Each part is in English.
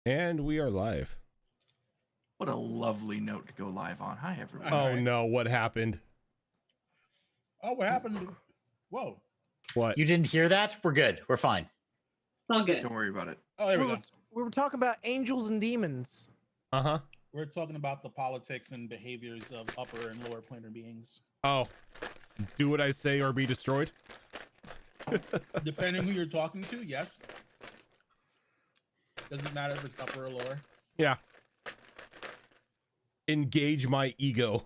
And we are live. What a lovely note to go live on. Hi, everyone. Oh no, what happened? Oh, what happened? Whoa. What? You didn't hear that? We're good. We're fine. All good. Don't worry about it. Oh, there we go. We were talking about angels and demons. Uh-huh. We're talking about the politics and behaviors of upper and lower planar beings. Oh. Do what I say or be destroyed? Depending who you're talking to, yes. Doesn't matter if it's upper or lower. Yeah. Engage my ego.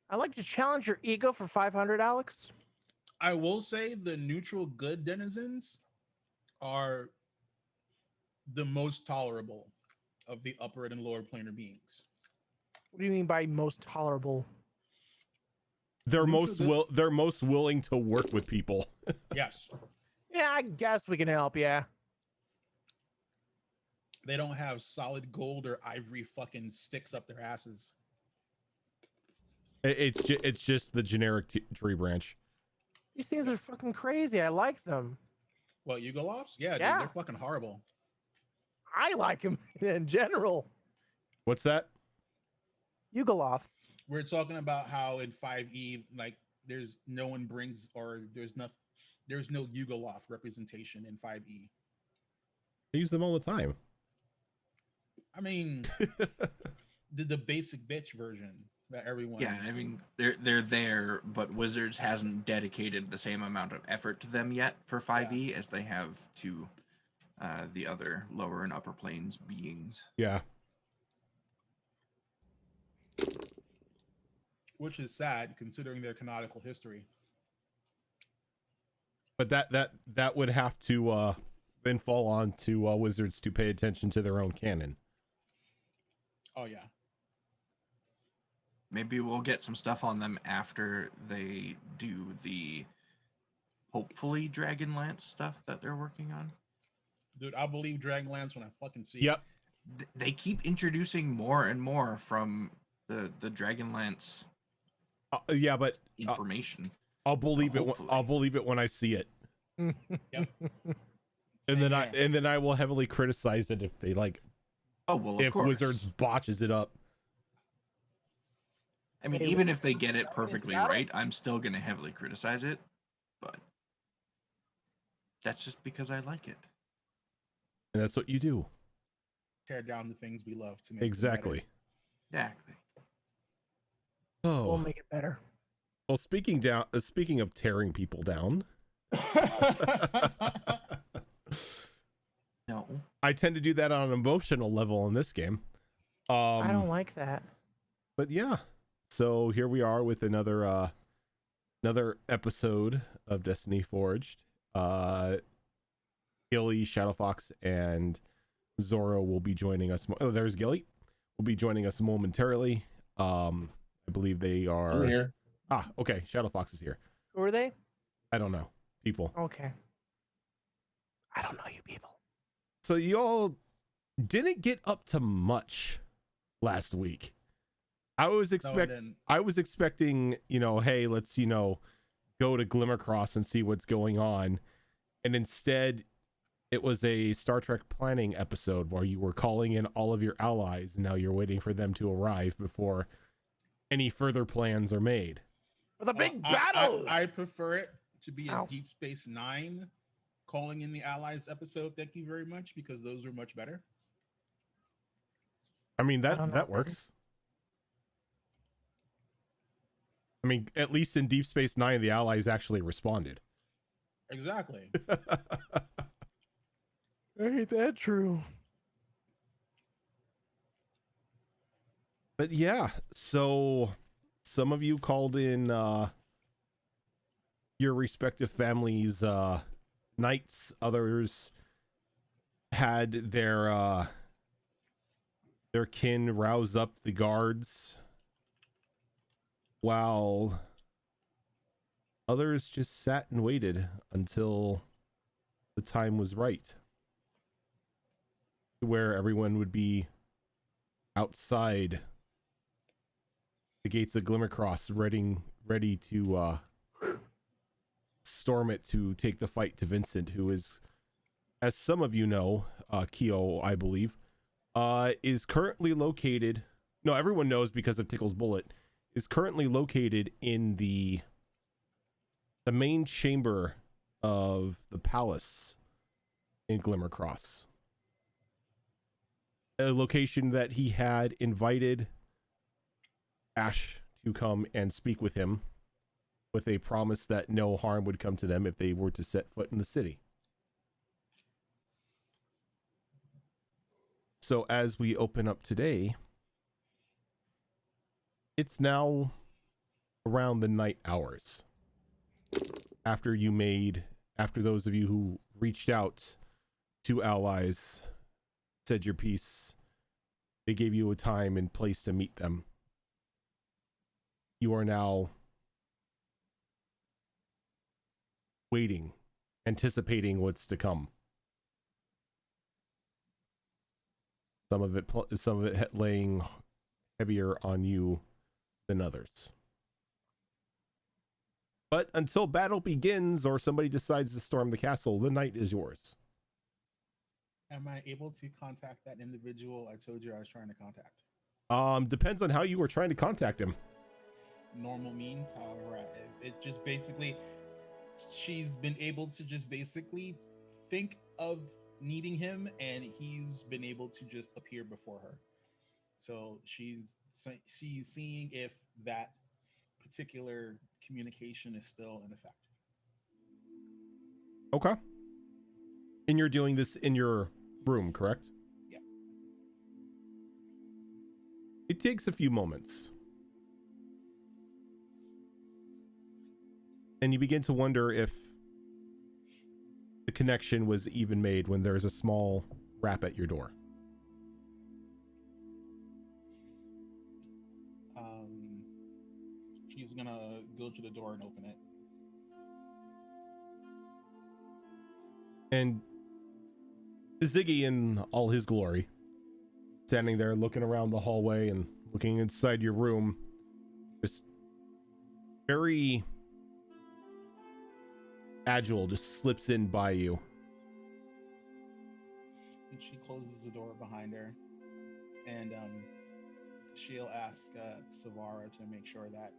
I'd like to challenge your ego for 500, Alex. I will say the neutral good denizens are the most tolerable of the upper and lower planar beings. What do you mean by most tolerable? They're Neutral they're most willing to work with people. Yes. Yeah, I guess we can help, yeah. They don't have solid gold or ivory fucking sticks up their asses. It's just the generic tree branch. These things are fucking crazy. I like them. What, Yugolofs? Yeah, Yeah. dude, they're fucking horrible. I like them in general. What's that? Yugoloths. We're talking about how in 5e, like there's no one brings or there's no Yugoloth representation in 5e. I use them all the time. I mean, the basic bitch version that everyone. Yeah, I mean they're there, but Wizards hasn't dedicated the same amount of effort to them yet for 5e as they have to the other lower and upper planes beings. Yeah. Which is sad considering their canonical history. But that would have to then fall on to Wizards to pay attention to their own canon. Oh yeah. Maybe we'll get some stuff on them after they do the hopefully Dragonlance stuff that they're working on. Dude, I'll believe Dragonlance when I fucking see Yep. They keep introducing more and more from the Dragonlance Yeah, but information. I'll believe it. Hopefully. I'll believe it when I see it. Yep. And then Same I will heavily criticize it if they Oh well, of if course. Wizards botches it up. I mean, Hey, even if they get it Dragonlance perfectly battle? right, I'm still gonna heavily criticize it. But that's just because I like it. And that's what you do. tear down the things we love to make them Exactly. Exactly. We'll Oh. make it better. Well, speaking of tearing people down, better. No. I tend to do that on an emotional level in this game. I don't like that. But yeah. So here we are with another episode of Destiny Forged. Gilly, Shadowfox, and Zoro will be joining us. Oh, there's Gilly. Will be joining us momentarily. I believe they are. I'm here. Ah, okay. Shadowfox is here. Who are they? I don't know. People. Okay. I don't know you people. So you all didn't get up to much last week. I was expecting, hey, let's, go to Glimmercross and see what's going on. And instead, it was a Star Trek planning episode where you were calling in all of your allies, and now you're waiting for them to arrive before any further plans are made. For the big battle! I prefer it to be a Ow. Deep Space Nine calling in the allies episode. Thank you very much, because those are much better. I mean, I don't know that what that works. I mean, at least in Deep Space Nine, the allies actually responded. Exactly. Ain't that true? But yeah, so some of you called in your respective families' knights. Others had their kin rouse up the guards, while others just sat and waited until the time was right, where everyone would be outside the gates of Glimmercross, ready to storm it to take the fight to Vincent, who is, as some of you know, Keo, I believe, is currently located. No, everyone knows because of Tickle's bullet. Is currently located in the main chamber of the palace in Glimmercross, a location that he had invited Ash to come and speak with him, with a promise that no harm would come to them if they were to set foot in the city. So as we open up today, it's now around the night hours. After those of you who reached out to allies said your piece, they gave you a time and place to meet them. You are now waiting, anticipating what's to come. Some of it laying heavier on you than others. But until battle begins or somebody decides to storm the castle, the night is yours. Am I able to contact that individual I told you I was trying to contact? Depends on how you were trying to contact him. Normal means, however, it just basically, she's been able to just basically think of needing him, and he's been able to just appear before her. So she's seeing if that particular communication is still in effect. Okay. And you're doing this in your room, correct? Yeah. It takes a few moments. And you begin to wonder if the connection was even made when there's a small rap at your door. She's gonna go to the door and open it. And Ziggy in all his glory, standing there looking around the hallway and looking inside your room, just very agile, just slips in by you. And she closes the door behind her, and she'll ask Savara to make sure that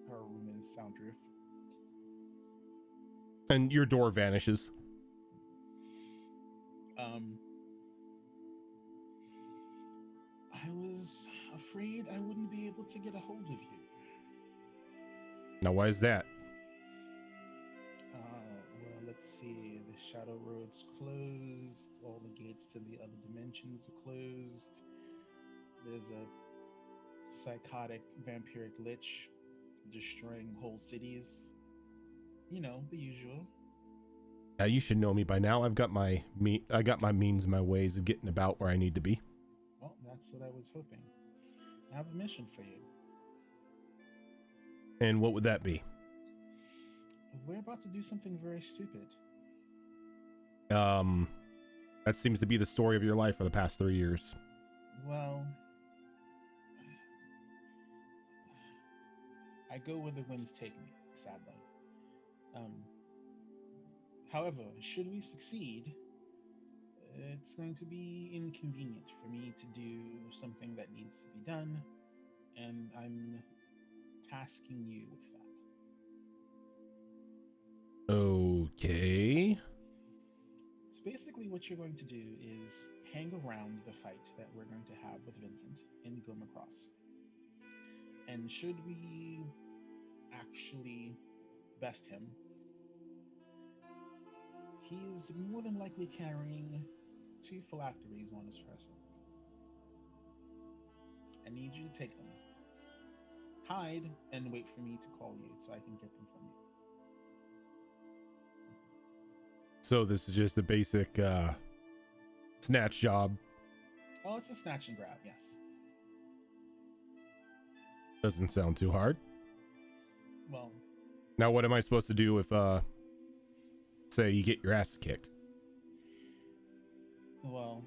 her room is soundproof. And your door vanishes. I was afraid I wouldn't be able to get a hold of you. Now, why is that? Well, let's see. The Shadow Road's closed. All the gates to the other dimensions are closed. There's a psychotic vampiric lich destroying whole cities. You know, the usual. Yeah, you should know me by now. I got my means, my ways of getting about where I need to be. Well, that's what I was hoping. I have a mission for you. And what would that be? We're about to do something very stupid. That seems to be the story of your life for the past 3 years. Well, I go where the winds take me, sadly. However, should we succeed, it's going to be inconvenient for me to do something that needs to be done, and I'm tasking you with that. Okay. So basically what you're going to do is hang around the fight that we're going to have with Vincent in Glimmercross. And should we actually best him, he's more than likely carrying 2 phylacteries on his person. I need you to take them. Hide and wait for me to call you so I can get them from you. So this is just a basic snatch job. Oh, it's a snatch and grab, yes. Doesn't sound too hard. Well, now what am I supposed to do if say you get your ass kicked? Well,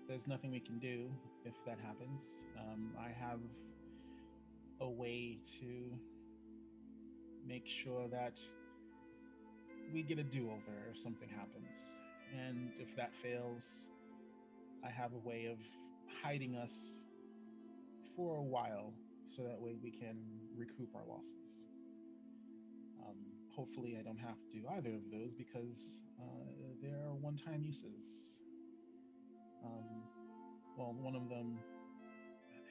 there's nothing we can do if that happens. I have a way to make sure that we get a do-over if something happens. And if that fails, I have a way of hiding us for a while, so that way we can recoup our losses. Hopefully, I don't have to do either of those because they are one-time uses. Well, one of them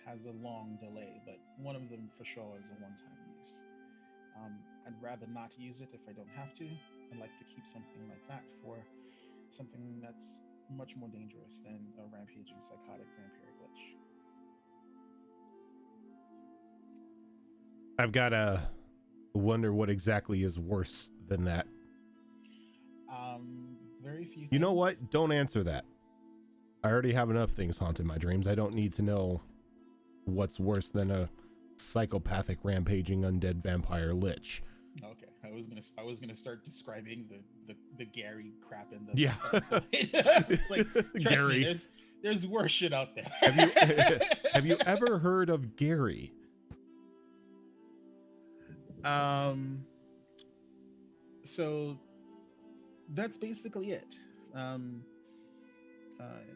has a long delay, but one of them for sure is a one-time use. I'd rather not use it if I don't have to. I'd like to keep something like that for something that's much more dangerous than a rampaging psychotic vampiric lich. I've got to wonder what exactly is worse than that. Very few things. You know what? Don't answer that. I already have enough things haunting my dreams. I don't need to know what's worse than a psychopathic rampaging undead vampire lich. Okay, I was gonna start describing the Gary crap in the yeah. It's like, trust Gary. me, there's worse shit out there. Have you ever heard of Gary? So that's basically it.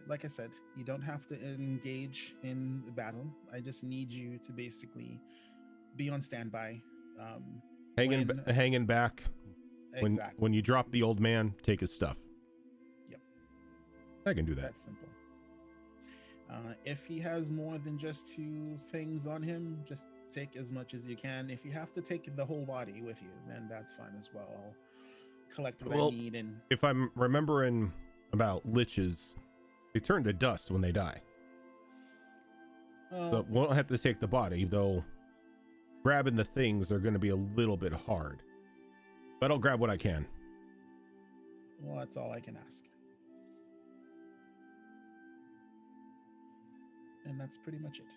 Like I said, you don't have to engage in the battle. I just need you to basically be on standby. Hanging back. Exactly. When you drop the old man, take his stuff. Yep. I can do that. That's simple. If he has more than just 2 things on him, just take as much as you can. If you have to take the whole body with you, then that's fine as well. I'll collect what I need. And if I'm remembering about liches, they turn to dust when they die. So we won't have to take the body, though grabbing the things are going to be a little bit hard. But I'll grab what I can. Well, that's all I can ask. And that's pretty much it.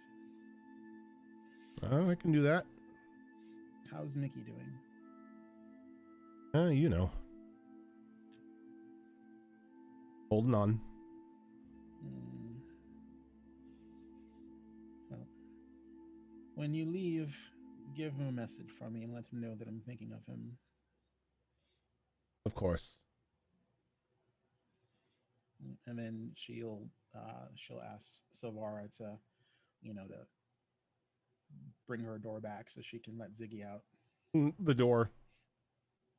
I can do that. How's Mickey doing? You know. Holding on. Well, when you leave, give him a message from me and let him know that I'm thinking of him. Of course. And then she'll ask Silvara to bring her door back so she can let Ziggy out. The door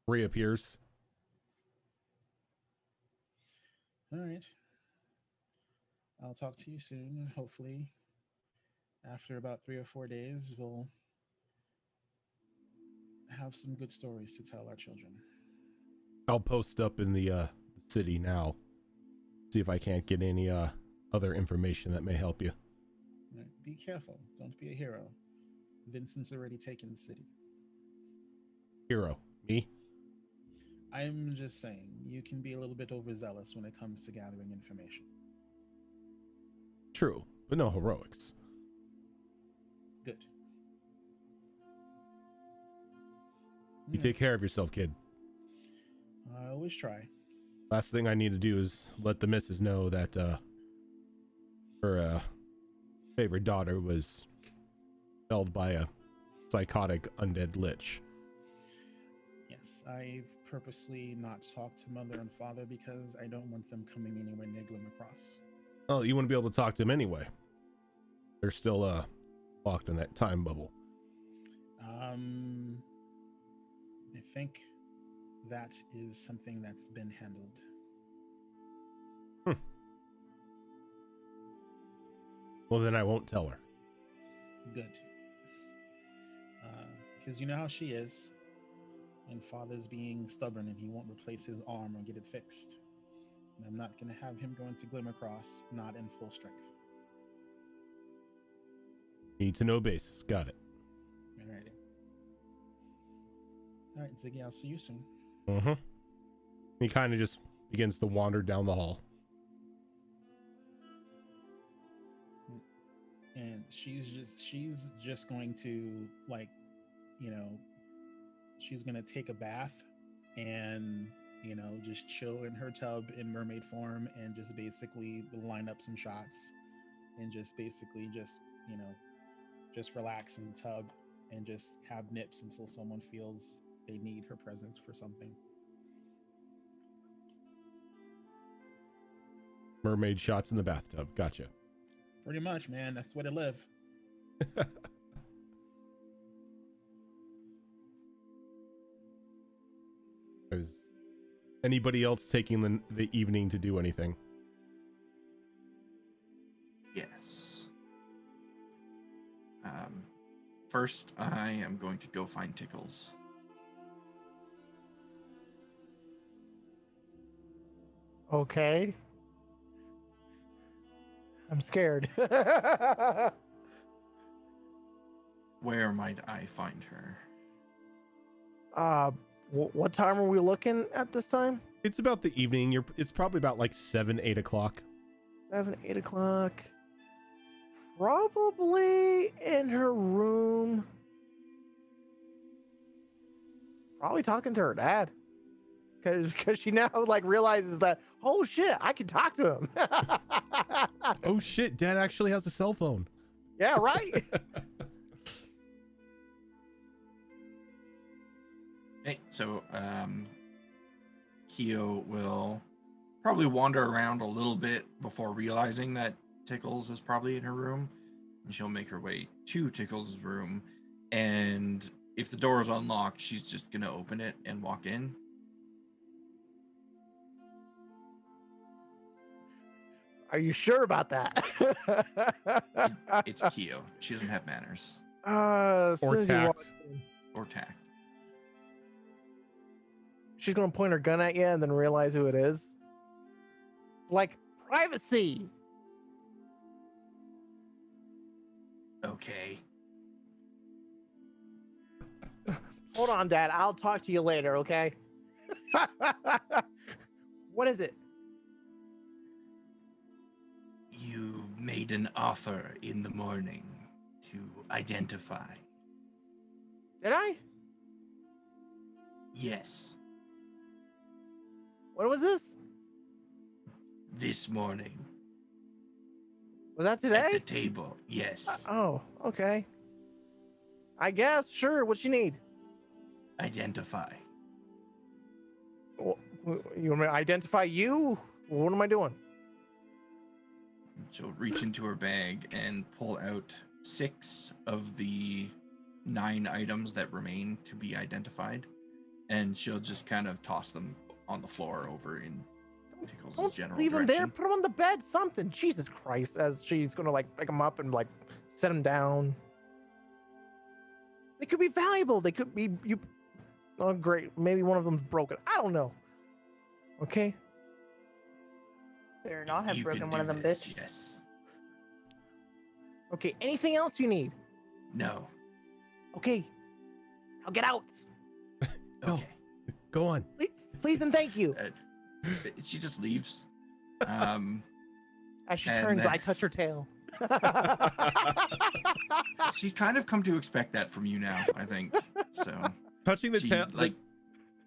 reappears. All right. I'll talk to you soon. Hopefully, after about 3 or 4 days, we'll have some good stories to tell our children. I'll post up in the city now. See if I can't get any other information that may help you. All right. Be careful. Don't be a hero. Vincent's already taken the city. Hero. Me? I'm just saying, you can be a little bit overzealous when it comes to gathering information. True, but no heroics. Good. You take care of yourself, kid. I always try. Last thing I need to do is let the missus know that her favorite daughter was held by a psychotic undead lich. Yes, I've purposely not talked to mother and father because I don't want them coming anywhere near Glimmercross. Oh, you wouldn't be able to talk to them anyway. They're still locked in that time bubble. I think that is something that's been handled. Well, then I won't tell her. Good. Because you know how she is. And father's being stubborn and he won't replace his arm or get it fixed. And I'm not going to have him go into Glimmercross not in full strength. Need to know basis. Got it. Alrighty. Alright, Ziggy, I'll see you soon. Mm-hmm. He kind of just begins to wander down the hall. And she's just going to, like, she's going to take a bath and, just chill in her tub in mermaid form and just basically line up some shots and just basically just relax in the tub and just have nips until someone feels they need her presence for something. Mermaid shots in the bathtub. Gotcha. Pretty much, man. That's where they live. Is anybody else taking the evening to do anything? Yes. First, I am going to go find Tickles. Okay. I'm scared. Where might I find her? What time are we looking at this time? It's about the evening. It's probably about like 7, 8 o'clock. 7, 8 o'clock. Probably in her room. Probably talking to her dad. Because she now like realizes that, oh shit, I can talk to him. Oh shit, Dad actually has a cell phone. Yeah, right. Okay, so Kyo will probably wander around a little bit before realizing that Tickles is probably in her room, and she'll make her way to Tickles' room, and if the door is unlocked, she's just gonna open it and walk in. Are you sure about that? It's Kyo. She doesn't have manners As soon Or as you walk tact. in, or tact. she's gonna point her gun at you and then realize who it is. Like privacy. Okay. Hold on, Dad. I'll talk to you later, okay? What is it? You made an offer in the morning to identify. Did I? Yes, What was this? this morning. Was that At the today? table. Yes. Oh, okay. I guess. Sure. What you need? Identify. You want me to identify you? What am I doing? She'll reach into her bag and pull out 6 of the 9 items that remain to be identified, and she'll just kind of toss them on the floor over in Tickles' Don't general leave him there. direction. Put him on the bed. Something. Jesus Christ! As she's gonna like pick him up and like set him down. They could be valuable. They could be you. Oh, great. Maybe one of them's broken. I don't know. Okay. Better not have You broken can one of do them, this, bitch. Yes. Okay. Anything else you need? No. Okay. I'll get out. No. Okay. Go on. Please and thank you. She just leaves. As she and turns, then- I touch her tail. She's kind of come to expect that from you now, I think. So Touching the she tail, like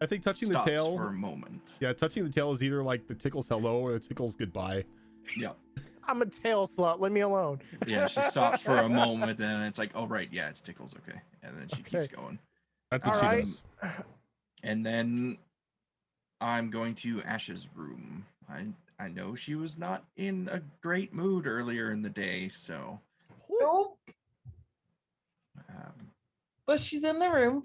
I think touching the stops tail. for a moment. Yeah, touching the tail is either like the Tickles hello or the Tickles goodbye. Yeah. I'm a tail slut. Leave me alone. Yeah, she stops for a moment, and it's like, oh right, yeah, it's Tickles, okay. And then she keeps going. That's what All she right. does. And then I'm going to Ash's room. I know she was not in a great mood earlier in the day, so Nope. um, But she's in the room.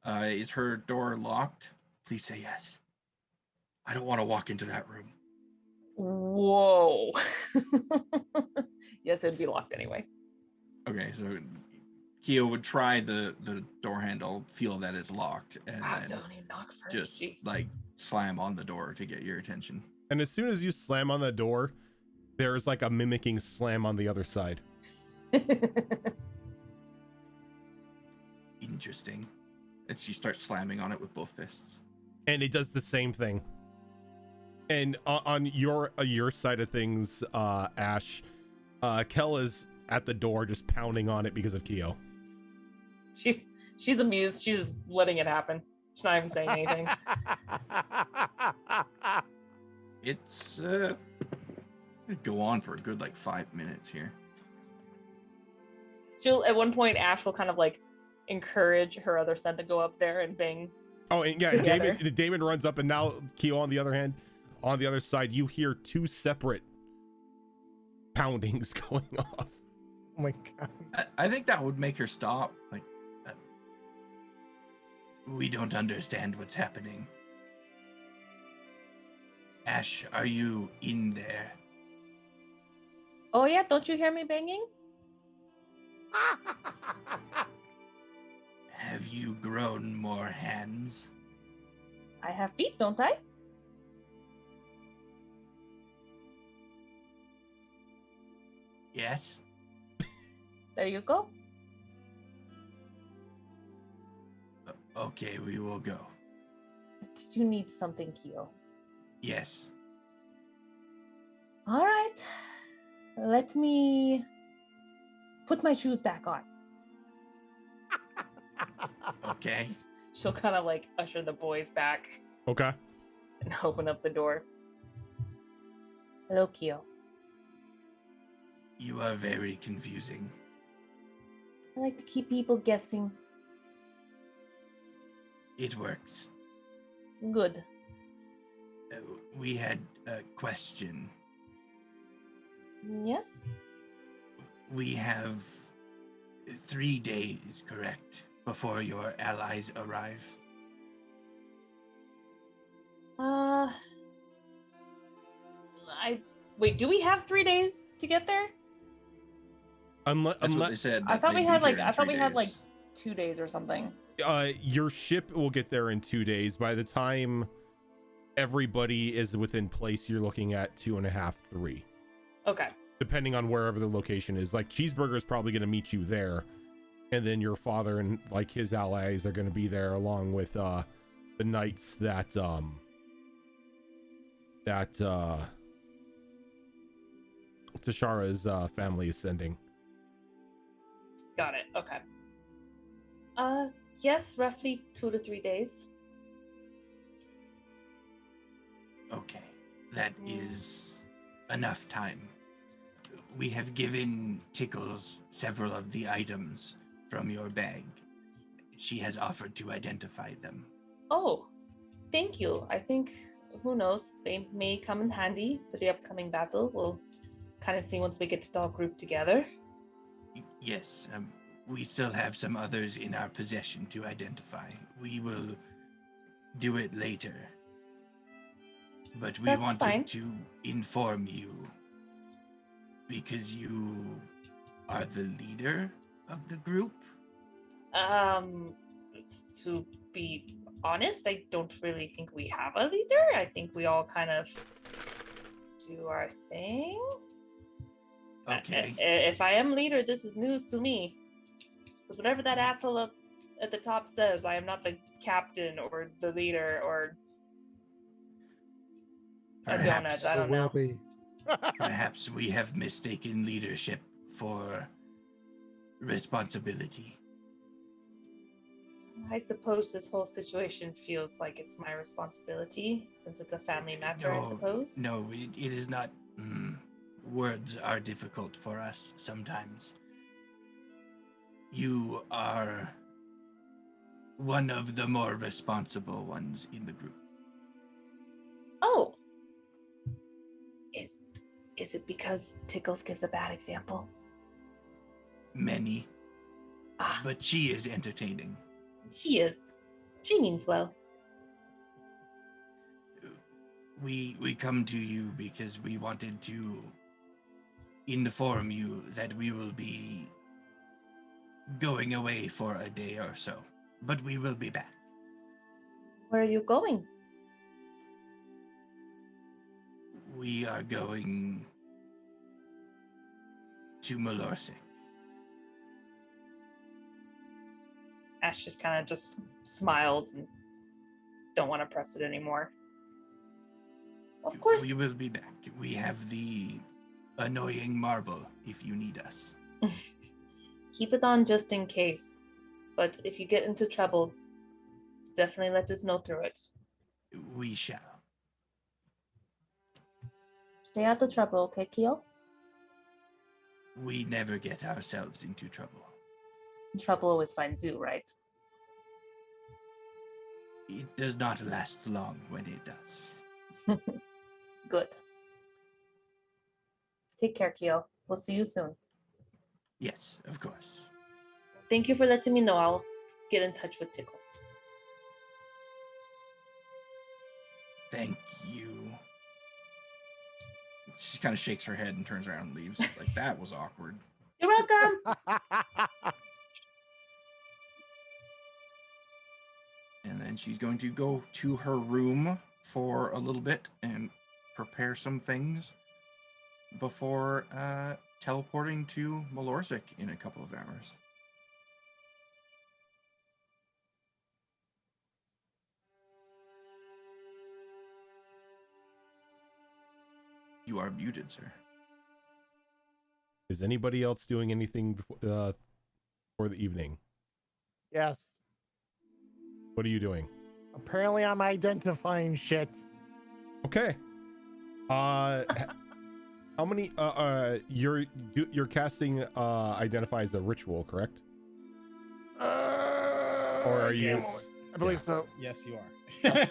is her door locked? Please say yes. I don't want to walk into that room. Whoa. Yes, it'd be locked anyway. Okay, so Kyo would try the door handle, feel that it's locked, and then Don't even knock first. just Jeez. like slam on the door to get your attention. And as soon as you slam on the door, there's like a mimicking slam on the other side. Interesting. And she starts slamming on it with both fists. And it does the same thing. And on your side of things, Ash, Kel is at the door just pounding on it because of Kyo. She's amused. She's just letting it happen. She's not even saying anything. It's it'd go on for a good like 5 minutes here. She'll at one point Ash will kind of like encourage her other son to go up there and bang. Oh, and yeah, Together. Damon runs up, and now Kyo on the other hand, on the other side, you hear two separate poundings going off. Oh my god. I think that would make her stop. Like, we don't understand what's happening. Ash, are you in there? Oh yeah, don't you hear me banging? Have you grown more hands? I have feet, don't I? Yes. There you go. Okay, we will go. Did you need something, Kyo? Yes. All right. Let me put my shoes back on. Okay. She'll kind of like usher the boys back Okay. and open up the door. Hello, Kyo. You are very confusing. I like to keep people guessing. It works. Good. We had a question. Yes? We have 3 days, correct, before your allies arrive? Wait, do we have 3 days to get there? That's what they said. I that thought we they'd had be like here in 3 like days. 2 days or something. Your ship will get there in 2 days. By the time everybody is within place, you're looking at 2.5, 3. Okay. Depending on wherever the location is. Like, Cheeseburger is probably going to meet you there, and then your father and like his allies are going to be there along with the knights that Tashara's family is sending. Got it. Okay. Yes, roughly 2 to 3 days. Okay, that is enough time. We have given Tickles several of the items from your bag. She has offered to identify them. Oh, thank you. I think, who knows, they may come in handy for the upcoming battle. We'll kind of see once we get it all grouped together. Yes, we still have some others in our possession to identify. We will do it later. But we That's wanted fine. to inform you because you are the leader of the group. To be honest, I don't really think we have a leader. I think we all kind of do our thing. Okay. If I am leader, this is news to me. Because whatever that asshole up at the top says, I am not the captain or the leader or a donut. I don't know. Be. Perhaps we have mistaken leadership for responsibility. I suppose this whole situation feels like it's my responsibility, since it's a family matter, I suppose. No, it is not. Words are difficult for us sometimes. You are one of the more responsible ones in the group. Oh. Is it because Tickles gives a bad example? Many. Ah, But she is entertaining. she is. She means well. We come to you because we wanted to inform you that we will be going away for a day or so, but we will be back. Where are you going? We are going to Malorsic. Ash just kind of just smiles and don't want to press it anymore. Of course. We will be back. We have the annoying marble if you need us. Keep it on just in case. But if you get into trouble, definitely let us know through it. We shall. Stay out of trouble, okay, Kyo? We never get ourselves into trouble. Trouble always finds you, right? It does not last long when it does. Good. Take care, Kyo. We'll see you soon. Yes, of course. Thank you for letting me know. I'll get in touch with Tickles. Thank you. She kind of shakes her head and turns around and leaves. Like, that was awkward. You're welcome. And then she's going to go to her room for a little bit and prepare some things before teleporting to Malorsic in a couple of hours. You are muted, sir. Is anybody else doing anything for the evening? Yes. What are you doing? Apparently, I'm identifying shits. Okay. How many? You're casting identify as a ritual, correct? Or are you? Yes. I believe so. Yes, you are.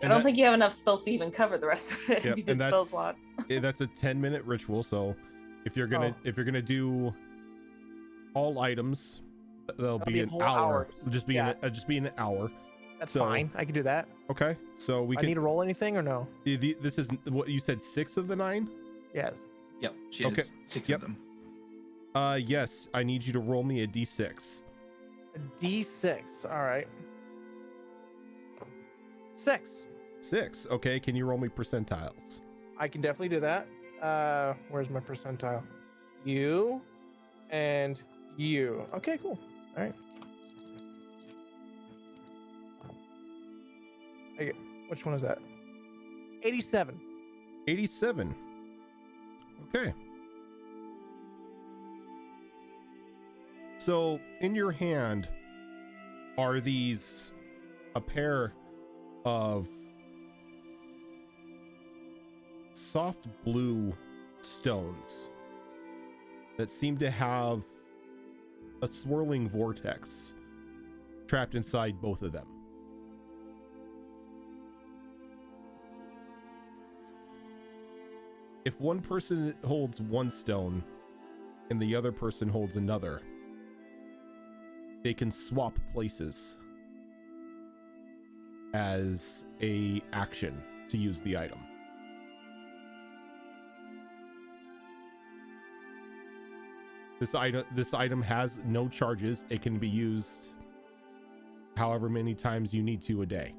I don't think you have enough spells to even cover the rest of it. Yep, If you did spell slots. That's a 10-minute ritual. So if you're gonna do all items, there'll be an whole hour. hours. Just be an hour. That's So- fine. I can do that. Okay. So we I can. need to roll anything or no? This is what you said. 6 of the 9. Yes. Yep, she has Okay. 6 Yep. of them. Yes. I need you to roll me a d6. A D6. All right. 6. 6. Okay. Can you roll me percentiles? I can definitely do that. Where's my percentile? You and you. Okay, cool. All right. Which one is that? 87. 87. Okay. So in your hand are a pair of soft blue stones that seem to have a swirling vortex trapped inside both of them. If one person holds one stone and the other person holds another, they can swap places as a action to use the item. This item has no charges. It can be used however many times you need to a day.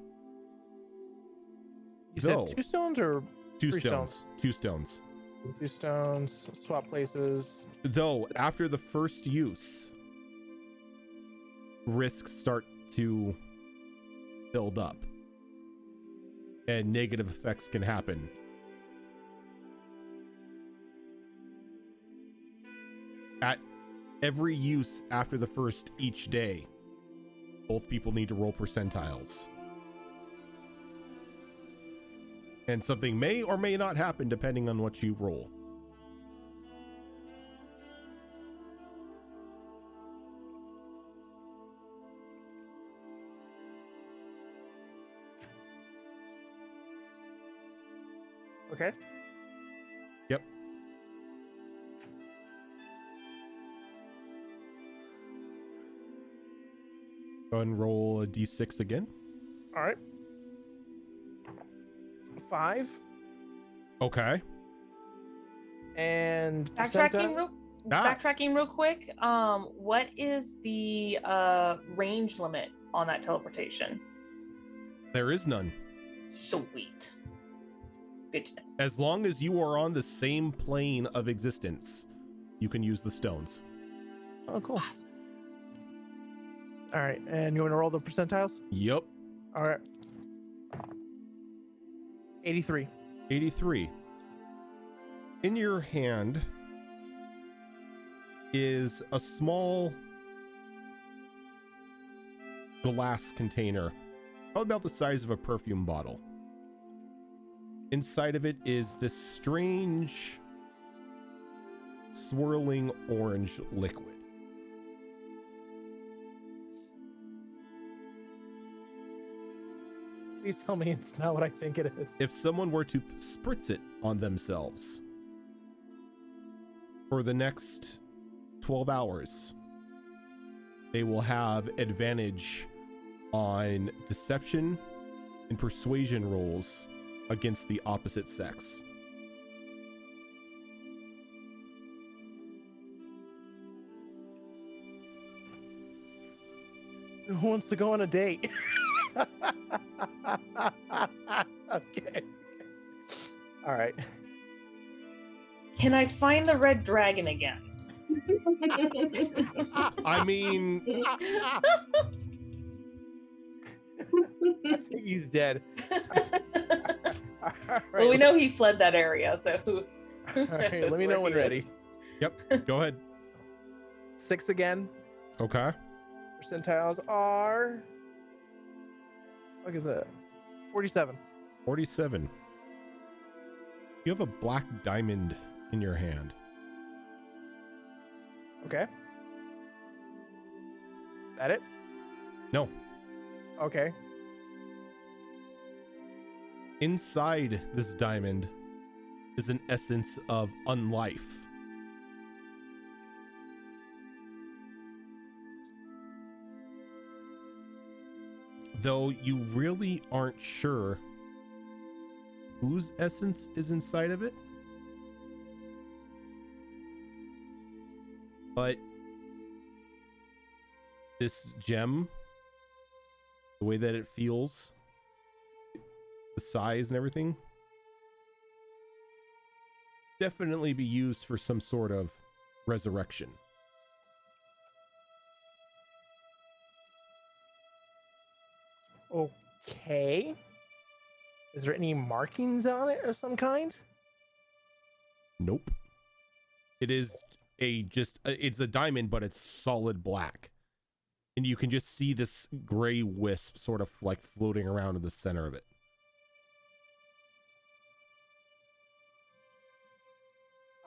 You said 2 stones or Two 3 stones. 2 stones. 2 stones, swap places. Though after the first use, risks start to build up and negative effects can happen. At every use after the first each day, both people need to roll percentiles. And something may or may not happen depending on what you roll. Okay. Yep. Go ahead and roll a d6 again. All right. 5 Okay. and Backtracking real quick. What is the range limit on that teleportation? There is none. Sweet. Good to know. As long as you are on the same plane of existence, you can use the stones. Oh, cool. All right, and you want to roll the percentiles? Yep. All right. 83. 83. In your hand is a small glass container, probably about the size of a perfume bottle. Inside of it is this strange swirling orange liquid. Please tell me it's not what I think it is. If someone were to spritz it on themselves for the next 12 hours, they will have advantage on deception and persuasion rolls against the opposite sex. Who wants to go on a date? Okay. All right. Can I find the red dragon again? I mean, I think he's dead. All right. Well, we know he fled that area, so who All right, knows let me where know when he ready. is. yep, go ahead. 6 again. Okay. Percentiles are. What is that? 47. 47. You have a black diamond in your hand. Okay. That it? No. Okay. Inside this diamond is an essence of unlife. Though you really aren't sure whose essence is inside of it. But this gem, the way that it feels, the size and everything, definitely be used for some sort of resurrection. Okay. Is there any markings on it of some kind? Nope. It is it's a diamond, but it's solid black. And you can just see this gray wisp sort of like floating around in the center of it.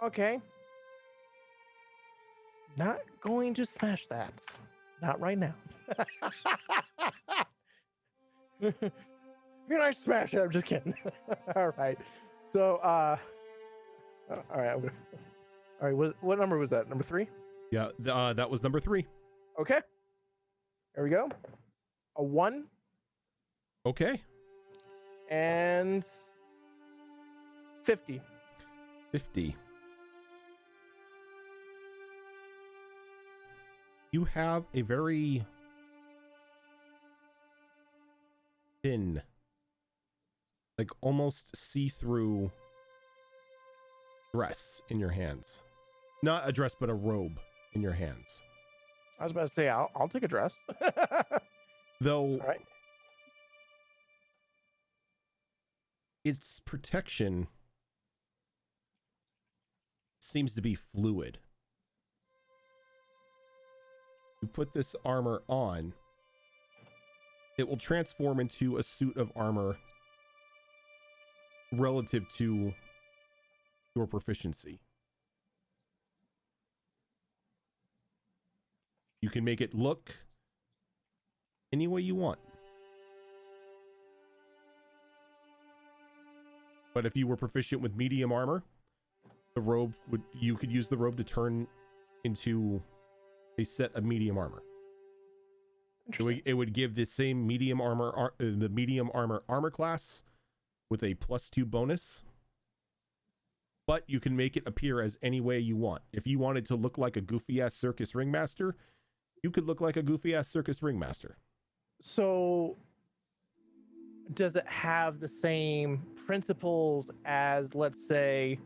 Okay. Not going to smash that. Not right now. You're not smash it. I'm just kidding. All right. So, all right. All right. What number was that? Number 3? Yeah, that was number 3. Okay. There we go. A 1 Okay. and 50. 50. You have a very thin, like almost see-through dress in your hands. Not a dress, but a robe in your hands. I was about to say, I'll take a dress. Though All right. its protection seems to be fluid. You put this armor on, it will transform into a suit of armor relative to your proficiency. You can make it look any way you want. But if you were proficient with medium armor, you could use the robe to turn into a set of medium armor. It would give the same medium armor, the medium armor class with a +2 bonus. But you can make it appear as any way you want. If you wanted to look like a goofy ass circus ringmaster, you could look like a goofy ass circus ringmaster. So, does it have the same principles as, let's say,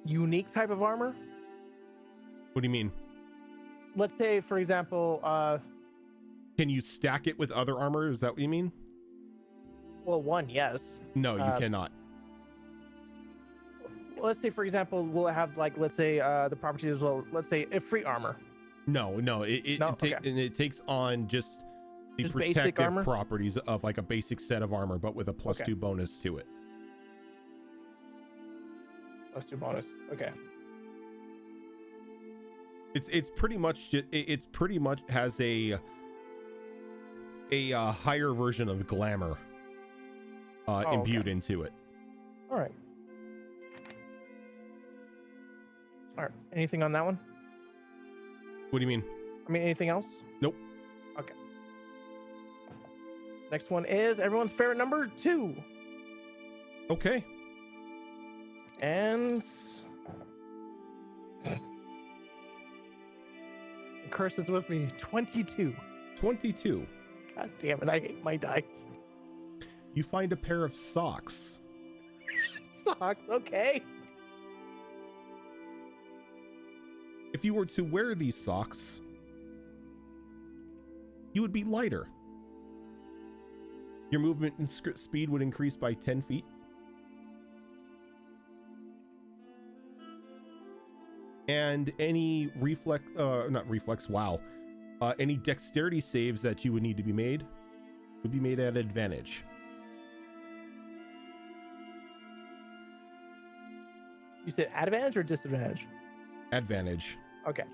unique type of armor? What do you mean? Let's say, for example, Can you stack it with other armor? Is that what you mean? well, 1, yes. No, you cannot. Let's say, for example, will it have, like, let's say, the properties as well, let's say, a free armor? No. It takes on just the Just basic protective armor? properties of like a basic set of armor, but with a +2 bonus to it. Let's do bonus. Okay. It's pretty much just, it's pretty much has a a higher version of glamour imbued into it. All right. All right. Anything on that one? What do you mean? I mean, anything else? Nope. Okay. Next one is everyone's favorite number 2. Okay. And Curse is with me. 22. 22. God damn it! I hate my dice. You find a pair of socks. Socks. Okay. If you were to wear these socks, you would be lighter. Your movement and speed would increase by 10 feet. And any any dexterity saves that you would need to be made would be made at advantage. You said advantage or disadvantage? Advantage. Okay.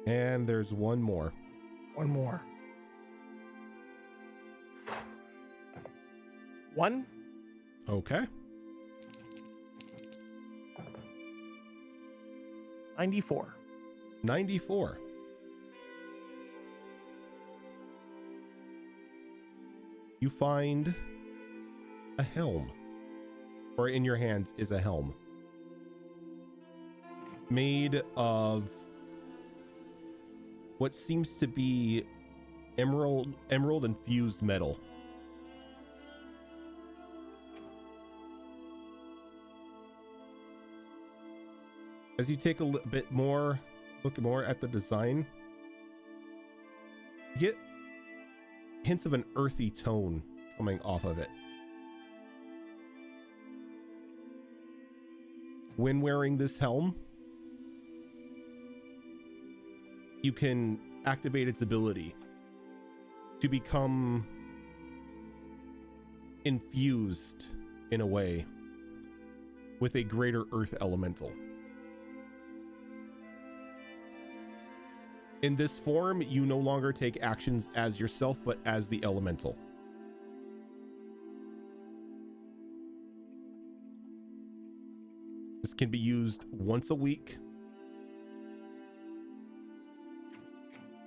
And there's one more. One more. 1. Okay. 94. 94. You find a helm, or in your hands is a helm made of what seems to be emerald infused metal. As you take a look more at the design, you get hints of an earthy tone coming off of it. When wearing this helm, you can activate its ability to become infused in a way with a greater earth elemental. In this form, you no longer take actions as yourself, but as the elemental. This can be used once a week.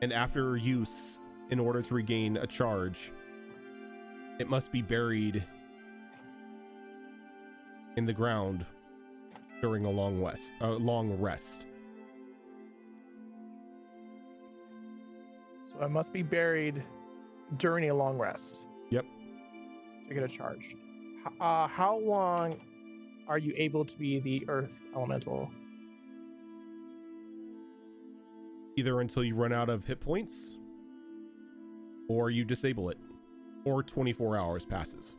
And after use, in order to regain a charge, it must be buried in the ground during a long rest. So I must be buried during a long rest. Yep. To get a charge. How long are you able to be the earth elemental? Either until you run out of hit points, or you disable it, or 24 hours passes.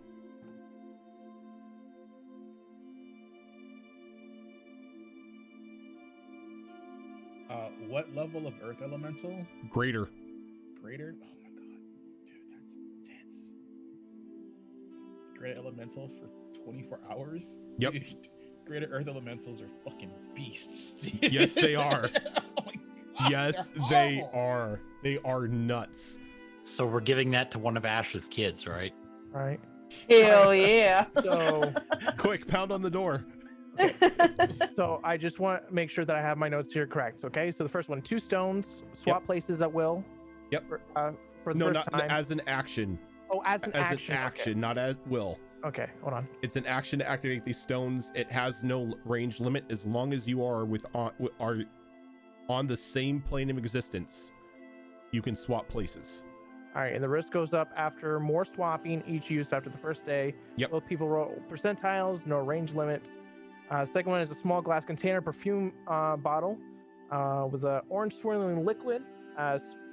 What level of earth elemental? Greater. Greater? Oh my god. Dude, that's intense. Greater elemental for 24 hours? Yep. Dude, greater earth elementals are fucking beasts. Dude. Yes, they are. Oh my god. Yes, they're they awful. are. They are nuts. So we're giving that to one of Ash's kids, right? Right. Hell yeah. So, Quick, pound on the door. so I just want to make sure that I have my notes here correct. Okay. So the first one, 2 stones, swap places at will. Yep. For the No, first not time. as an action. Oh, as an As action. an action, not as will. Okay. Hold on. It's an action to activate these stones. It has no range limit as long as you are are on the same plane of existence. You can swap places. All right, and the risk goes up after more swapping each use after the first day. Yep. Both people roll percentiles, no range limits. Second one is a small glass container perfume bottle with an orange swirling liquid.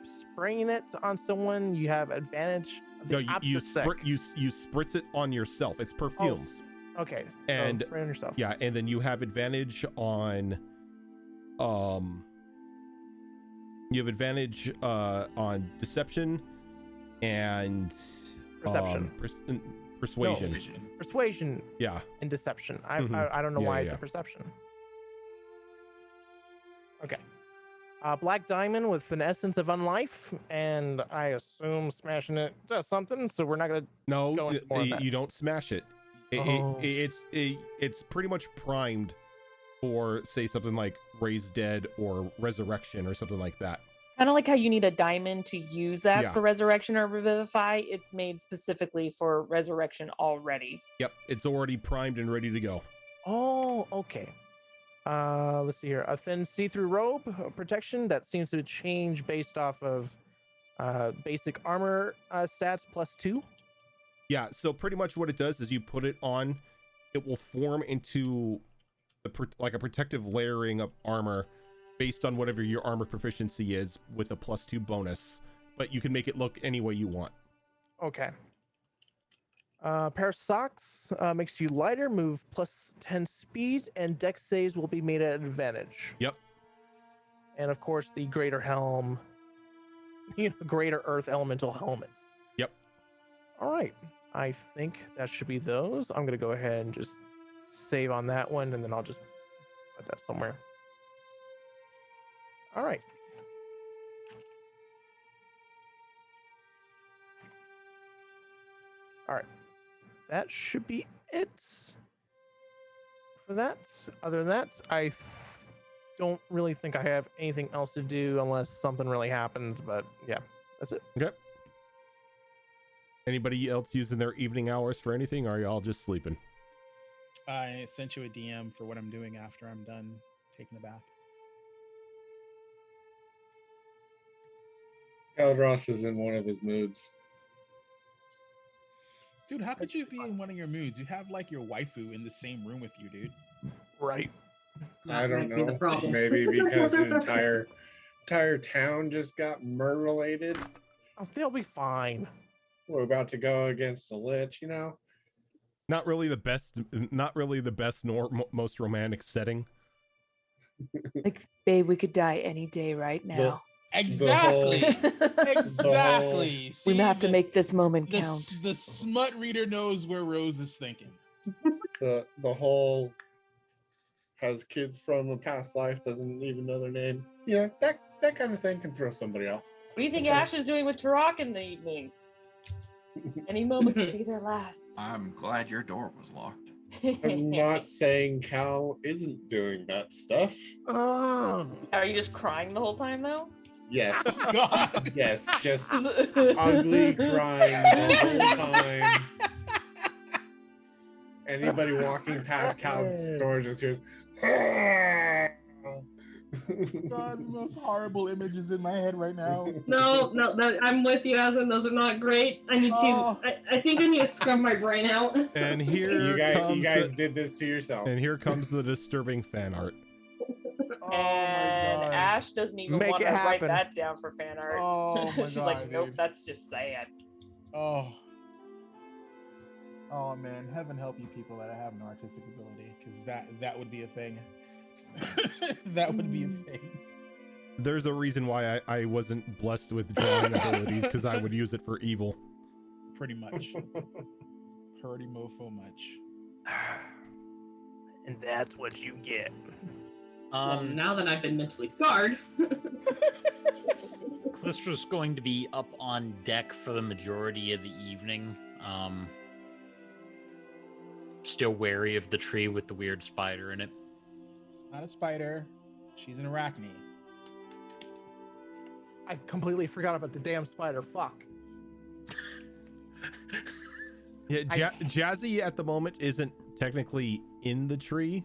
Spraying it on someone, you have advantage. Of the you opposite sex. you spritz it on yourself. It's perfume. Okay. And so spray on yourself. yeah, and then you have advantage on on deception and Perception. persuasion. Persuasion Yeah. and deception. I Mhm. don't know Yeah, why I yeah. said perception. Okay. Black diamond with an essence of unlife, and I assume smashing it does something. So we're not gonna. No, Go into more of that. you don't smash it. It's pretty much primed for, say, something like raise dead or resurrection or something like that. Kind of like how you need a diamond to use that Yeah. for resurrection or revivify. It's made specifically for resurrection already. Yep, it's already primed and ready to go. Oh, okay. Let's see here. A thin see-through robe protection that seems to change based off of basic armor stats +2. Yeah, so pretty much what it does is you put it on, it will form into like a protective layering of armor based on whatever your armor proficiency is with a +2 bonus, but you can make it look any way you want. Okay. Pair of socks makes you lighter, move +10 speed, and dex saves will be made at advantage. Yep. And of course, the greater helm, greater earth elemental helmet. Yep. All right. I think that should be those. I'm going to go ahead and just save on that one, and then I'll just put that somewhere. All right. All right. That should be it for that. Other than that, I don't really think I have anything else to do unless something really happens, but yeah, that's it. Okay. Anybody else using their evening hours for anything, or are y'all just sleeping? I sent you a DM for what I'm doing after I'm done taking a bath. Caldross is in one of his moods. Dude, how could you be in one of your moods? You have like your waifu in the same room with you, dude. Right. I don't Might be the know. problem. Maybe because the entire town just got murmurated. Oh, they'll be fine. We're about to go against the Lich, Not really the best nor most romantic setting. Like, babe, we could die any day right now. Exactly. Exactly. We See, have to make this moment the, count. the smut reader knows where Rose is thinking. The whole has kids from a past life, doesn't even know their name. Yeah, that kind of thing can throw somebody off. What do you think So- Ash is doing with Turok in the evenings? Any moment could be their last. I'm glad your door was locked. I'm not saying Cal isn't doing that stuff. Oh. Are you just crying the whole time though? Yes. God. Yes, just ugly crying the whole time. Anybody walking past Cal's door just hears. God, the most horrible images in my head right now. No, I'm with you, Aslan. Those are not great. I need Oh. to. I think I need to scrub my brain out. And here You guys did this to yourself. and here comes the disturbing fan art. Oh my And God. Ash doesn't even Make want it to write happen. that down for fan art. Oh my She's God, like, nope, dude. that's just sad. Oh. Oh man, heaven help you people that have no artistic ability, because that would be a thing. That would be a thing. There's a reason why I wasn't blessed with drawing abilities, because I would use it for evil. Pretty much. Pretty mofo much. And that's what you get. Well, now that I've been mentally scarred. Callistra's going to be up on deck for the majority of the evening. Still wary of the tree with the weird spider in it. Not a spider. She's an arachne. I completely forgot about the damn spider. Fuck. Yeah, Jazzy at the moment isn't technically in the tree.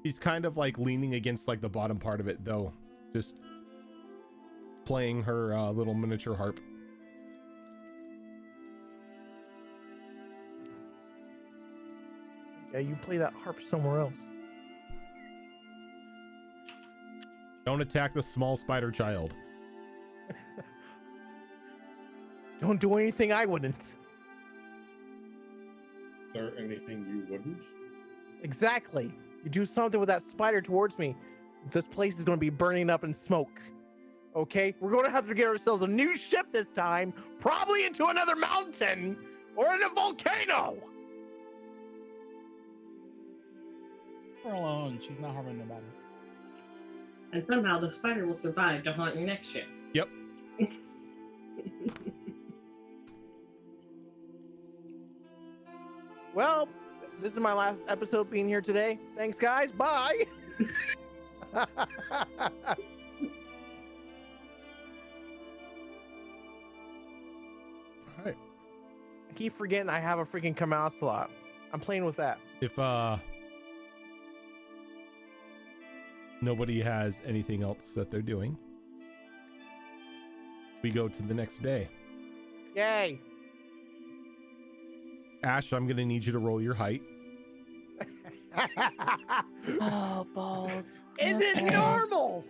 He's kind of like leaning against like the bottom part of it though, just playing her little miniature harp. Yeah, you play that harp somewhere else. Don't attack the small spider child. Don't do anything I wouldn't. Is there anything you wouldn't? Exactly. You do something with that spider towards me, this place is going to be burning up in smoke. Okay? We're going to have to get ourselves a new ship this time, probably into another mountain or in a volcano. Leave her alone. She's not harming nobody. And somehow the spider will survive to haunt your next ship. Yep. Well, this is my last episode being here today. Thanks, guys. Bye. All right. I keep forgetting I have a freaking come out slot. I'm playing with that. If nobody has anything else that they're doing, we go to the next day. Yay. Ash, I'm gonna need you to roll your height. Oh, balls. Is it Okay. normal?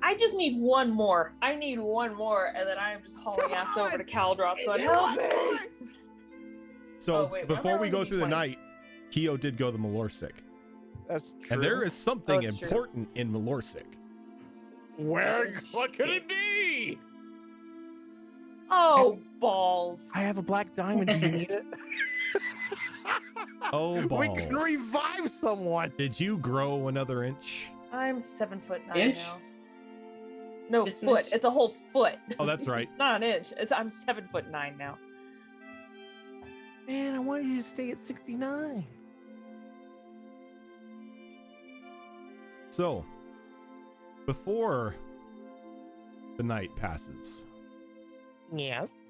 I just need one more. I need one more, and then I am just hauling ass over to Caldross going, help me! So Oh, wait, before we go rolling through the D20. night, Keo did go to Malorsic. That's true. And there is something That's true. important in Malorsic. What could it be? Oh, balls. I have a black diamond. Do you need it? Oh, balls. We can revive someone. Did you grow another inch? I'm 7'9" Inch? now. No, It's an foot. inch. It's a whole foot. Oh, that's right. It's not an inch. I'm 7'9" now. Man, I wanted you to stay at 69. So, before the night passes, Yes.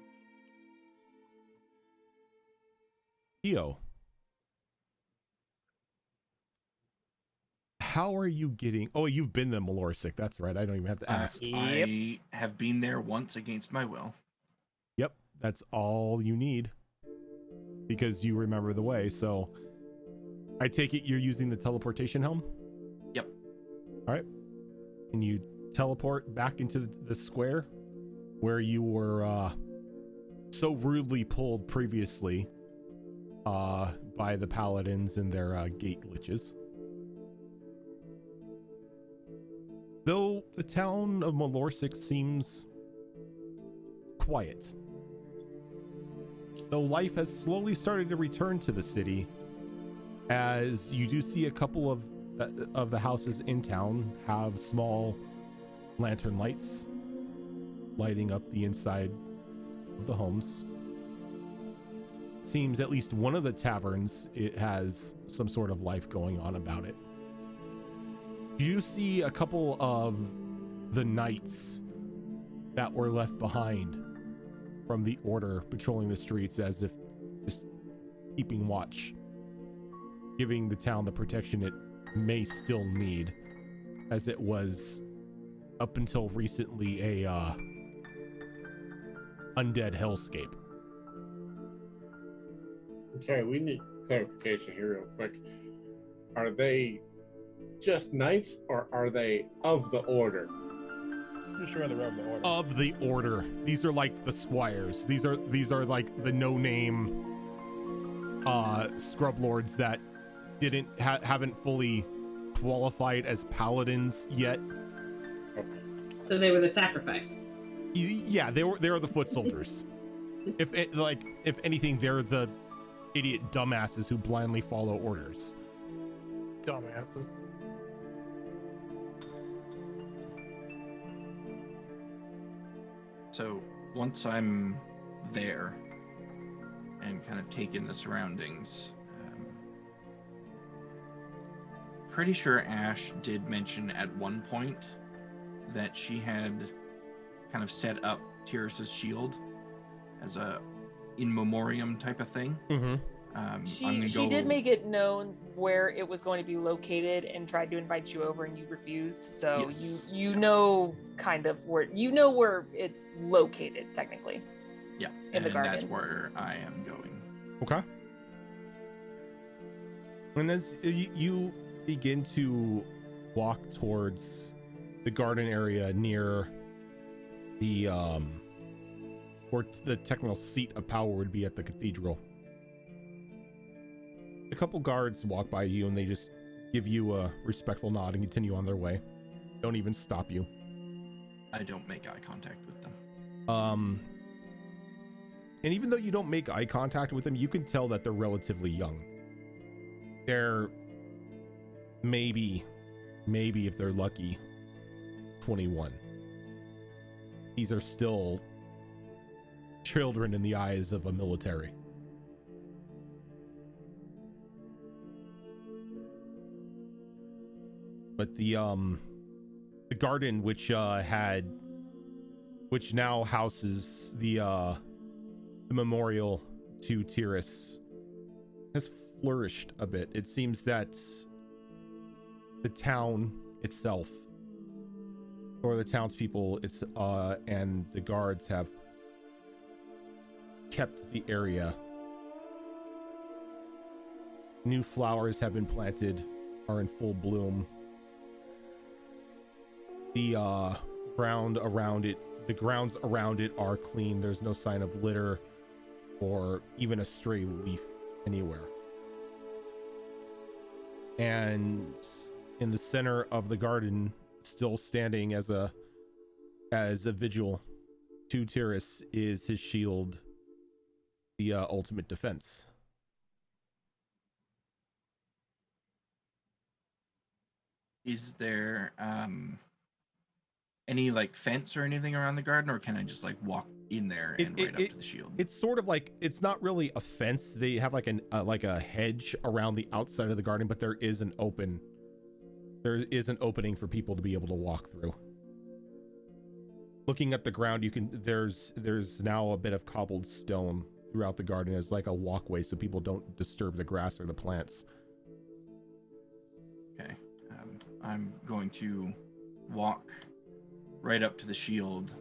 Keo, how are you getting? Oh, you've been to Malorsic. That's right. I don't even have to ask. Yep. I have been there once against my will. Yep, that's all you need because you remember the way. So, I take it you're using the teleportation helm? Yep. All right. And you teleport back into the square where you were so rudely pulled previously by the paladins and their gate glitches. Though the town of Malorsic seems quiet. Though life has slowly started to return to the city, as you do see a couple of the houses in town have small lantern lights lighting up the inside of the homes. Seems at least one of the taverns, it has some sort of life going on about it. You see a couple of the knights that were left behind from the order patrolling the streets as if just keeping watch, giving the town the protection it may still need, as it was up until recently a undead hellscape. Okay, we need clarification here real quick. Are they just knights or are they of the order? Pretty sure they're of the order. Of the order. These are like the squires. These are like the no-name scrub lords that haven't fully qualified as paladins yet. So they were the sacrifice. Yeah, they are the foot soldiers. If anything, they're the idiot dumbasses who blindly follow orders. Dumbasses. So once I'm there and kind of take in the surroundings, pretty sure Ash did mention at one point that she had kind of set up Tyrus's shield as a in memoriam type of thing. Mm-hmm. She did make it known where it was going to be located and tried to invite you over and you refused. So Yes. you know kind of where it's located technically. Yeah, in the and garden. that's where I am going. Okay. And as you begin to walk towards the garden area near the where the technical seat of power would be at the cathedral, a couple guards walk by you and they just give you a respectful nod and continue on their way. Don't even stop you. I don't make eye contact with them. And even though you don't make eye contact with them, you can tell that they're relatively young. They're maybe if they're lucky, 21. These are still children in the eyes of a military. But the garden, which now houses the memorial to TUES, has flourished a bit. It seems that the town itself, or the townspeople, and the guards have kept the area. New flowers have been planted, are in full bloom. The grounds around it are clean. There's no sign of litter or even a stray leaf anywhere. And in the center of the garden, still standing as a vigil to TUES, is his shield, the ultimate defense. Is there any like fence or anything around the garden, or can I just like walk in there and right up to the shield? It's sort of like, it's not really a fence. They have like a hedge around the outside of the garden, but there is an opening for people to be able to walk through. Looking at the ground, there's now a bit of cobbled stone throughout the garden as like a walkway, so people don't disturb the grass or the plants. Okay, I'm going to walk right up to the shield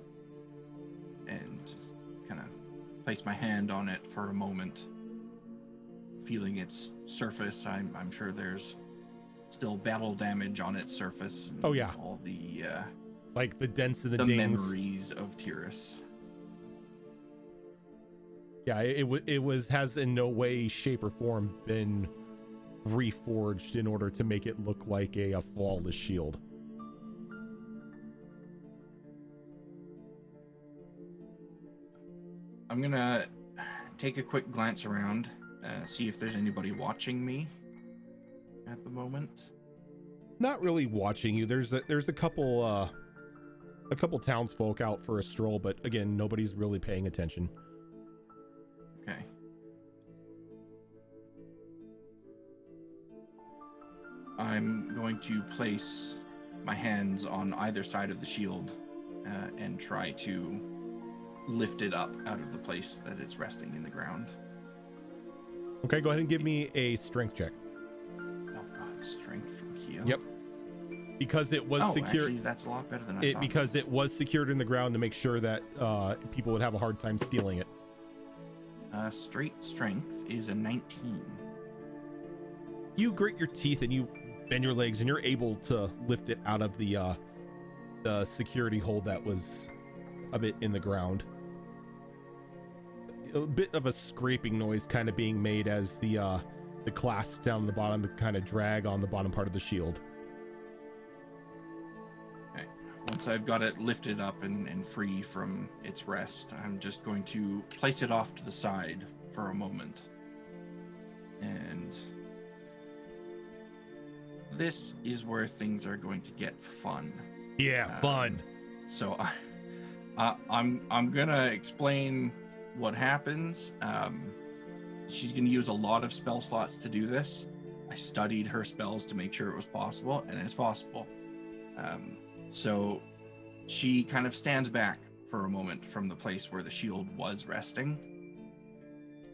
and just kind of place my hand on it for a moment, feeling its surface. I'm sure there's still battle damage on its surface. Oh yeah, all the like the dents and the dings. Memories of TUES. Yeah, it has in no way, shape, or form been reforged in order to make it look like a flawless shield. I'm gonna take a quick glance around, see if there's anybody watching me at the moment. Not really watching you. There's a couple townsfolk out for a stroll, but again, nobody's really paying attention. Okay. I'm going to place my hands on either side of the shield and try to lift it up out of the place that it's resting in the ground. Okay, go ahead and give me a strength check. Oh god, strength from Keo. Yep. Because it was secured. Actually, that's a lot better than I thought. Because it was secured in the ground to make sure that people would have a hard time stealing it. Straight strength is a 19. You grit your teeth and you bend your legs and you're able to lift it out of the security hole that was a bit in the ground. A bit of a scraping noise kind of being made as the clasps down the bottom kind of drag on the bottom part of the shield. Okay. Once I've got it lifted up and free from its rest, I'm just going to place it off to the side for a moment. And this is where things are going to get fun. Yeah, fun. So I'm gonna explain what happens. She's gonna use a lot of spell slots to do this. I studied her spells to make sure it was possible, and it's possible. So she kind of stands back for a moment from the place where the shield was resting,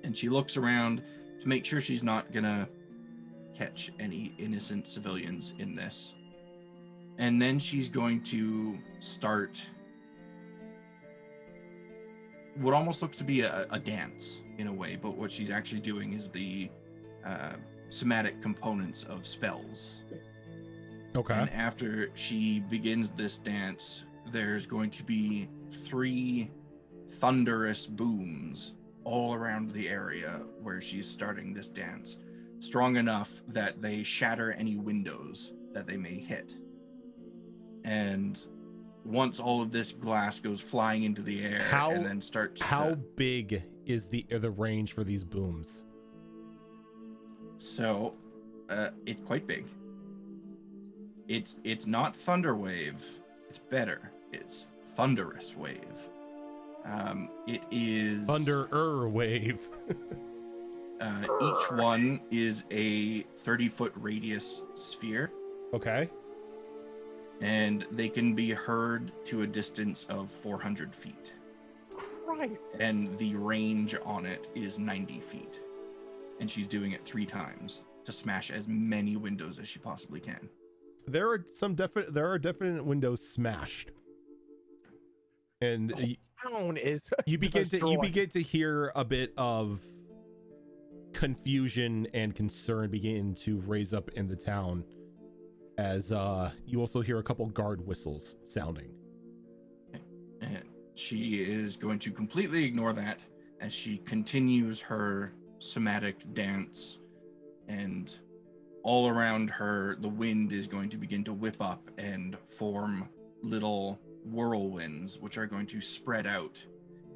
and she looks around to make sure she's not gonna catch any innocent civilians in this. And then she's going to start what almost looks to be a dance in a way, but what she's actually doing is the somatic components of spells. Okay. And after she begins this dance, there's going to be 3 thunderous booms all around the area where she's starting this dance, strong enough that they shatter any windows that they may hit. And once all of this glass goes flying into the air and then starts how big is the range for these booms? So it's quite big. It's not Thunderwave. It's better. It's Thunderous Wave. It is Thunder wave. each one is a 30-foot radius sphere. Okay. And they can be heard to a distance of 400 feet. Christ. And the range on it is 90 feet. And she's doing it 3 times to smash as many windows as she possibly can. There are definite windows smashed. And Town is you begin destroyed. to hear a bit of confusion and concern begin to raise up in the town, as you also hear a couple guard whistles sounding. And she is going to completely ignore that as she continues her somatic dance, and all around her the wind is going to begin to whip up and form little whirlwinds, which are going to spread out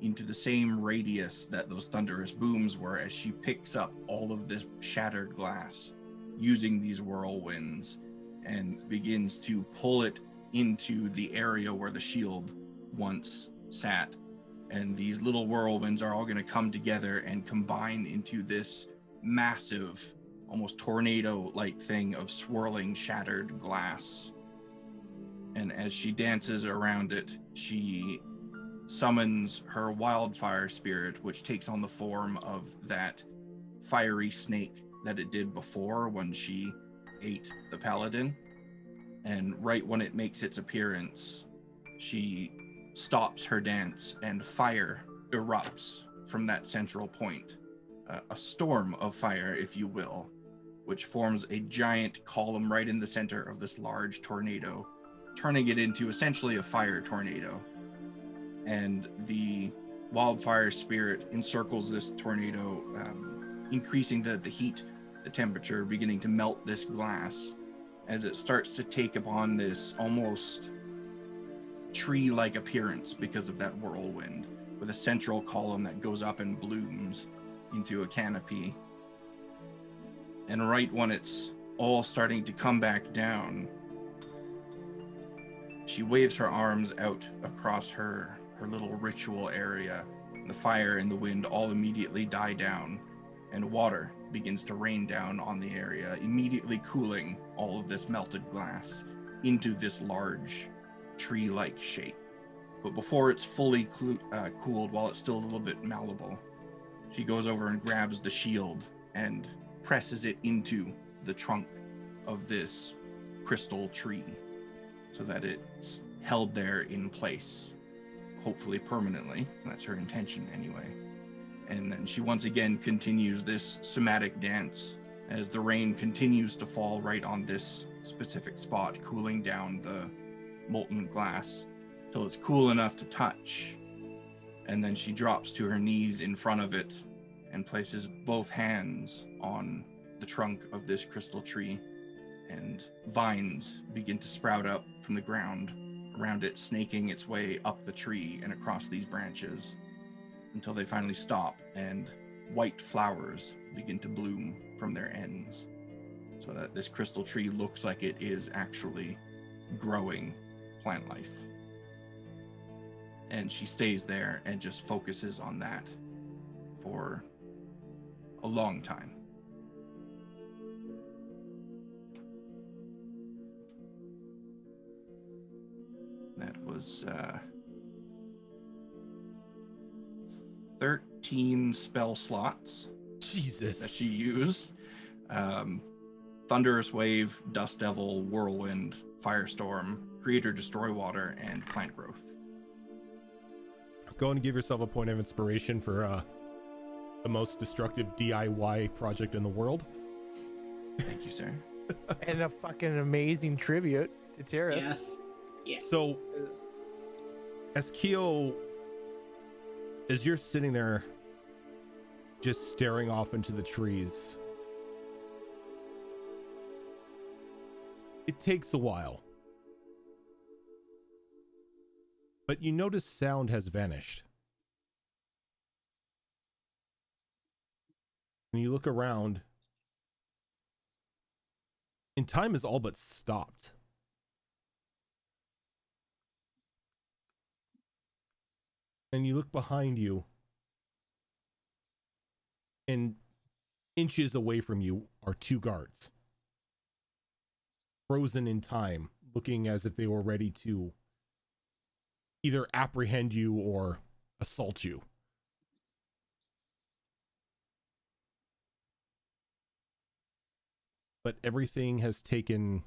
into the same radius that those thunderous booms were, as she picks up all of this shattered glass using these whirlwinds and begins to pull it into the area where the shield once sat. And these little whirlwinds are all going to come together and combine into this massive, almost tornado-like thing of swirling, shattered glass. And as she dances around it, she summons her wildfire spirit, which takes on the form of that fiery snake that it did before when she ate the paladin. And right when it makes its appearance, she stops her dance and fire erupts from that central point. A storm of fire, if you will, which forms a giant column right in the center of this large tornado, turning it into essentially a fire tornado. And the wildfire spirit encircles this tornado, increasing the heat, the temperature, beginning to melt this glass as it starts to take upon this almost tree-like appearance because of that whirlwind, with a central column that goes up and blooms into a canopy. And right when it's all starting to come back down, she waves her arms out across her little ritual area. The fire and the wind all immediately die down, and water begins to rain down on the area, immediately cooling all of this melted glass into this large tree-like shape. But before it's fully cooled, while it's still a little bit malleable, she goes over and grabs the shield and presses it into the trunk of this crystal tree so that it's held there in place, hopefully permanently. That's her intention anyway. And then she once again continues this somatic dance as the rain continues to fall right on this specific spot, cooling down the molten glass till it's cool enough to touch. And then she drops to her knees in front of it and places both hands on the trunk of this crystal tree, and vines begin to sprout up from the ground around it, snaking its way up the tree and across these branches until they finally stop and white flowers begin to bloom from their ends, so that this crystal tree looks like it is actually growing plant life. And she stays there and just focuses on that for a long time. That was 13 spell slots Jesus. that she used. Thunderous Wave, Dust Devil, Whirlwind, Firestorm, Create or Destroy Water, and Plant Growth. Go and give yourself a point of inspiration for the most destructive DIY project in the world. Thank you, sir. And a fucking amazing tribute to TUES. Yes. Yes. So, as you're sitting there just staring off into the trees, it takes a while. But you notice sound has vanished. When you look around, and time is all but stopped. and you look behind you, and inches away from you are two guards, frozen in time, looking as if they were ready to either apprehend you or assault you. But everything has taken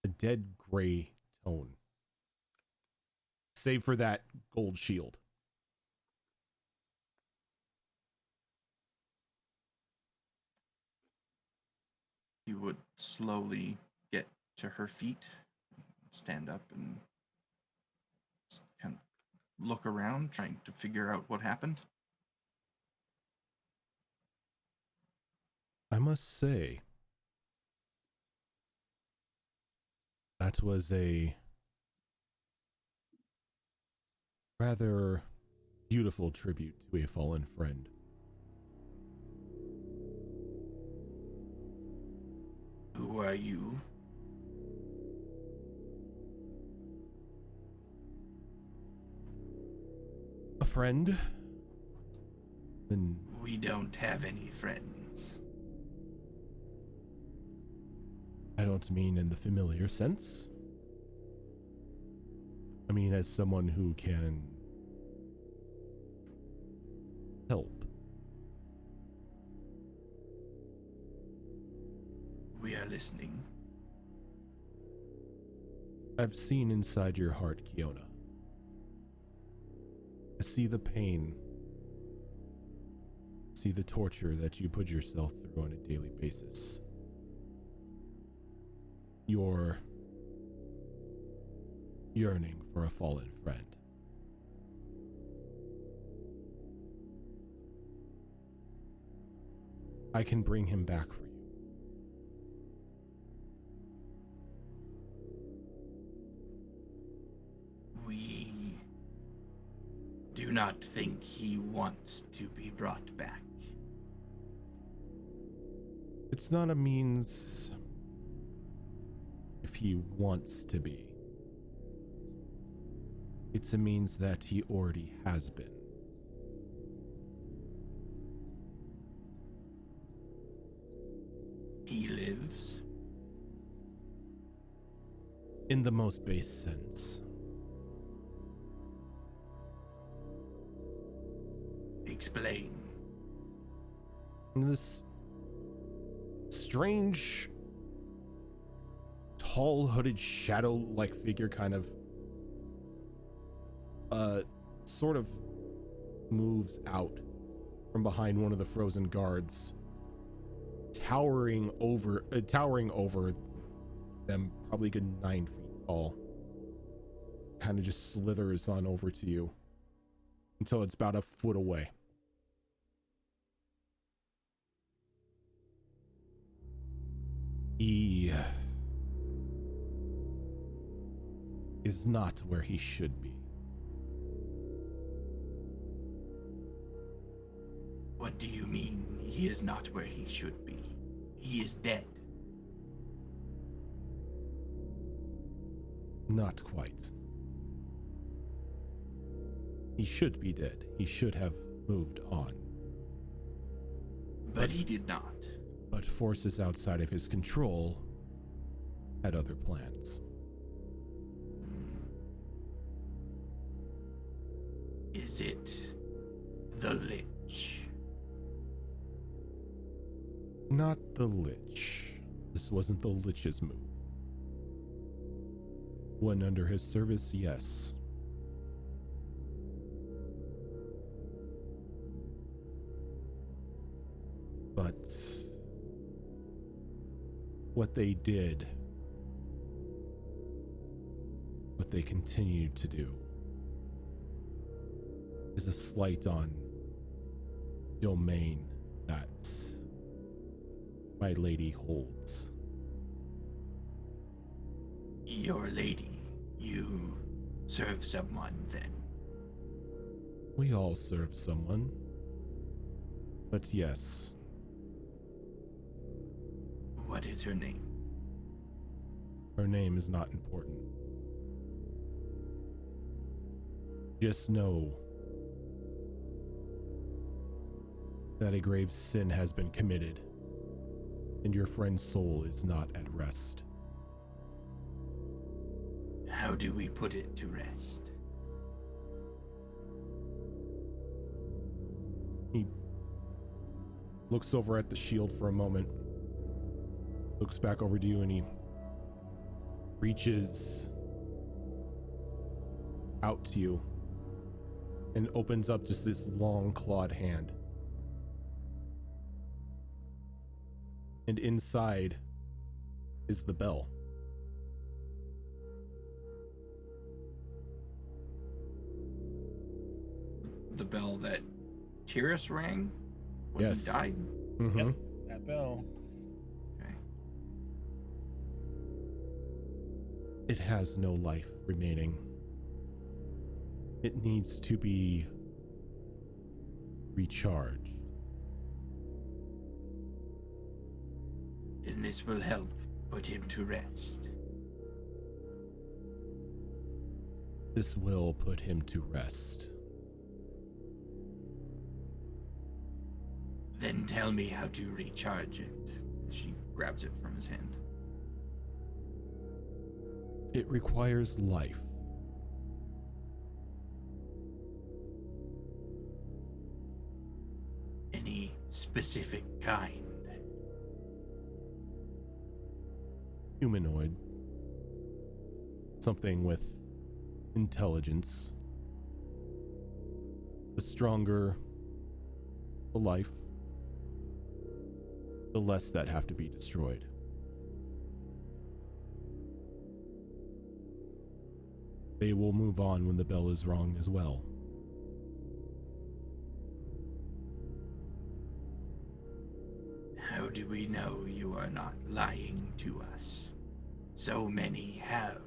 a dead gray tone, save for that gold shield. You would slowly get to her feet, stand up, and kind of look around, trying to figure out what happened. I must say, that was a rather beautiful tribute to a fallen friend. Who are you? A friend? Then We don't have any friends. I don't mean in the familiar sense. I mean as someone who can help. We are listening. I've seen inside your heart, Kiona. I see the pain. See the torture that you put yourself through on a daily basis. Your yearning for a fallen friend. I can bring him back for you. We do not think he wants to be brought back. It's not a means if he wants to be. It's a means that he already has been. He lives. In the most base sense. Explain. This strange, tall, hooded, shadow-like figure kind of sort of moves out from behind one of the frozen guards, towering over them, probably a good 9 feet tall. Kind of just slithers on over to you until it's about a foot away. He is not where he should be. What do you mean he is not where he should be? He is dead. Not quite. He should be dead. He should have moved on. But he did not. But forces outside of his control had other plans. Is it the Lich? Not the Lich. This wasn't the Lich's move. One under his service, yes. But what they did, what they continued to do, is a slight on domain that my lady holds. Your lady. You serve someone then. We all serve someone. But yes. What is her name? Her name is not important. Just know that a grave sin has been committed, and your friend's soul is not at rest. How do we put it to rest? He looks over at the shield for a moment, looks back over to you, and he reaches out to you and opens up just this long clawed hand. And inside is the bell. The bell that TUES rang when Yes. he died? Mm-hmm. Yep, that bell. Okay. It has no life remaining. It needs to be recharged. And this will help put him to rest. This will put him to rest. Then tell me how to recharge it. She grabs it from his hand. It requires life. Any specific kind? Humanoid. Something with intelligence. The stronger the life, the less that have to be destroyed. They will move on when the bell is rung as well. How do we know you are not lying to us? So many have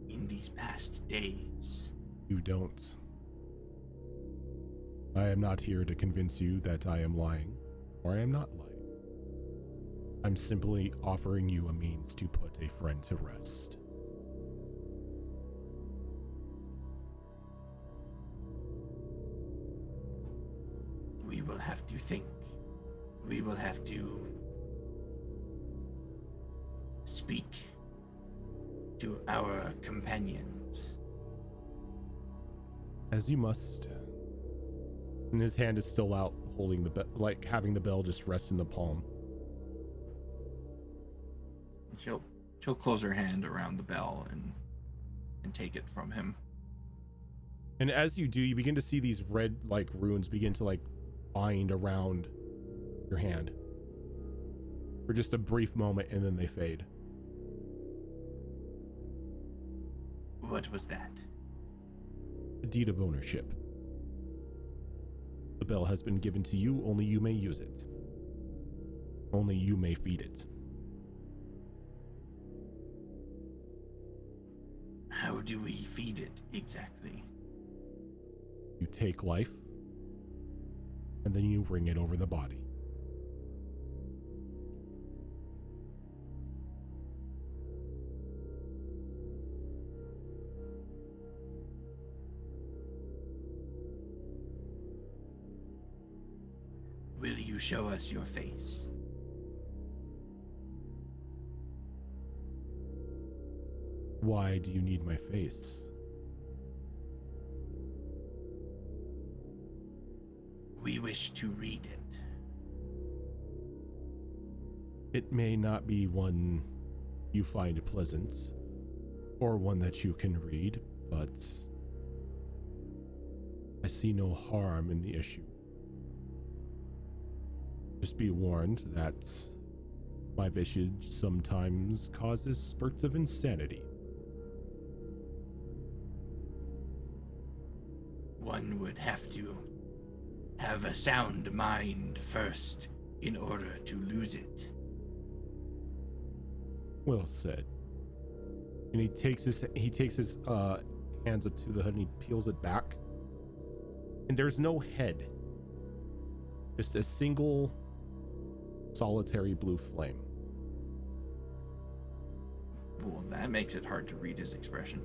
in these past days. You don't. I am not here to convince you that I am lying, or I am not lying. I'm simply offering you a means to put a friend to rest. We will have to think. We will have to speak to our companions. As you must. And his hand is still out, holding the bell, like having the bell just rest in the palm. She'll close her hand around the bell and take it from him. And as you do, you begin to see these red like runes begin to like bind around your hand for just a brief moment, and then they fade. What was that? The deed of ownership. The bell has been given to you, only you may use it. Only you may feed it. How do we feed it exactly? You take life, and then you ring it over the body. Will you show us your face? Why do you need my face? We wish to read it. It may not be one you find pleasant, or one that you can read, but I see no harm in the issue. Just be warned that my visage sometimes causes spurts of insanity. One would have to have a sound mind first in order to lose it. Well said. And he takes his hands up to the hood and he peels it back. And there's no head. Just a single solitary blue flame. Well, that makes it hard to read his expression.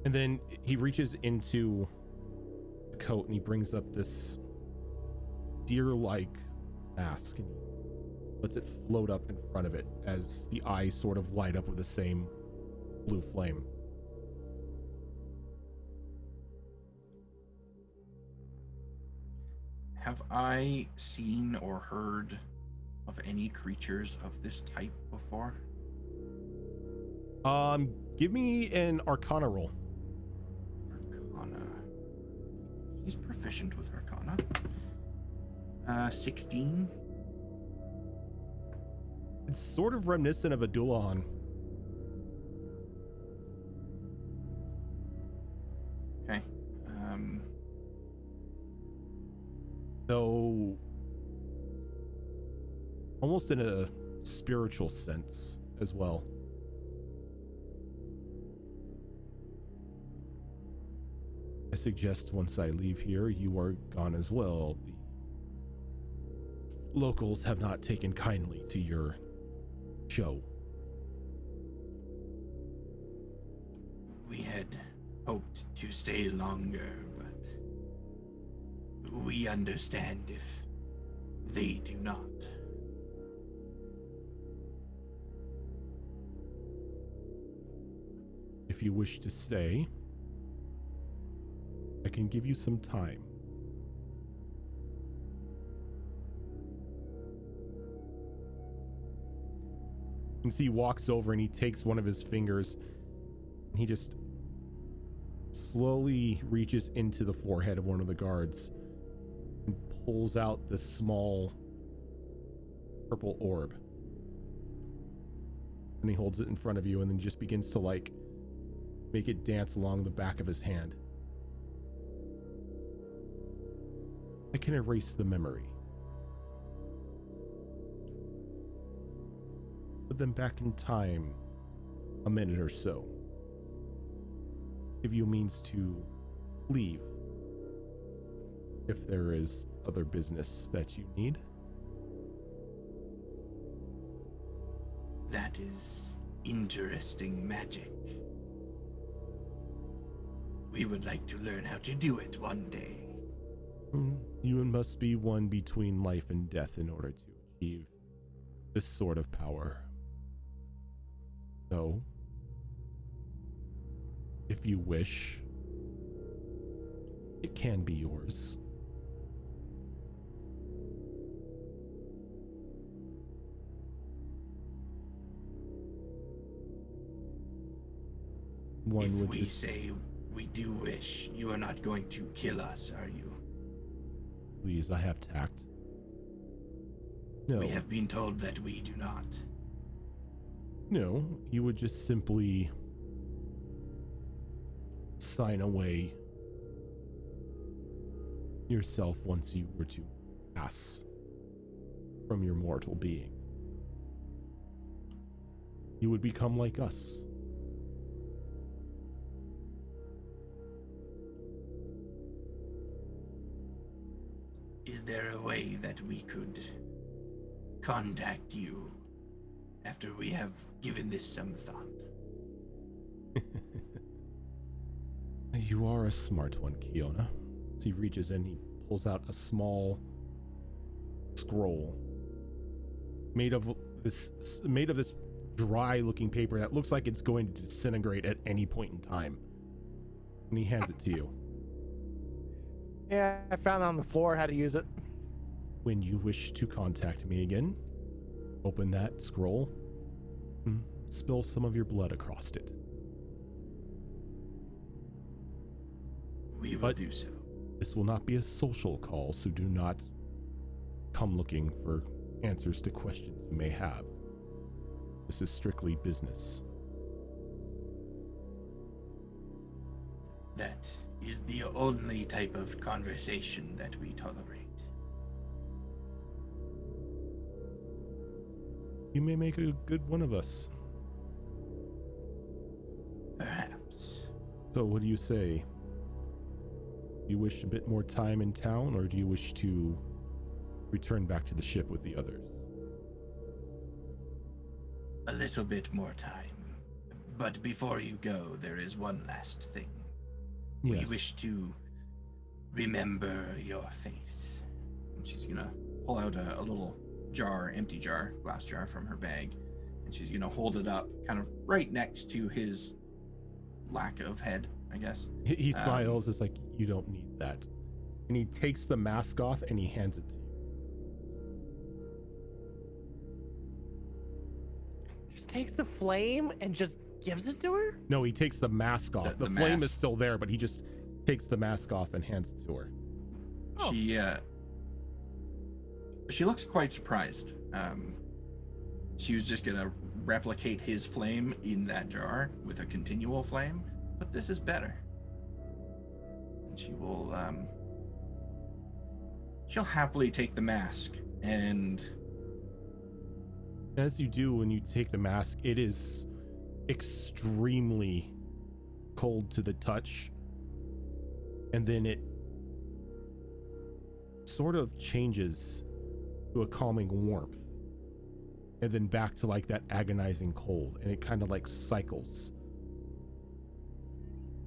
And then he reaches into the coat and he brings up this deer-like mask and he lets it float up in front of it as the eyes sort of light up with the same blue flame. Have I seen or heard of any creatures of this type before? Give me an Arcana roll. Arcana. He's proficient with Arcana. 16. It's sort of reminiscent of a Dulahan. Okay. So, almost in a spiritual sense as well. I suggest once I leave here, you are gone as well. The locals have not taken kindly to your show. We had hoped to stay longer, but we understand if they do not. If you wish to stay, I can give you some time. You can see he walks over and he takes one of his fingers and he just slowly reaches into the forehead of one of the guards and pulls out this small purple orb. And he holds it in front of you and then just begins to like make it dance along the back of his hand. I can erase the memory. Put them back in time a minute or so. Give you a means to leave if there is other business that you need. That is interesting magic. We would like to learn how to do it one day. You must be one between life and death in order to achieve this sort of power. So, if you wish, it can be yours. If we say we do wish, you are not going to kill us, are you? Please, I have tact. No. We have been told that we do not. No, you would just simply sign away yourself once you were to pass from your mortal being. You would become like us. Is there a way that we could contact you after we have given this some thought? You are a smart one, Kiona. As he reaches in, he pulls out a small scroll made of this dry-looking paper that looks like it's going to disintegrate at any point in time. And he hands it to you. Yeah, I found it on the floor how to use it. When you wish to contact me again, open that scroll and spill some of your blood across it. We will do so. This will not be a social call, so do not come looking for answers to questions you may have. This is strictly business. That is the only type of conversation that we tolerate. You may make a good one of us. Perhaps. So what do you say? Do you wish a bit more time in town, or do you wish to return back to the ship with the others? A little bit more time. But before you go, there is one last thing. Yes. We wish to remember your face. And she's gonna pull out a little jar, empty jar, glass jar from her bag, and she's gonna hold it up kind of right next to his lack of head, I guess. He smiles. It's like, you don't need that. And he takes the mask off and he hands it to you. Just takes the flame and just gives it to her? No, he takes the mask off. The flame mask. is still there, but he just takes the mask off and hands it to her. Oh. She looks quite surprised. She was just gonna replicate his flame in that jar with a continual flame, but this is better. And she will she'll happily take the mask, and as you do, when you take the mask, it is extremely cold to the touch, and then it sort of changes to a calming warmth, and then back to like that agonizing cold, and it kind of like cycles.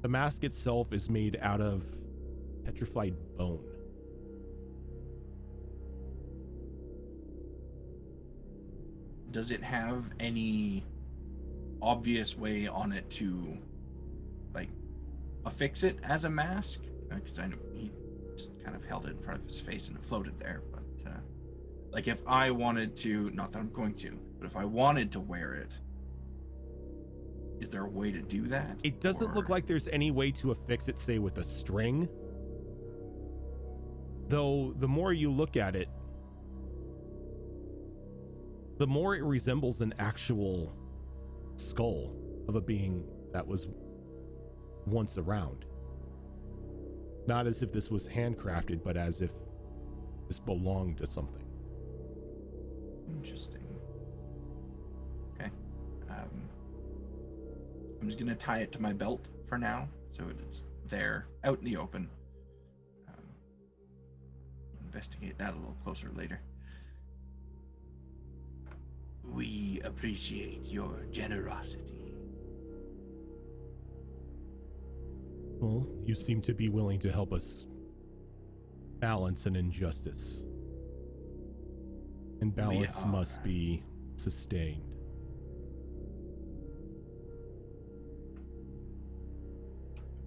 The mask itself is made out of petrified bone. does it have any obvious way on it to like affix it as a mask? Because I know he just kind of held it in front of his face and it floated there, but like if I wanted to, not that I'm going to, but if I wanted to wear it, is there a way to do that? It doesn't look like there's any way to affix it, say, with a string. Though, the more you look at it, the more it resembles an actual skull of a being that was once around. Not as if this was handcrafted, but as if this belonged to something. Interesting. Okay. I'm just going to tie it to my belt for now, so it's there, out in the open. Investigate that a little closer later. We appreciate your generosity. Well, you seem to be willing to help us balance an injustice. And balance must be sustained.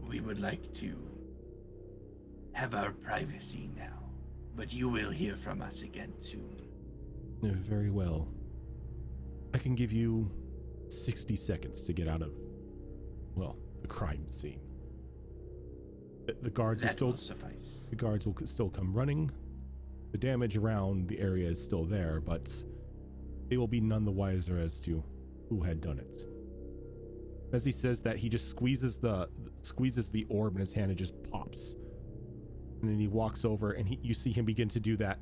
We would like to have our privacy now, but you will hear from us again soon. Very well. I can give you 60 seconds to get out of, well, the crime scene. The guards That will will suffice. The guards will still come running. The damage around the area is still there, but they will be none the wiser as to who had done it. As he says that, he just squeezes the orb in his hand and just pops. And then he walks over, and you see him begin to do that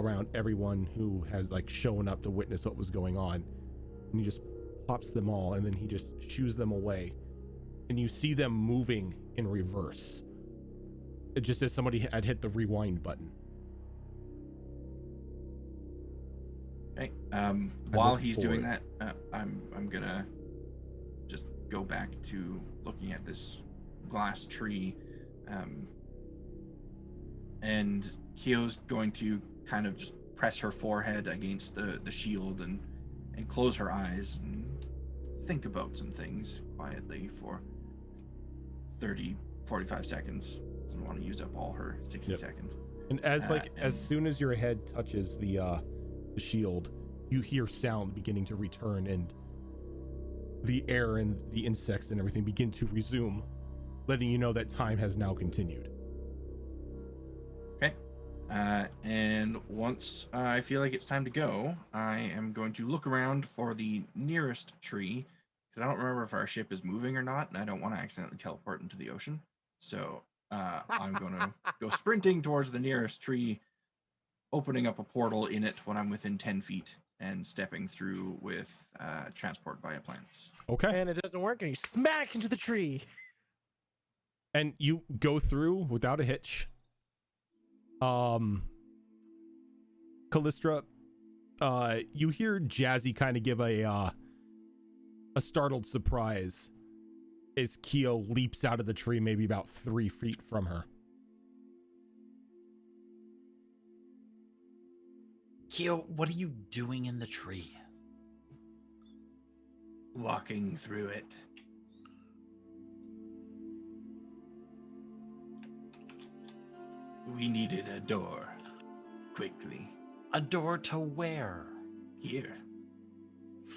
around everyone who has like shown up to witness what was going on. And he just pops them all, and then he just shoos them away. And you see them moving in reverse. It just as somebody had hit the rewind button. Okay. While he's doing that, I'm gonna just go back to looking at this glass tree, and Kyo's going to kind of just press her forehead against the shield and close her eyes and think about some things quietly for 45 seconds. Doesn't want to use up all her 60 seconds. And as soon as your head touches the shield, you hear sound beginning to return, and the air and the insects and everything begin to resume, letting you know that time has now continued. Okay. And once I feel like it's time to go, I am going to look around for the nearest tree, because I don't remember if our ship is moving or not, and I don't want to accidentally teleport into the ocean. So I'm going to go sprinting towards the nearest tree, opening up a portal in it when I'm within 10 feet, and stepping through with transport via plants. Okay. And it doesn't work, and you smack into the tree. And you go through without a hitch. Callistra, you hear Jazzy kind of give a a startled surprise as Keo leaps out of the tree, maybe about 3 feet from her. Keo, what are you doing in the tree? Walking through it. We needed a door. Quickly. A door to where? Here.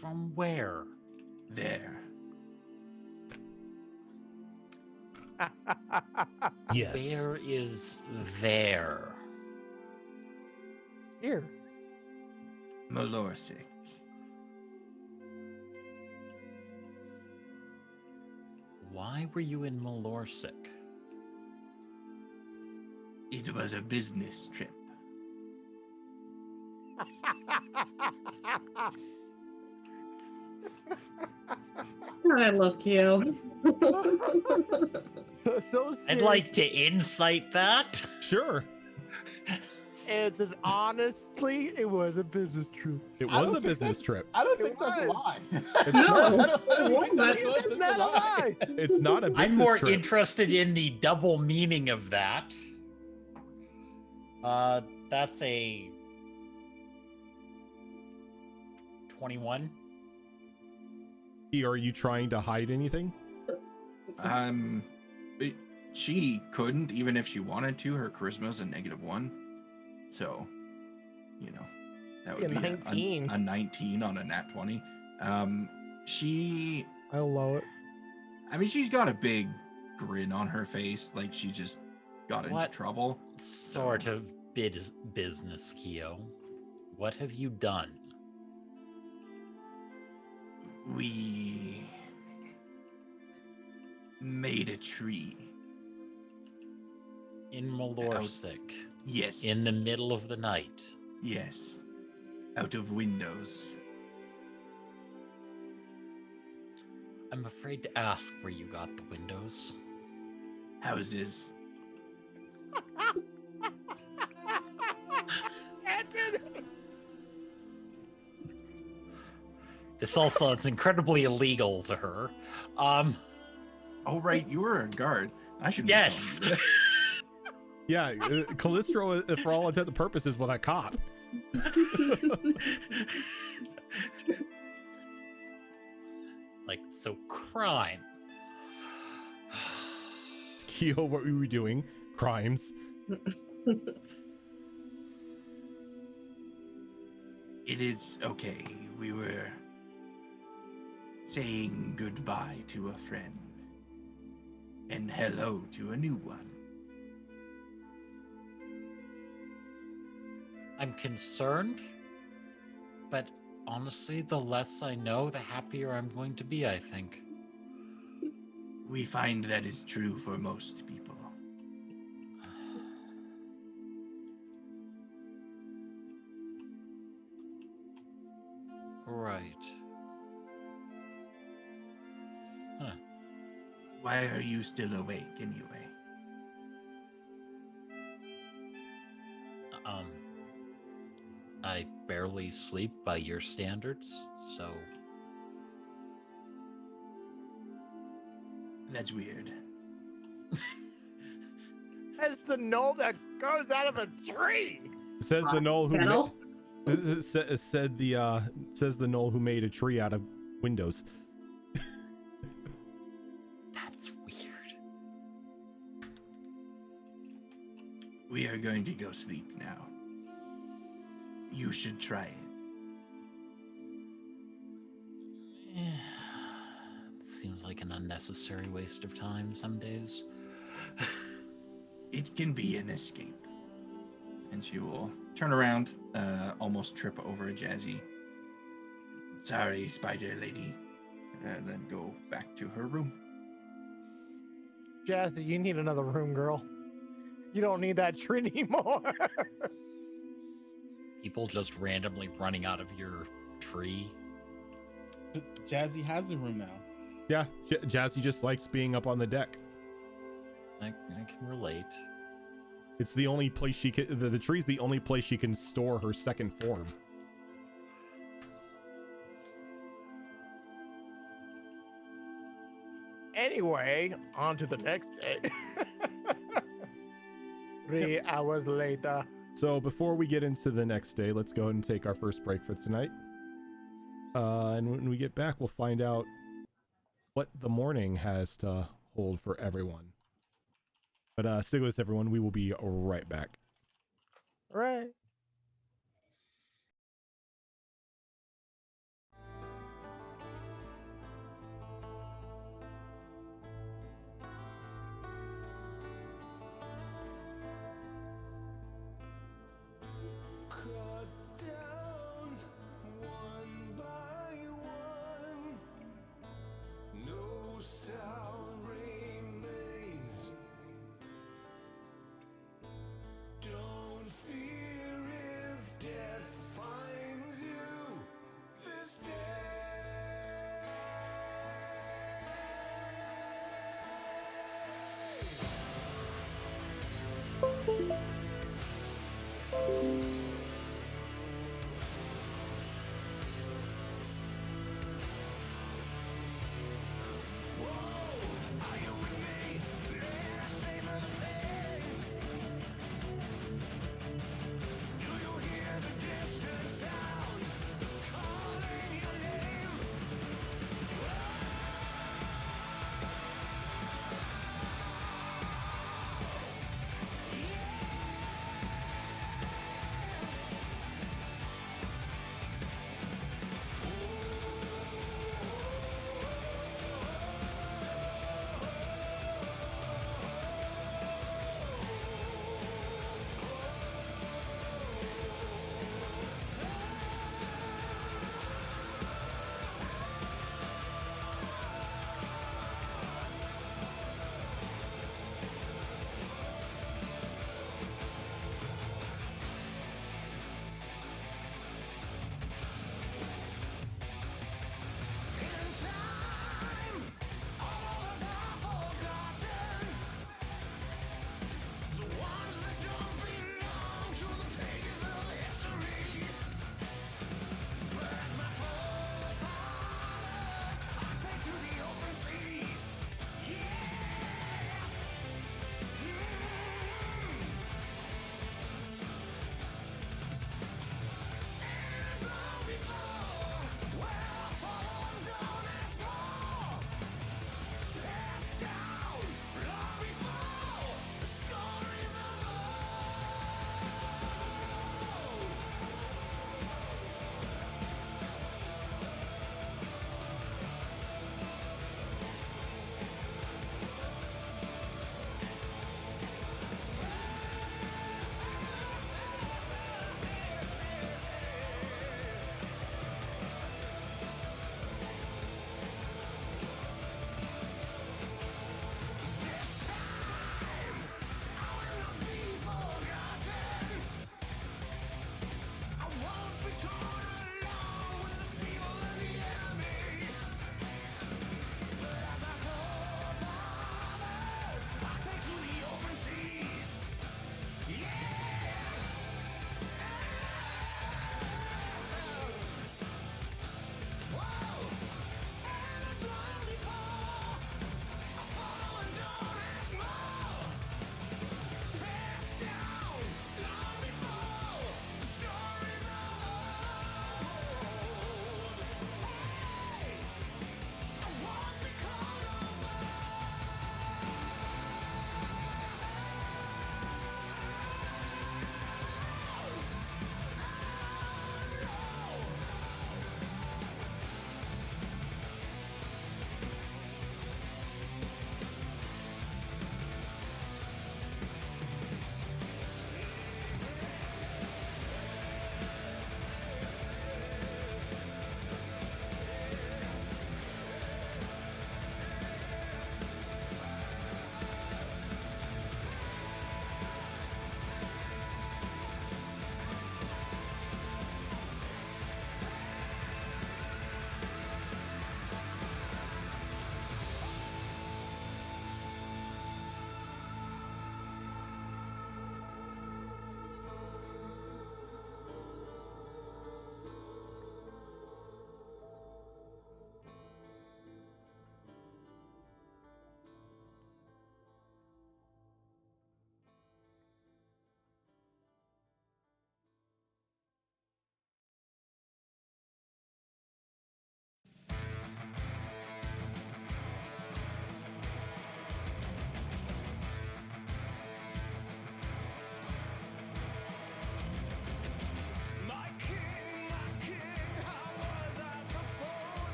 From where? There. Yes. Where is there? Here. Malorsic. Why were you in Malorsic? It was a business trip. I love Keo. So I'd like to insight that. Sure. It's an honestly, it was a business trip. It I was don't a think business trip. I don't It think that's a was. lie. It's No. not, I don't think that It's is not a lie. it's not a business I'm more trip. interested in the double meaning of that. That's a 21. Are you trying to hide anything? She couldn't, even if she wanted to. Her charisma's a -1. So, that would Be a be 19. a 19 on a nat 20. She, I love it. I mean, she's got a big grin on her face, like she just got into What? trouble. Sort of business, Keo. What have you done? We made a tree. In Malorsic. Yes. In the middle of the night. Yes. Out of windows. I'm afraid to ask where you got the windows. Houses. This all sounds incredibly illegal to her. Oh, right. You were a guard. I should. Yes. Yeah, Callistro, for all intents and purposes, was a cop. Like, so crime. Keo, what were we doing? Crimes. It is okay. We were saying goodbye to a friend and hello to a new one. I'm concerned, but honestly, the less I know, the happier I'm going to be, I think. We find that is true for most people. Right. Huh. Why are you still awake anyway? I barely sleep by your standards, so... That's weird. That's the knoll that goes out of a tree. Says the knoll who Kettle? said the knoll who made a tree out of windows. That's weird. We are going to go sleep now. You should try it. Seems like an unnecessary waste of time some days. It can be an escape. And she will turn around, almost trip over a Jazzy. Sorry, spider lady. And then go back to her room. Jazzy, you need another room, girl. You don't need that tree anymore. People just randomly running out of your tree. Jazzy has a room now. Yeah, Jazzy just likes being up on the deck. I can relate. It's the only place she can. The tree's the only place she can store her second form. Anyway, on to the next day. 3 hours later. So before we get into the next day, let's go ahead and take our first break for tonight. And when we get back, we'll find out what the morning has to hold for everyone. But stick with us, everyone. We will be right back. Right.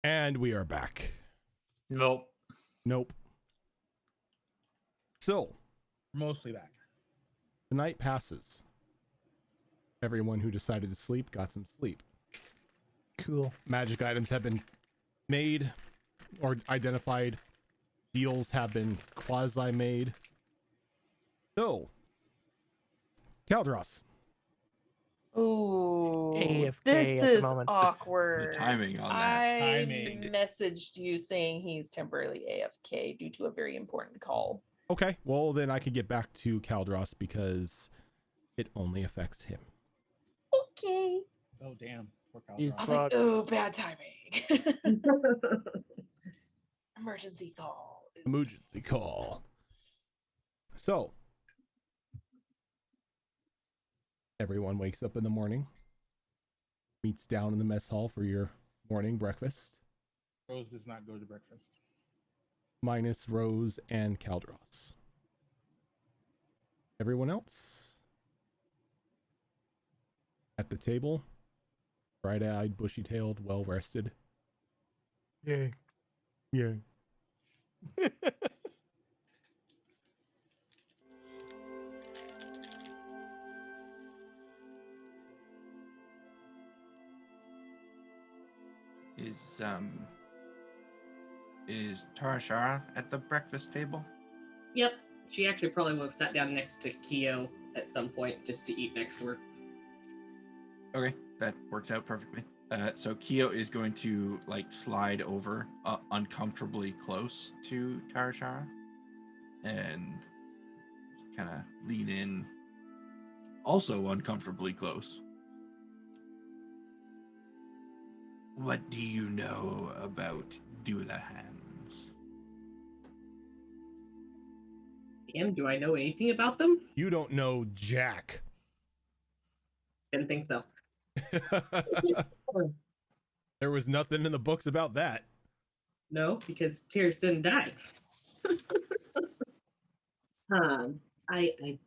And we are back. Nope. Nope. So, Mostly back. the night passes. Everyone who decided to sleep got some sleep. Cool. Magic items have been made or identified. Deals have been quasi-made. So, Caldros. Ooh, AFK this at the is moment. awkward. The timing on that. I Timing. messaged you saying he's temporarily AFK due to a very important call. Okay, well then I can get back to Caldros because it only affects him. Okay. Oh damn. Poor He's I was Caldron. like, Fuck. oh, bad timing. Emergency call. Emergency call. So, everyone wakes up in the morning, meets down in the mess hall for your morning breakfast, Rose does not go to breakfast. minus Rose and Caldros. Everyone else at the table, bright-eyed, bushy-tailed, well-rested. Yay. Yeah. Is Tarashara at the breakfast table? Yep. She actually probably would have sat down next to Kyo at some point just to eat next to her. Okay, that works out perfectly. So Kyo is going to like slide over uncomfortably close to Tarashara and kind of lean in also uncomfortably close. What do you know about Doulahans? Damn, do I know anything about them? You don't know Jack. Didn't think so. There was nothing in the books about that. No, because Tears didn't die. I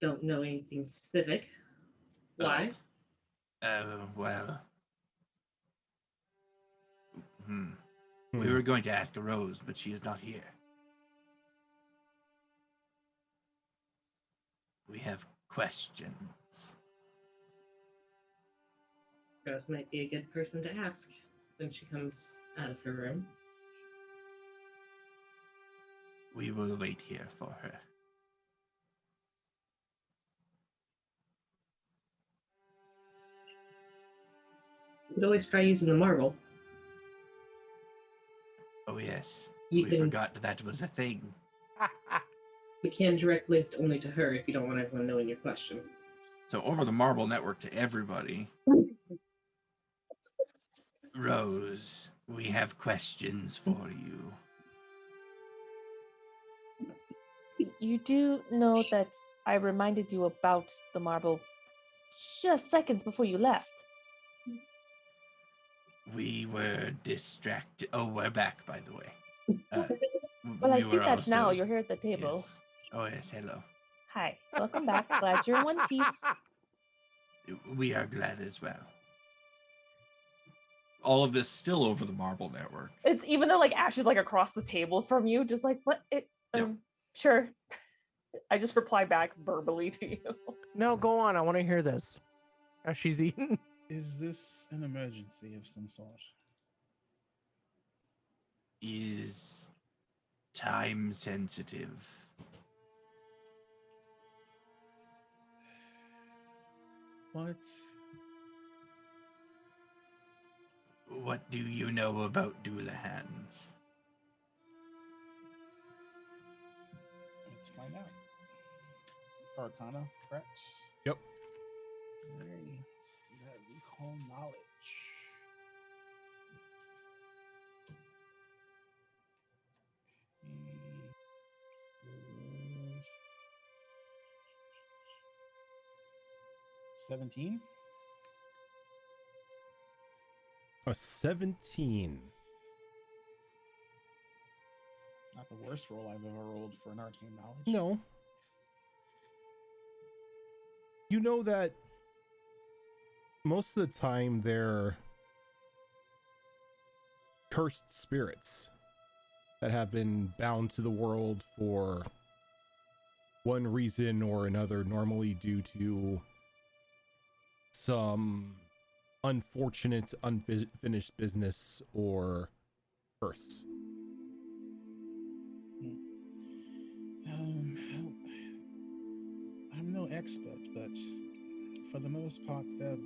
don't know anything specific. Why? Well. We were going to ask a Rose, but she is not here. We have questions. Rose might be a good person to ask when she comes out of her room. We will wait here for her. You could always try using the marble. Oh yes, You we can- forgot that was a thing. You can direct link only to her if you don't want everyone knowing your question. So over the Marble Network to everybody. Rose, we have questions for you. You do know that I reminded you about the marble just seconds before you left. We were distracted. Oh, we're back, by the way. Well, I we see were that now. also- You're here at the table. Yes. Oh yes, hello. Hi, welcome back. Glad you're in one piece. We are glad as well. All of this still over the Marble Network. It's even though like Ash is like across the table from you, just like what it Yep. sure. I just reply back verbally to you. No, go on. I want to hear this. As she's eating. Is this an emergency of some sort? Is time sensitive. What? What do you know about Doulahans? Let's find out. Arcana, correct? Yep. Alrighty. Let's see that recall knowledge. Okay. 17. A 17. It's not the worst roll I've ever rolled for an arcane knowledge. No. You know that most of the time they're cursed spirits that have been bound to the world for one reason or another, normally due to some unfortunate unfinished business or curse. I'm no expert, but for the most part, they're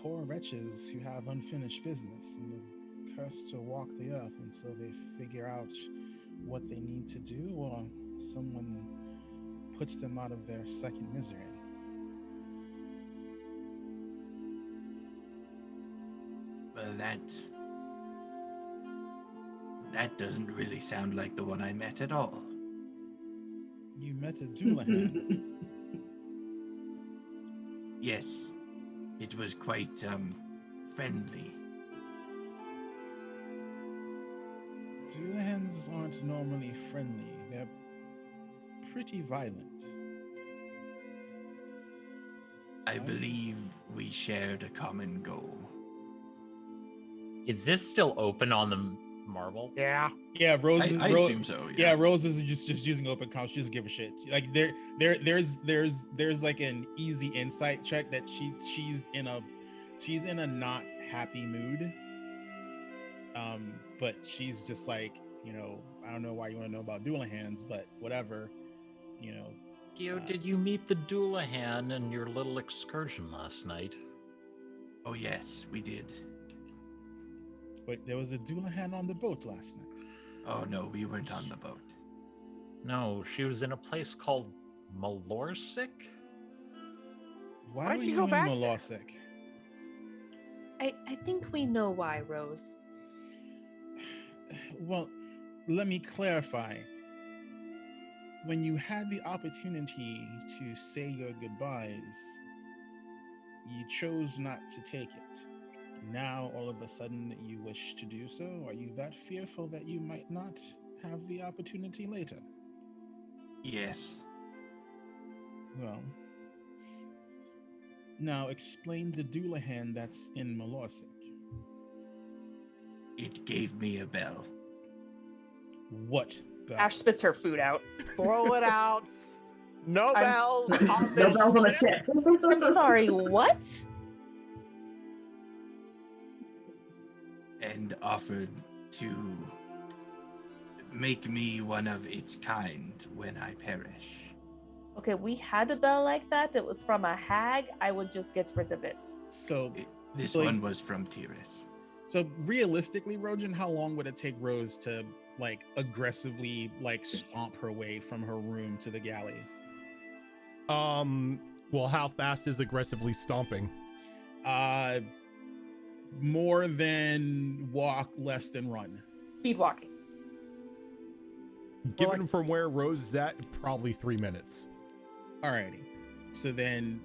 poor wretches who have unfinished business and are cursed to walk the earth until they figure out what they need to do, or someone puts them out of their second misery. Well, that doesn't really sound like the one I met at all. You met a Doulahan. Yes, it was quite friendly. Doulahans aren't normally friendly. They're pretty violent. I believe we shared a common goal. Is this still open on the marble? Yeah. Yeah, Rose. I assume so. Yeah, Rose is just using open comms. She doesn't give a shit. Like there's like an easy insight check that she's in a not happy mood. But she's just like, I don't know why you want to know about Doulahans, but whatever, Kyo, did you meet the Doulahan in your little excursion last night? Oh yes, we did. Wait, there was a Doulahan on the boat last night. Oh no, we weren't on the boat. No, she was in a place called Malorsik? Why Why'd were you you go in back? Molosik? I think we know why, Rose. Well, let me clarify. When you had the opportunity to say your goodbyes, you chose not to take it. Now, all of a sudden, you wish to do so? Are you that fearful that you might not have the opportunity later? Yes. Well, now explain the Doulahan that's in Malorsik. It gave me a bell. What bell? Ash spits her food out. Throw it out. No I'm- bells on No this bells on the ship. ship. I'm sorry, what? And offered to make me one of its kind when I perish. Okay, we had a bell like that. It was from a hag. I would just get rid of it. So, This So- one was from TUES. so realistically, Rojan, how long would it take Rose to aggressively stomp her way from her room to the galley? Well, how fast is aggressively stomping? More than walk, less than run. Speed walking. Given from where Rose is at, probably 3 minutes. Alrighty. So then,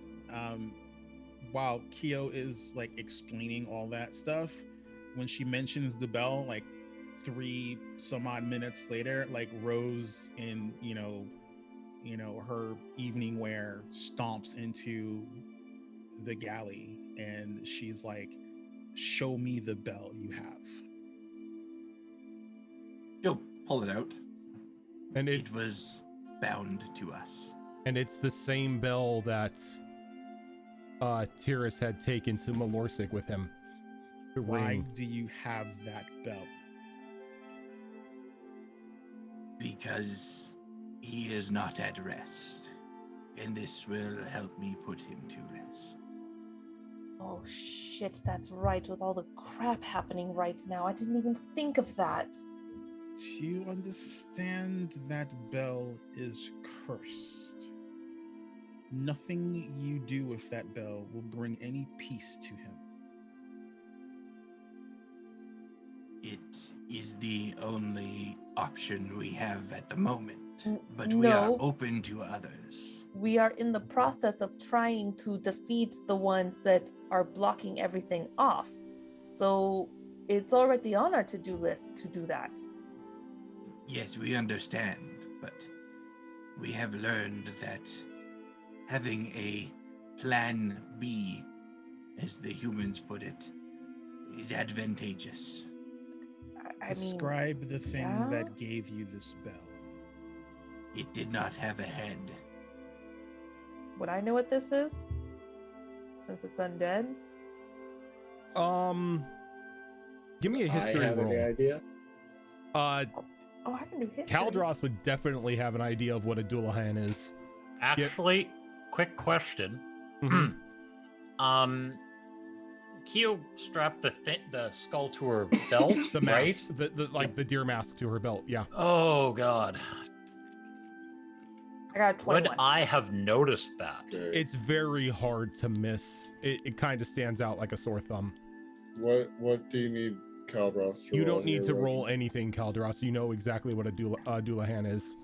while Kyo is explaining all that stuff, when she mentions the bell, 3 some odd minutes later, Rose in her evening wear stomps into the galley, and she's like, "Show me the bell you have." She'll pull it out. And It was bound to us. And it's the same bell that TUES had taken to Malorsik with him. To Why ring. do you have that bell? Because he is not at rest. And this will help me put him to rest. Oh shit, that's right. With all the crap happening right now, I didn't even think of that. Do you understand that bell is cursed? Nothing you do with that bell will bring any peace to him. It is the only option we have at the moment. N- But we are no. open to others. We are in the process of trying to defeat the ones that are blocking everything off. So it's already on our to-do list to do that. Yes, we understand, but we have learned that having a plan B, as the humans put it, is advantageous. I mean, Describe the thing yeah? that gave you the spell. It did not have a head. would I know what this is? Since it's undead? Give me a history I have roll. any idea? Oh, I can do history. Caldros would definitely have an idea of what a Doulahan is. Actually, quick question. Mhm. Keo strapped the skull to her belt, The right? mask, the deer mask to her belt. Yeah. Oh god. I got a 21. Would I have noticed that? Okay. It's very hard to miss. It kind of stands out like a sore thumb. What do you need, Caldros? You don't need to roll anything, Caldros. You know exactly what a Doulahan is.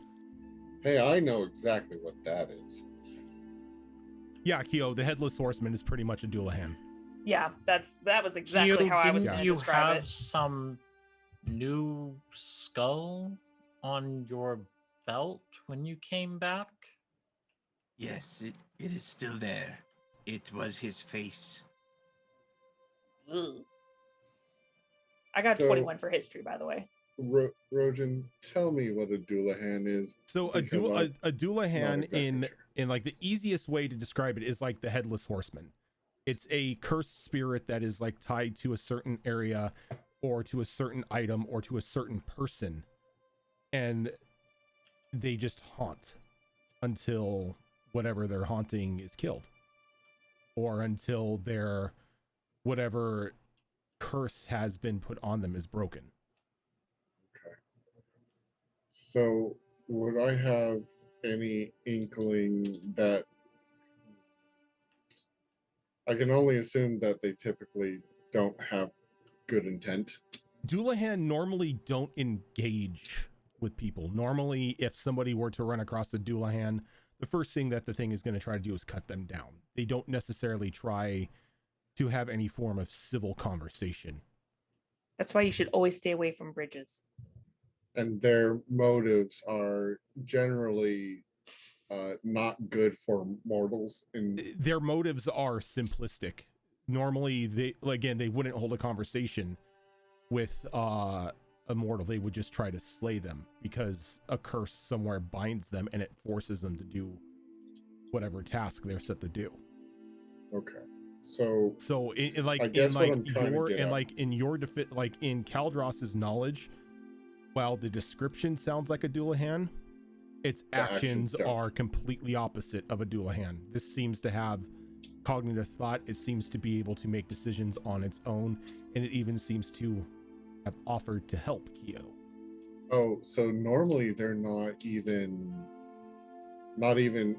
Hey, I know exactly what that is. Yeah, Keo, the headless horseman is pretty much a Doulahan. Yeah, that was exactly Keo, how I was didn't going to you describe have it. some new skull on your belt when you came back? Yes, it is still there. It was his face. Ugh. I got So- 21 for history, by the way. Rojan, tell me what a Doulahan is. So a because I'm Doulahan not exactly sure. in like the easiest way to describe it is like the headless horseman. It's a cursed spirit that is like tied to a certain area or to a certain item or to a certain person, and they just haunt until whatever they're haunting is killed, or until their whatever curse has been put on them is broken. So, would I have any inkling that I can only assume that they typically don't have good intent? Doulahan normally don't engage with people. Normally, if somebody were to run across a Doulahan, the first thing that the thing is going to try to do is cut them down. They don't necessarily try to have any form of civil conversation. That's why you should always stay away from bridges. And their motives are generally not good for mortals. Their motives are simplistic. Normally, they wouldn't hold a conversation with a mortal. They would just try to slay them because a curse somewhere binds them and it forces them to do whatever task they're set to do. Okay. So in Caldros's knowledge, while the description sounds like a Doulahan, its actions are completely opposite of a Doulahan. This seems to have cognitive thought. It seems to be able to make decisions on its own, and it even seems to have offered to help Keo. Oh, so normally they're not even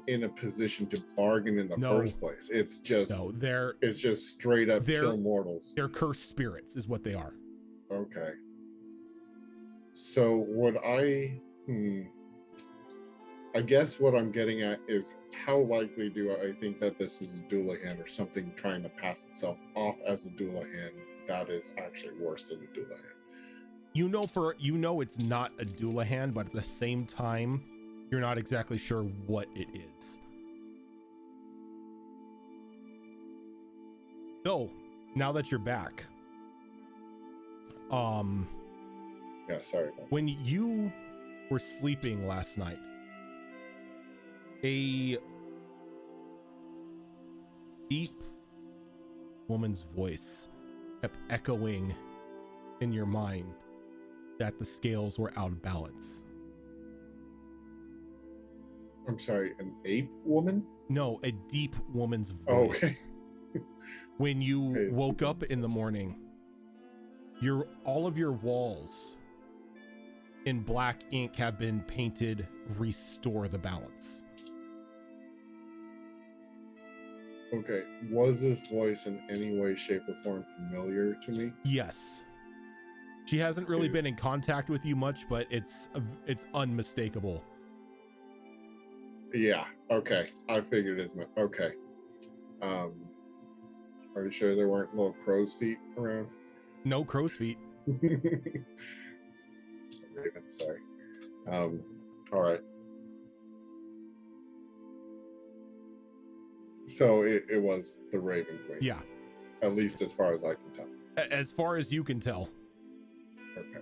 in a position to bargain in the first place. It's just straight up kill mortals. They're cursed spirits is what they are. Okay. So would I guess what I'm getting at is how likely do I think that this is a Doulahan or something trying to pass itself off as a Doulahan that is actually worse than a Doulahan? You know it's not a Doulahan, but at the same time, you're not exactly sure what it is. So, now that you're back, yeah, sorry. When you were sleeping last night, a deep woman's voice kept echoing in your mind that the scales were out of balance. I'm sorry, an ape woman? No, a deep woman's voice. Oh, okay. When you woke up in the morning, all of your walls in black ink have been painted Restore the Balance. Okay. Was this voice in any way, shape, or form familiar to me? Yes. She hasn't really been in contact with you much, but it's unmistakable. Yeah. Okay. I figured as much. Okay. Are you sure there weren't little crow's feet around? No crow's feet. Raven, sorry. All right. So it was the Raven Queen. Yeah. At least as far as I can tell. As far as you can tell. Okay.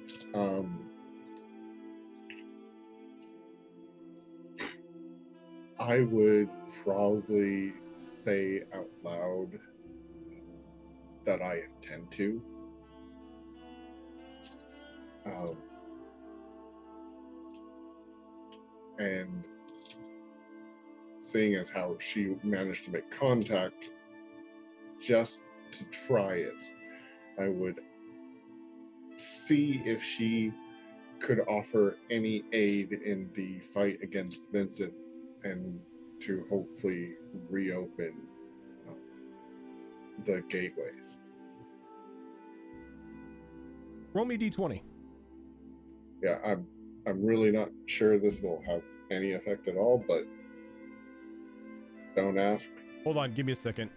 I would probably say out loud that I intend to. And seeing as how she managed to make contact just to try it, I would see if she could offer any aid in the fight against Vincent and to hopefully reopen the gateways. Roll me d20. Yeah, I'm really not sure this will have any effect at all, but don't ask. Hold on, give me a second.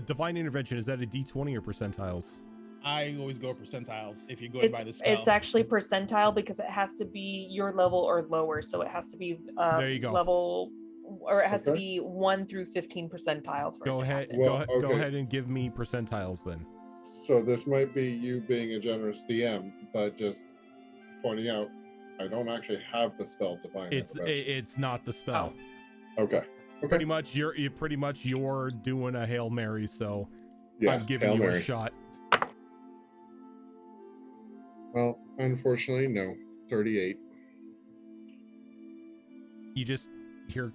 Divine Intervention, is that a d20 or percentiles? I always go percentiles if you're going by the spell. It's actually percentile because it has to be your level or lower. So it has to be there you go. level, or it has to be 1 through 15 percentile for go it to ahead. happen. Go ahead and give me percentiles then. So this might be you being a generous DM, but just pointing out, I don't actually have the spell Divine Intervention. It's not the spell. Okay. Pretty much you're doing a Hail Mary, so yeah, I'm giving you a shot. Well, unfortunately, no. 38. You just hear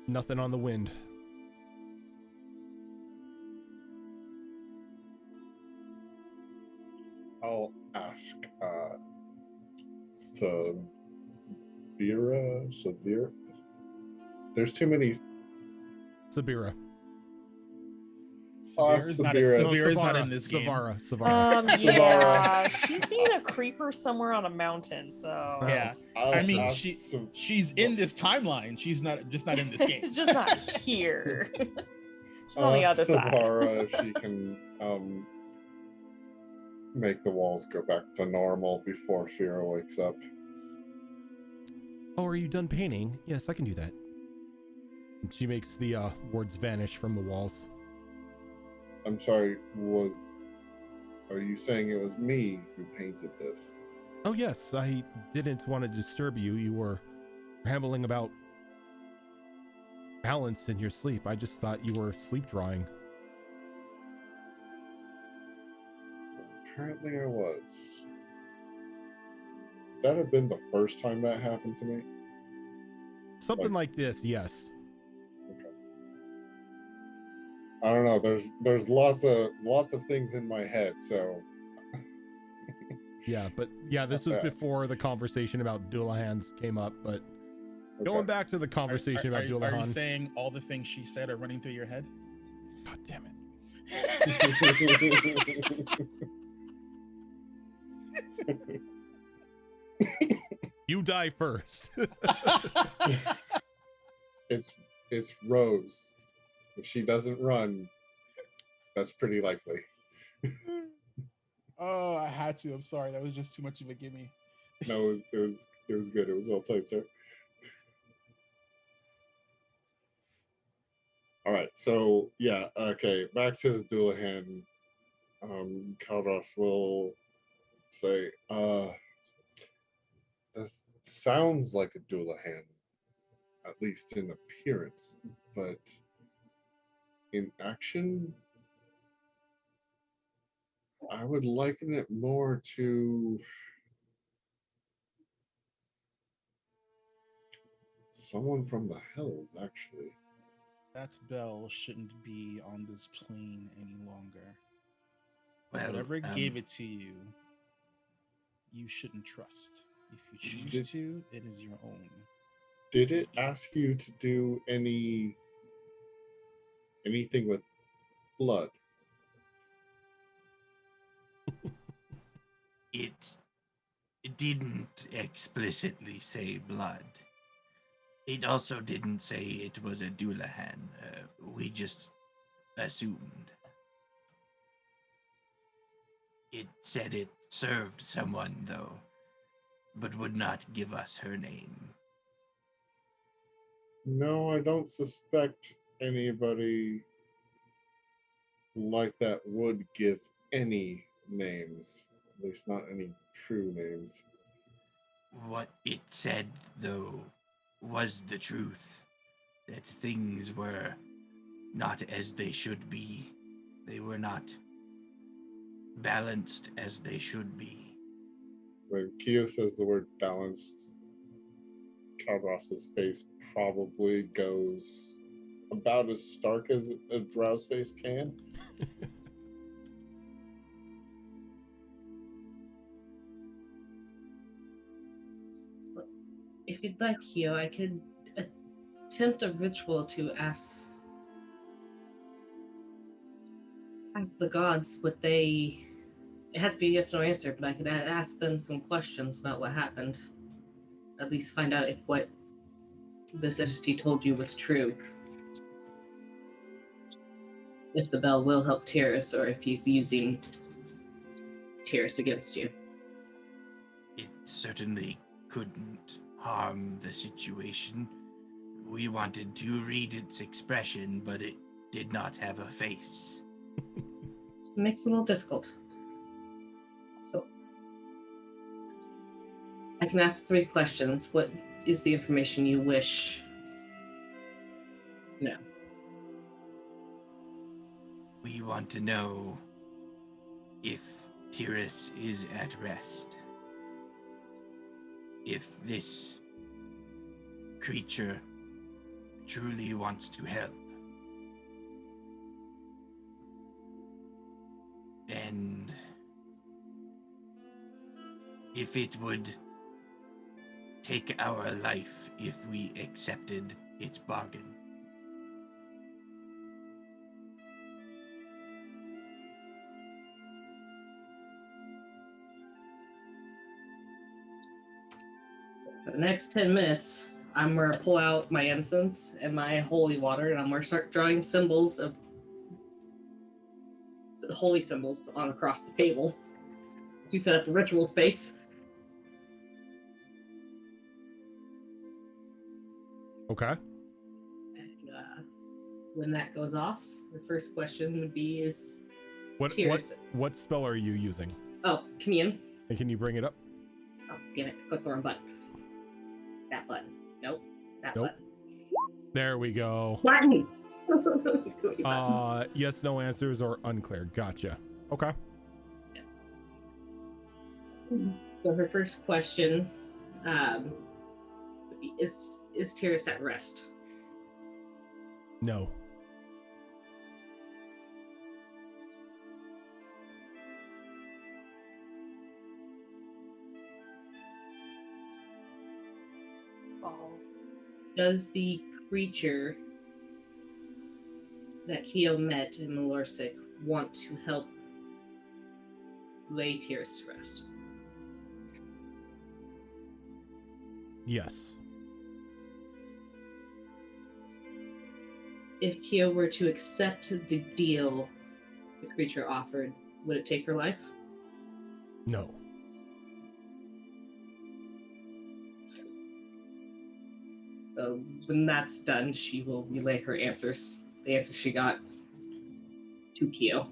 nothing on the wind. I'll ask Severe. There's too many. Sabira. Severe is not in this game. Savara. Yeah, she's being a creeper somewhere on a mountain. So yeah, I mean she's in this timeline. She's not in this game. She's just not here. She's on the other side. Savara, if she can make the walls go back to normal before Fira wakes up. Oh, are you done painting? Yes, I can do that. And she makes the words vanish from the walls. I'm sorry, are you saying it was me who painted this? Oh yes, I didn't want to disturb you. You were rambling about balance in your sleep. I just thought you were sleep drawing. Apparently I was. That have been the first time that happened to me? Something like this, yes. Okay. I don't know. There's lots of things in my head, so. Yeah, but yeah, this was before the conversation about Dullahan's came up. But going back to the conversation about Dullahan, are you saying all the things she said are running through your head? God damn it! You die first. It's Rose. If she doesn't run, that's pretty likely. Oh, I had to. I'm sorry. That was just too much of a gimme. No, it was good. It was well played, sir. All right. So yeah. Okay. Back to the Dullahan. Kalros will say, this sounds like a Dullahan, at least in appearance, but in action, I would liken it more to someone from the Hells, actually. That bell shouldn't be on this plane any longer. Well, whatever gave it to you, you shouldn't trust. If you choose to, it is your own. Did it ask you to do anything with blood? It didn't explicitly say blood. It also didn't say it was a Dullahan. We just assumed. It said it served someone, though, but would not give us her name. No, I don't suspect anybody like that would give any names, at least not any true names. What it said, though, was the truth. That things were not as they should be. They were not balanced as they should be. When Keo says the word balanced, Calros's face probably goes about as stark as a drow's face can. If you'd like, Kyo, I could attempt a ritual to ask the gods what they... It has to be a yes or no answer, but I could ask them some questions about what happened. At least find out if what this entity told you was true. If the bell will help Tyrus, or if he's using Tyrus against you. It certainly couldn't harm the situation. We wanted to read its expression, but it did not have a face. It makes it a little difficult. So, I can ask 3 questions. What is the information you wish? No. We want to know if Tyrus is at rest. If this creature truly wants to help. And if it would take our life if we accepted its bargain. So for the next 10 minutes, I'm going to pull out my incense and my holy water, and I'm going to start drawing symbols of the holy symbols on across the table. You set up the ritual space. Okay. And, when that goes off, the first question would be: Is what spell are you using? Oh, commune. And can you bring it up? Oh, damn it! Click the wrong button. That button. Nope. That Nope. button. There we go. Buttons. Yes, no answers or unclear. Gotcha. Okay. So her first question would be, is Tyrus at rest? No. Balls. Does the creature that Keo met in Malorsic want to help lay Tyrus to rest? Yes. If Keo were to accept the deal the creature offered, would it take her life? No. So when that's done, she will relay her answers, the answer she got, to Keo.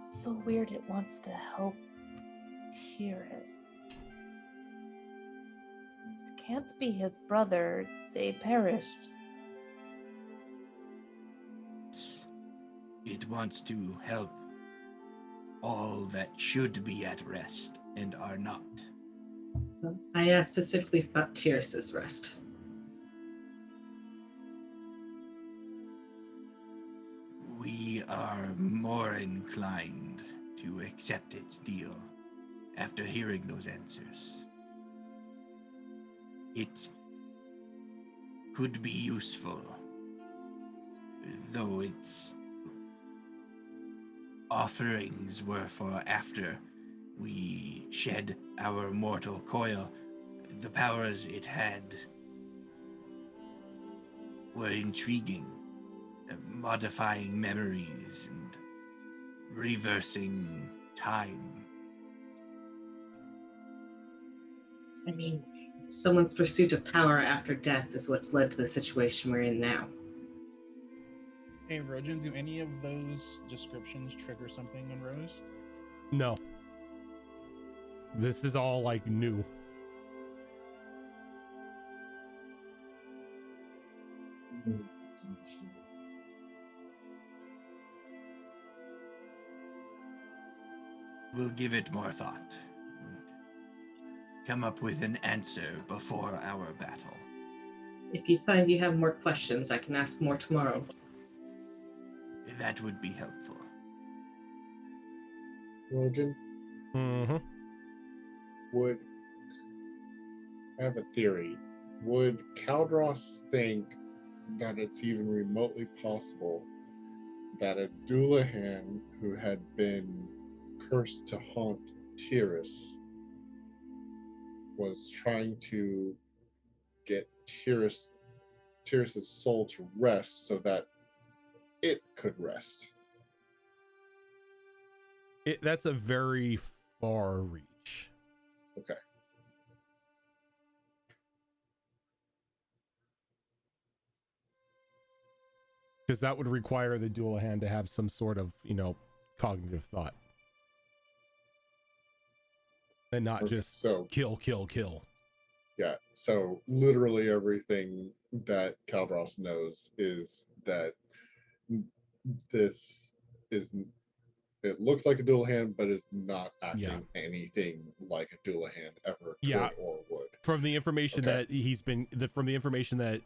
So weird it wants to help Tyrus. It can't be his brother. They perished. It wants to help all that should be at rest and are not. I asked specifically about Tyrus's rest. We are more inclined to accept its deal after hearing those answers. It could be useful, though its offerings were for after we shed our mortal coil. The powers it had were intriguing, modifying memories and reversing time. I mean, someone's pursuit of power after death is what's led to the situation we're in now. Hey, Rojan, do any of those descriptions trigger something on Rose? No. This is all like new. We'll give it more thought. Come up with an answer before our battle. If you find you have more questions, I can ask more tomorrow. That would be helpful. Rojan, Mm-hmm. I have a theory. Would Caldross think that it's even remotely possible that a Doulahan who had been cursed to haunt TUES was trying to get TUES' soul to rest so that it could rest? That's a very far reach. Okay. Because that would require the Doulahan to have some sort of, cognitive thought. And not Okay, just so kill, kill, kill. yeah, so literally everything that Caldross knows is that this is, it looks like a Doulahan, but is not acting anything like a Doulahan ever could or would. From the information that from the information that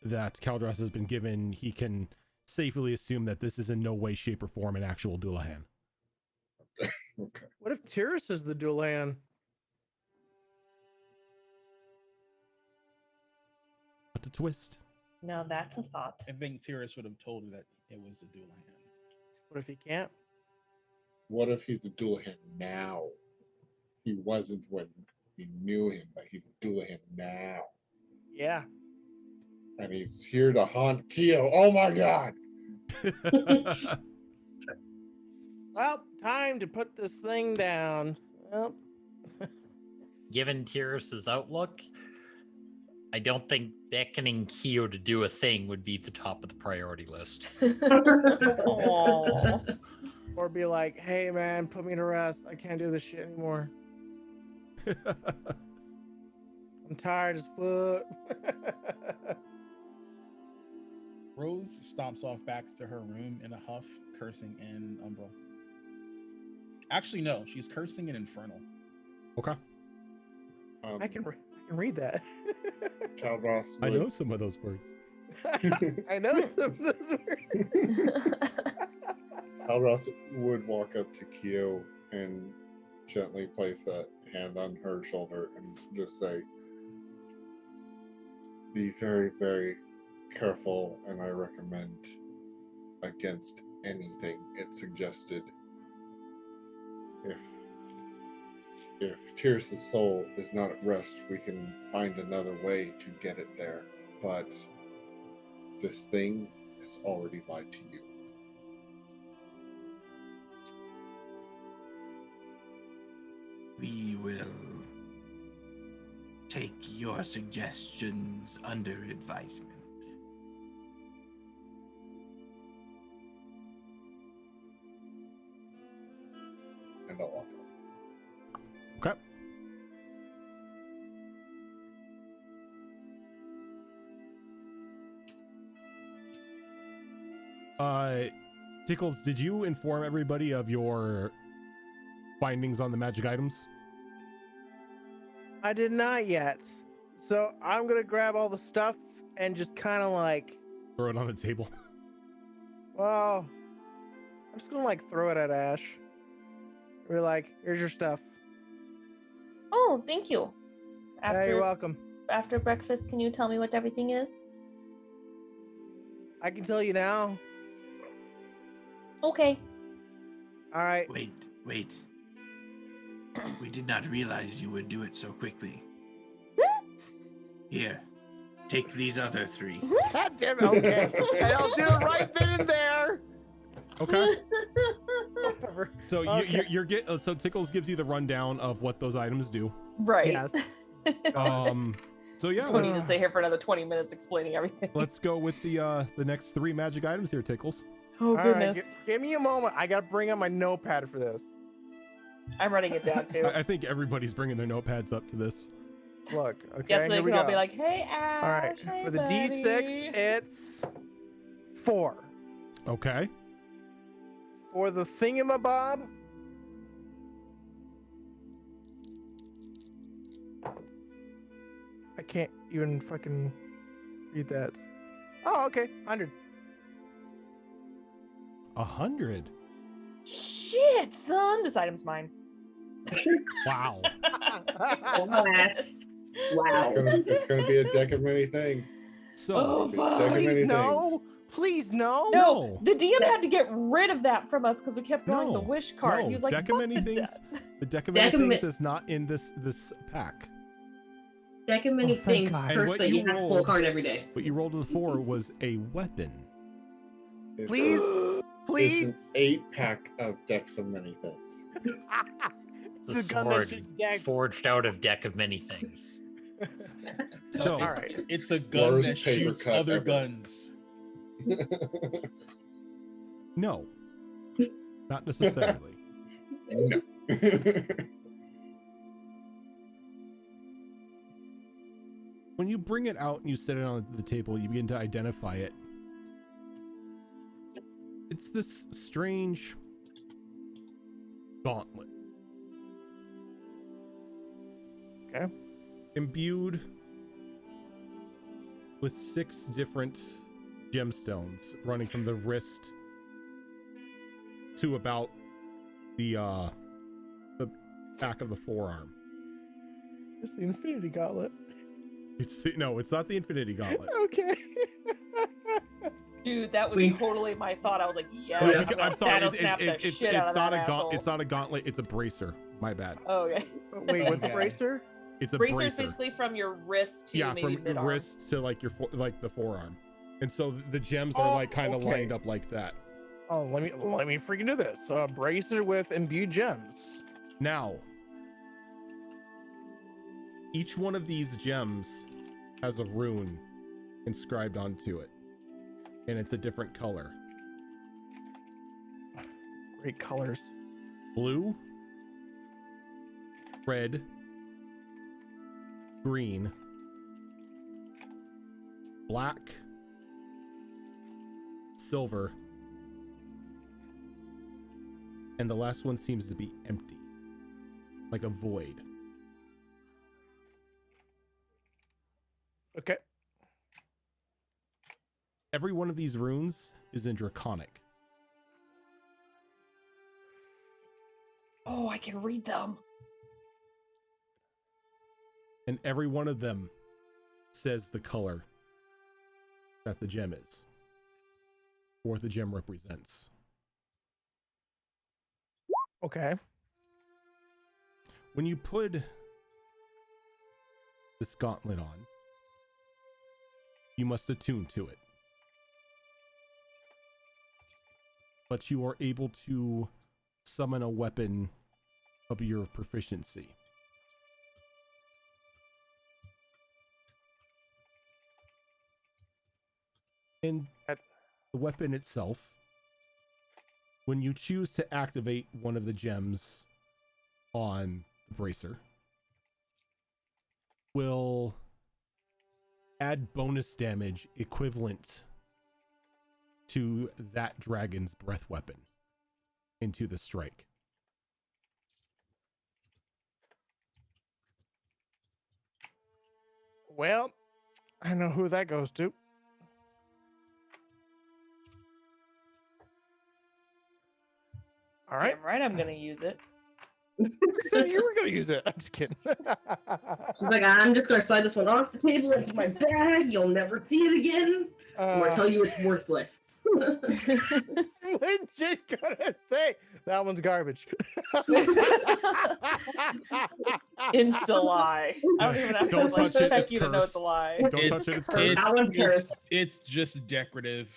that Caldross has been given, he can safely assume that this is in no way, shape, or form an actual Doulahan. Okay. What if TUES is the Doulahan? What a twist. Now that's a thought. I think TUES would have told her that it was a Doulahan. What if he can't? What if he's a Doulahan now? He wasn't when we knew him, but he's a Doulahan now. Yeah. And he's here to haunt Keo. Oh my god! Well, time to put this thing down. Well. Given TUES' outlook, I don't think beckoning Keo to do a thing would be the top of the priority list. Or be like, hey man, put me to rest. I can't do this shit anymore. I'm tired as fuck. Rose stomps off back to her room in a huff, cursing in Umbral. Actually, no, she's cursing in Infernal. Okay. I can read that. Caldross I know some of those words. I know some of those words. Caldross would walk up to Keo and gently place a hand on her shoulder and just say, be very, very careful, and I recommend against anything it suggested. If TUES' soul is not at rest, we can find another way to get it there. But this thing has already lied to you. We will take your suggestions under advisement. And I'll walk off. Okay. Tickles, did you inform everybody of your findings on the magic items? I did not yet. So I'm gonna grab all the stuff and just kind of like Throw it on the table. well, I'm just gonna like throw it at Ash. We're like, here's your stuff. Oh, thank you. Yeah, you're welcome. After breakfast, can you tell me what everything is? I can tell you now. Okay. All right. Wait. We did not realize you would do it so quickly. Here, take these other 3. God damn it. Okay. And I'll do it right then and there. Okay. Whatever. So so Tickles gives you the rundown of what those items do. Right. Yes. So yeah, We need to stay here for another 20 minutes explaining everything. let's go with the next 3 magic items here, Tickles. Oh, All right, goodness. give me a moment. I gotta bring up my notepad for this. I'm writing it down, too. I think everybody's bringing their notepads up to this. Look, okay. Yes, so they here we can all go. be like, hey, Ash. All right, hey, for the buddy. D6, it's 4. Okay. For the thingamabob, I can't even fucking read that. Oh, okay, 100. 100. Shit, son. This item's mine. Wow. Wow. It's gonna be a deck of many things. So Oh, Deck fuck. of many Please things. no. Please no. No, the DM had to get rid of that from us because we kept drawing the No, wish card. no, He was like, deck of "Fuck many the things. deck." The deck of Deck many of things ma- is not in this pack. Deck of many Oh, thank things. God. And First what that you you have to pull a rolled- card every day. What you rolled to the 4 was a weapon. It's Please, It's please. an 8-pack of decks of many things. It's a The gun that sword shoots daggers. forged out of deck of many things. So All right. It's a gun Worst that paper shoots cut other ever. guns. no, not necessarily. No. When you bring it out and you set it on the table, you begin to identify it. It's this strange gauntlet. Okay. Imbued with 6 different gemstones running from the wrist to about the back of the forearm. It's the Infinity Gauntlet. It's not the Infinity Gauntlet. Okay. Dude, that was We- totally my thought. I was like, yeah, No, I'm because- gonna I'm sorry. Thanos snap the It's shit out of not that a asshole. it's not a gauntlet. It's a bracer. My bad. Oh, okay. Wait, what's a Yeah. bracer? It's a Bracer's bracer. basically from your wrist to Yeah, maybe from mid-arm. wrist to like like the forearm, and so the gems are like kind of okay. lined up like that. Oh, let me freaking do this. A bracer with imbued gems. Now, each one of these gems has a rune inscribed onto it, and it's a different color: Great colors. blue, red, green, black, silver, and the last one seems to be empty, like a void. Okay. Every one of these runes is in Draconic. Oh, I can read them. And every one of them says the color that the gem is, or what the gem represents. Okay. When you put this gauntlet on, you must attune to it. But you are able to summon a weapon of your proficiency. And the weapon itself, when you choose to activate one of the gems on the bracer, will add bonus damage equivalent to that dragon's breath weapon into the strike. Well, I know who that goes to. All right. Damn right, I'm gonna use it. So you were gonna use it. I'm just kidding. She's like, I'm just gonna slide this one off the table into my bag. You'll never see it again. I'm gonna tell you it's worthless. Legit gonna say that one's garbage. Insta lie. I don't even have Don't to like touch it, check it's you to know it's a cursed. lie. Don't touch it, it's cursed. That one's cursed. It's just decorative.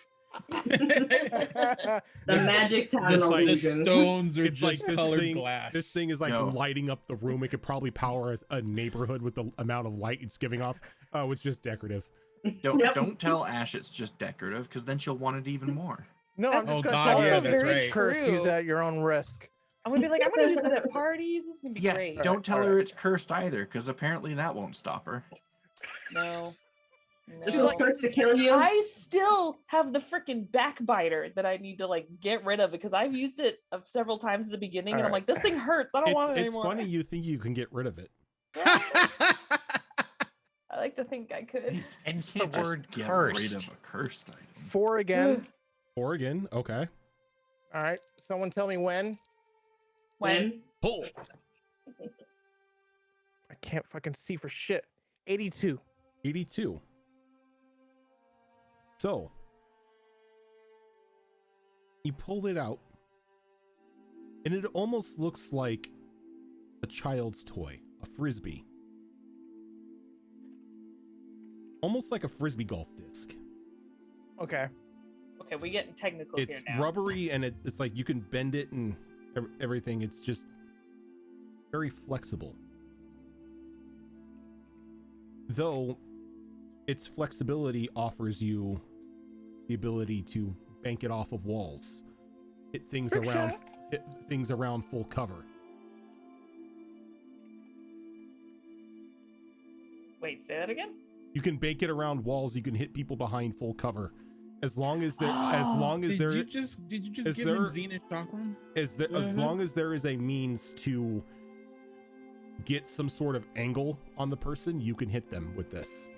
The magic's having It's an like- The illusion. stones are It's like just colored thing, glass. This thing is like No. lighting up the room. It could probably power a neighborhood with the amount of light it's giving off. Oh, it's just decorative. Don't tell Ash it's just decorative, because then she'll want it even more. No, I'm That's just Oh, gonna God, tell yeah, her that's very right. curse. Use true. it at your own risk. I'm gonna be like, I'm gonna use it at parties. This is gonna be Yeah, great. don't tell Alright. her it's cursed either, because apparently that won't stop her. No. This No. is cursed to kill you. I still have the freaking backbiter that I need to like get rid of because I've used it several times at the beginning, and I'm Alright. like, this thing hurts. I don't want it It's anymore. funny you think you can get rid of it. I like to think I could. Hence the Can't just word get cursed. rid of a cursed item. 4 again. Oregon, okay. All right. Someone tell me when. When? Pull. I can't fucking see for shit. 82. 82. So you pulled it out, and it almost looks like a child's toy, a frisbee. Almost like a frisbee golf disc. Okay. Okay, we getting technical It's here now. rubbery, and it's like you can bend it and everything. It's just very flexible. Though its flexibility offers you the ability to bank it off of walls, hit things around full cover. Wait, say that again. You can bank it around walls. You can hit people behind full cover, as long as there Did you just is give there- him Zenith Chakram? as long as there is a means to get some sort of angle on the person, you can hit them with this.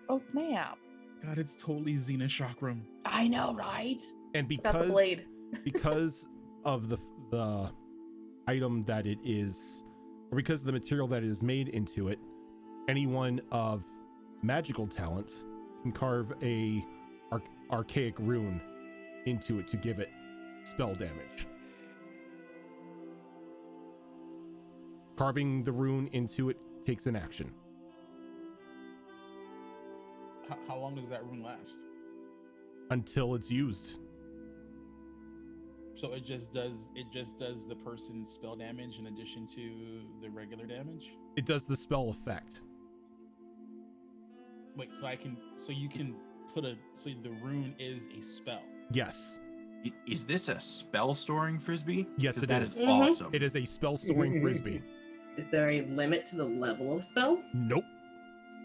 Oh snap! God, it's totally Zenith Chakram. I know, right? And It's not the because blade. because of the item that it is, or because of the material that it is made into it, anyone of magical talent can carve a archaic rune into it to give it spell damage. Carving the rune into it takes an action. How long does that rune last? Until it's used. So it just does the person's spell damage in addition to the regular damage? It does the spell effect. Wait, so you can so the rune is a spell. Yes. Is this a spell storing frisbee? Yes, 'Cause it that is. is awesome. It is a spell storing frisbee. Is there a limit to the level of spell? Nope.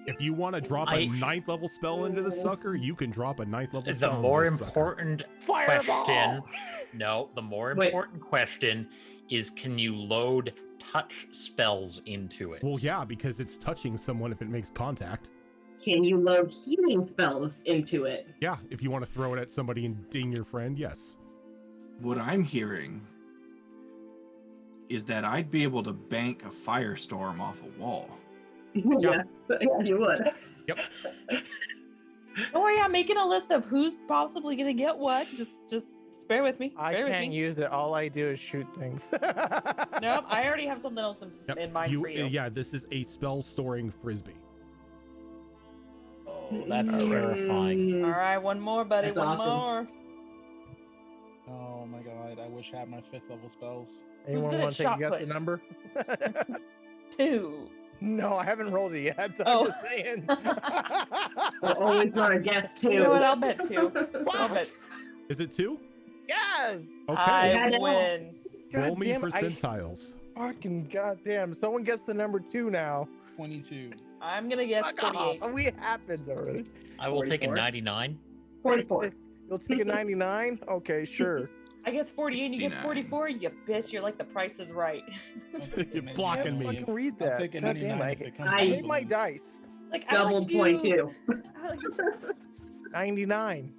If you want to drop a 9th level spell into the sucker, you can drop a 9th level The spell. more into the sucker. important question, the more Wait. important question is, can you load touch spells into it? Well, yeah, because it's touching someone if it makes contact. Can you load healing spells into it? Yeah, if you want to throw it at somebody and ding your friend, yes. What I'm hearing is that I'd be able to bank a firestorm off a wall. Yeah, you would. Yep. Don't worry, I'm making a list of who's possibly gonna get what. Just bear with me. I Bear with can't me. use it. All I do is shoot things. Nope, I already have something else Yep. in mind for you. Yeah, this is a spell storing frisbee. Oh, that's Mm. terrifying. All right, one more, buddy. That's one awesome. more. Oh my god, I wish I had my 5th level spells. Anyone good want at to take a shot guess put? the number? 2. No, I haven't rolled it yet. I'm Oh. just saying. We'll always want to guess too. You know what? I'll bet 2. I'll bet. Is it 2? Yes. Okay. I know. win. Roll me Goddamn, percentiles. Fucking goddamn. Someone gets the number 2 now. 22. I'm gonna guess Fuck off. 48. We happened already. I will take a 44. 99. 44. You'll take a 99? Okay, sure. I guess 48 and you guess 69. 44. You bitch. You're like the price is right. I'll take a You're 99. blocking me. Fucking read I'll that. take a Goddamn, 99 I if it comes I hate out my balloons. dice. Like I like Double to do- 22. I like 99.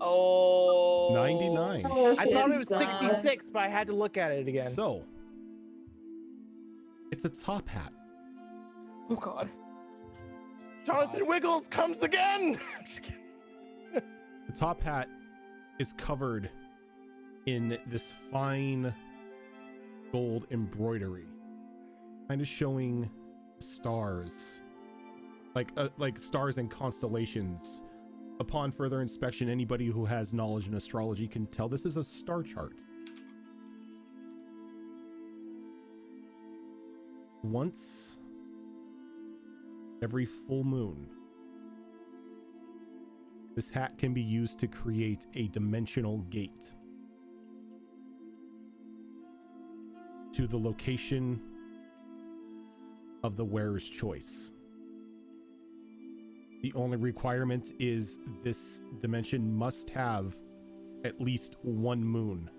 Oh. 99. Oh, I thought it shit, was son. 66, but I had to look at it again. So, it's a top hat. Oh god. Jonathan Wiggles comes again. I'm just kidding. The top hat is covered in this fine gold embroidery, kind of showing stars, like stars and constellations upon further inspection, anybody who has knowledge in astrology can tell this is a star chart. Once every full moon, this hat can be used to create a dimensional gate to the location of the wearer's choice. The only requirement is this dimension must have at least one moon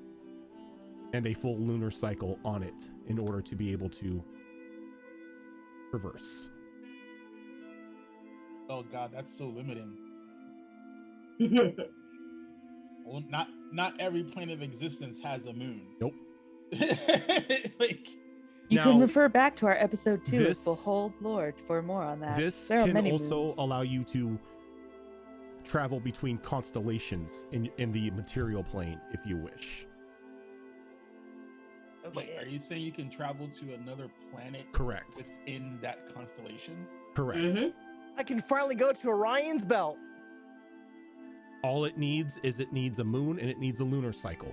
and a full lunar cycle on it in order to be able to traverse. Oh god, that's so limiting. Well, not every plane of existence has a moon. Nope. You Now, can refer back to our episode 2 this- of Behold Lord for more on that. This There are can many also moons. allow you to travel between constellations in the material plane if you wish. Oh, Wait, shit. are you saying you can travel to another planet Correct. within that constellation? Correct. I can finally go to Orion's belt. All it needs is a moon and it needs a lunar cycle.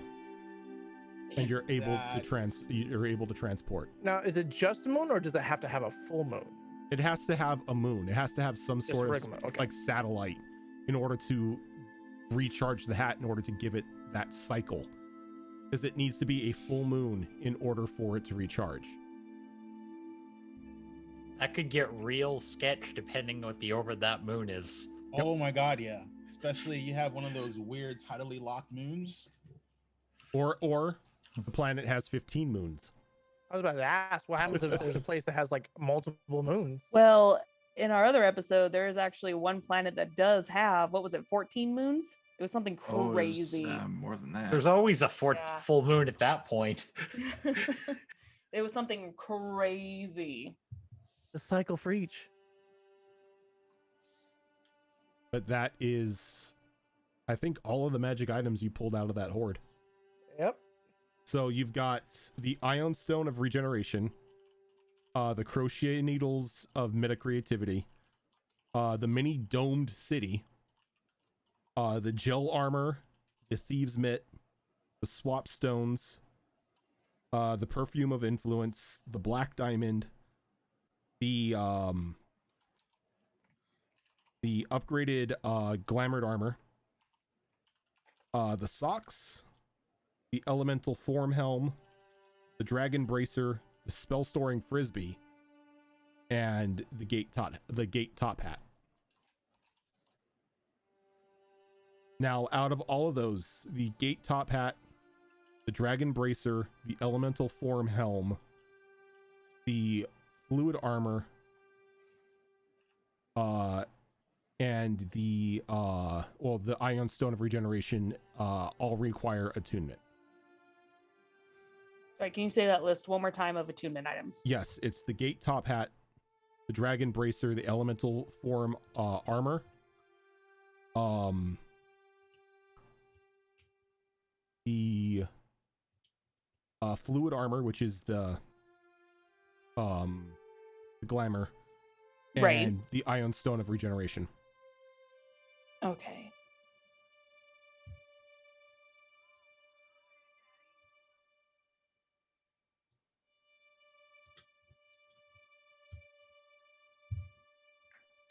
And you're able to transport. Now, is it just a moon, or does it have to have a full moon? It has to have a moon. It has to have some Just sort of regular, okay. like satellite in order to recharge the hat, in order to give it that cycle. Because it needs to be a full moon in order for it to recharge. That could get real sketch depending what the orbit of that moon is. Yep. Oh my god, yeah. Especially you have one of those weird tidally locked moons. Or the planet has 15 moons. I was about to ask, what happens if there's a place that has like multiple moons? Well, in our other episode, there is actually one planet that does have, what was it, 14 moons? It was something Oh, it was, crazy. more than that. There's always a Yeah. full moon at that point. It was something crazy. The cycle for each. But that is, I think, all of the magic items you pulled out of that hoard. Yep. So you've got the Ion Stone of Regeneration, the Crochet Needles of Meta Creativity, the Mini Domed City, the Gel Armor, the Thieves Mitt, the Swap Stones, the Perfume of Influence, the Black Diamond, the upgraded Glamored Armor, the Socks, the Elemental Form Helm, the Dragon Bracer, the Spell Storing Frisbee, and the Gate Top Hat. Now, out of all of those, the Gate Top Hat, the Dragon Bracer, the Elemental Form Helm, the Fluid Armor, and the Ion Stone of Regeneration all require attunement. Sorry, can you say that list one more time of attunement items? Yes, it's the Gate Top Hat, the Dragon Bracer, the Elemental Form Armor, the Fluid Armor, which is the Glamour, and Right. the Ion Stone of Regeneration. Okay.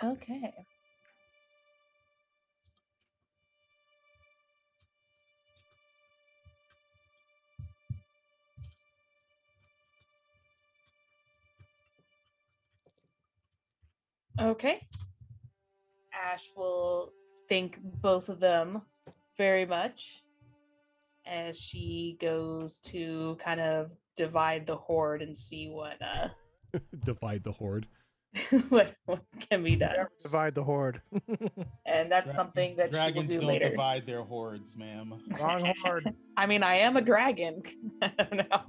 Okay. Okay. Ash will thank both of them very much as she goes to kind of divide the horde and see what Divide the horde. what can be done. Never divide the horde. And that's something that she will Dragons do don't later. divide their hordes, ma'am. Wrong horde. I mean, I am a dragon. I don't know.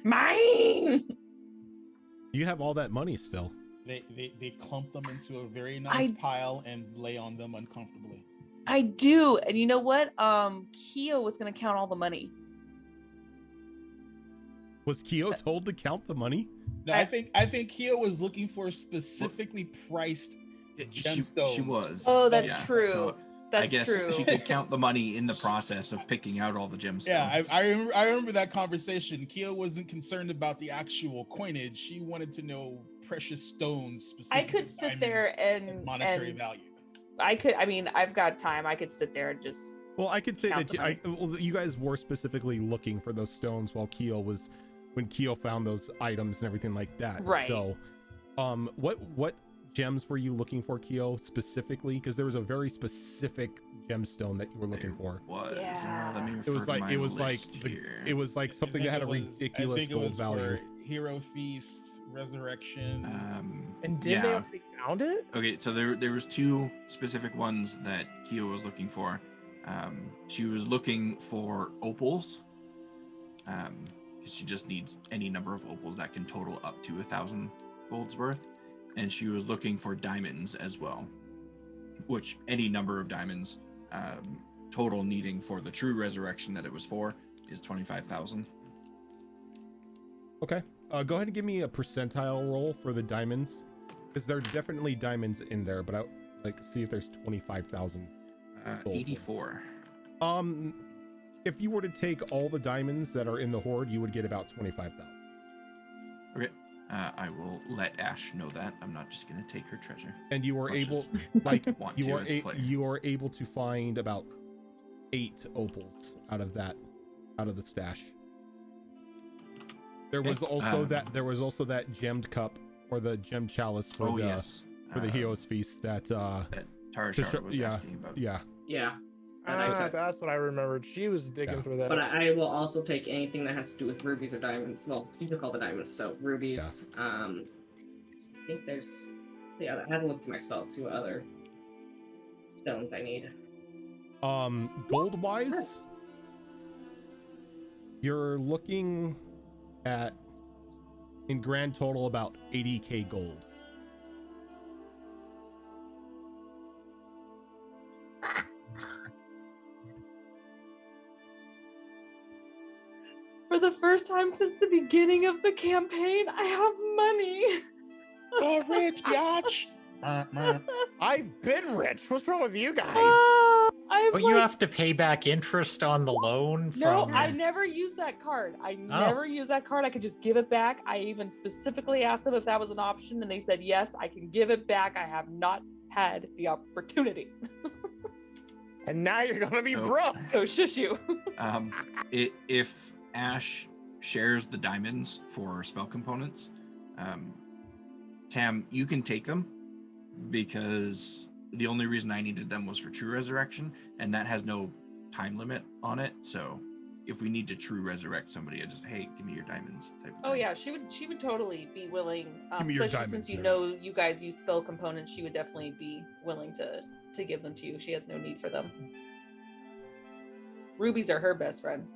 Mine. You have all that money still. They clump them into a very nice pile and lay on them uncomfortably. I do. And you know what? Keo was gonna count all the money. Was Keo told to count the money? No, I think Keo was looking for specifically priced gemstones. She was. Oh, that's Yeah, true. So That's I guess true. she could count the money in the process of picking out all the gemstones. Yeah, I remember that conversation. Kia wasn't concerned about the actual coinage. She wanted to know precious stones, I specifically could sit there diamonds and monetary value. I mean, I've got time. I could sit there and just. Well, I could say Count that the money. you guys were specifically looking for those stones while when Keel found those items and everything like that. Right. So, what gems were you looking for, Keel, specifically? Because there was a very specific gemstone that you were looking for. Yeah. Let me It was refer to like my list here. it was like something that had a ridiculous gold value. Hero Feast, Resurrection. And did yeah. they already found it? Okay, so there was two specific ones that Keo was looking for. She was looking for opals, because she just needs any number of opals that can total up to 1,000 gold's worth, and she was looking for diamonds as well, which any number of diamonds, total needing for the true resurrection that it was for is 25,000. Okay, go ahead and give me a percentile roll for the diamonds, because there are definitely diamonds in there, but I like see if there's 25,000. 84. If you were to take all the diamonds that are in the hoard, you would get about 25,000. Okay. I will let Ash know that. I'm not just going to take her treasure. And you were Let's able, just like, want you to are as a player. you are able to find about 8 opals out of the stash. There was also that gemmed cup or the gemmed chalice for the Hero's Feast that Tarashara was asking about. Yeah. Yeah. And I took- That's what I remembered. She was digging through that. But I will also take anything that has to do with rubies or diamonds. Well, you took all the diamonds, so rubies. I think there's. Yeah, I haven't looked at my spells. See what other stones I need. Gold wise, you're looking at in grand total about 80k gold. For the first time since the beginning of the campaign, I have money. Oh, rich, biatch. I've been rich. What's wrong with you guys? But you have to pay back interest on the loan No, from... I never use that card. I never use that card. I could just give it back. I even specifically asked them if that was an option, and they said, yes, I can give it back. I have not had the opportunity. And now you're going to be broke. Oh, shush you. If Ash shares the diamonds for spell components, Tam, you can take them, because the only reason I needed them was for true resurrection, and that has no time limit on it. So if we need to true resurrect somebody, I just, hey, give me your diamonds type of thing. Oh yeah, she would totally be willing, Give me your especially diamonds, since you yeah. know you guys use spell components. She would definitely be willing to give them to you. She has no need for them. Rubies are her best friend.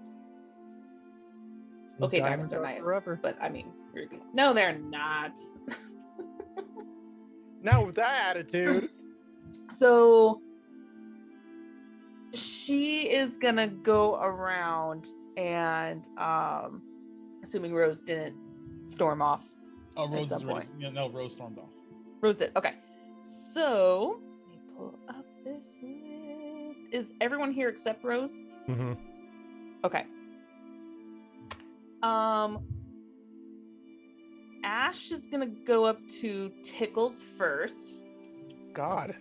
Okay, diamonds are nice, forever. but I mean rubies. No, they're not. Not with that attitude. So she is gonna go around and assuming Rose didn't storm off. Oh, Rose at is some ready. point. Yeah, no, Rose stormed off. Rose did. Okay. So let me pull up this list. Is everyone here except Rose? Mm-hmm. Okay. Ash is gonna go up to Tickles first. God.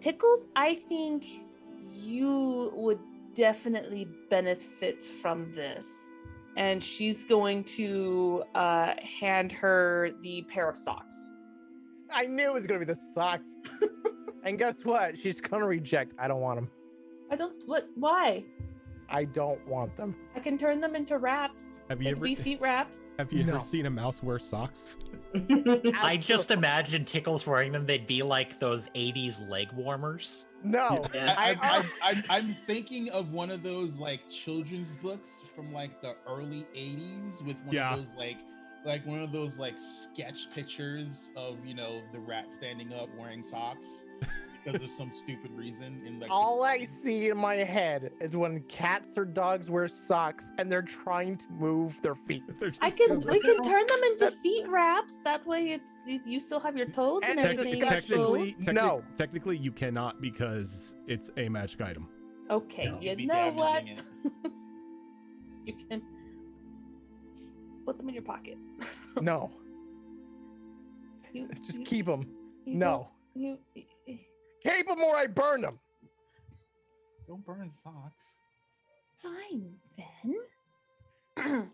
Tickles, I think you would definitely benefit from this. And she's going to hand her the pair of socks. I knew it was going to be the sock. And guess what? She's going to reject. I don't want them. Why? I don't want them. I can turn them into wraps. Have you They ever- could be feet wraps? Have you No. ever seen a mouse wear socks? I just imagine Tickles wearing them. They'd be like those 80s leg warmers. No. Yes. I'm thinking of one of those like children's books from like the early 80s with one of those like one of those like sketch pictures of, you know, the rat standing up wearing socks. because of some stupid reason. In like All I see in my head is when cats or dogs wear socks and they're trying to move their feet. We can turn them into feet wraps. That way, you still have your toes and everything. Technically, you cannot because it's a magic item. Okay, No, you you'd be know what? damaging You can put them in your pocket. No, You- just you- keep them. you No, don't- keep them or I burn them. Don't burn socks. Fine then.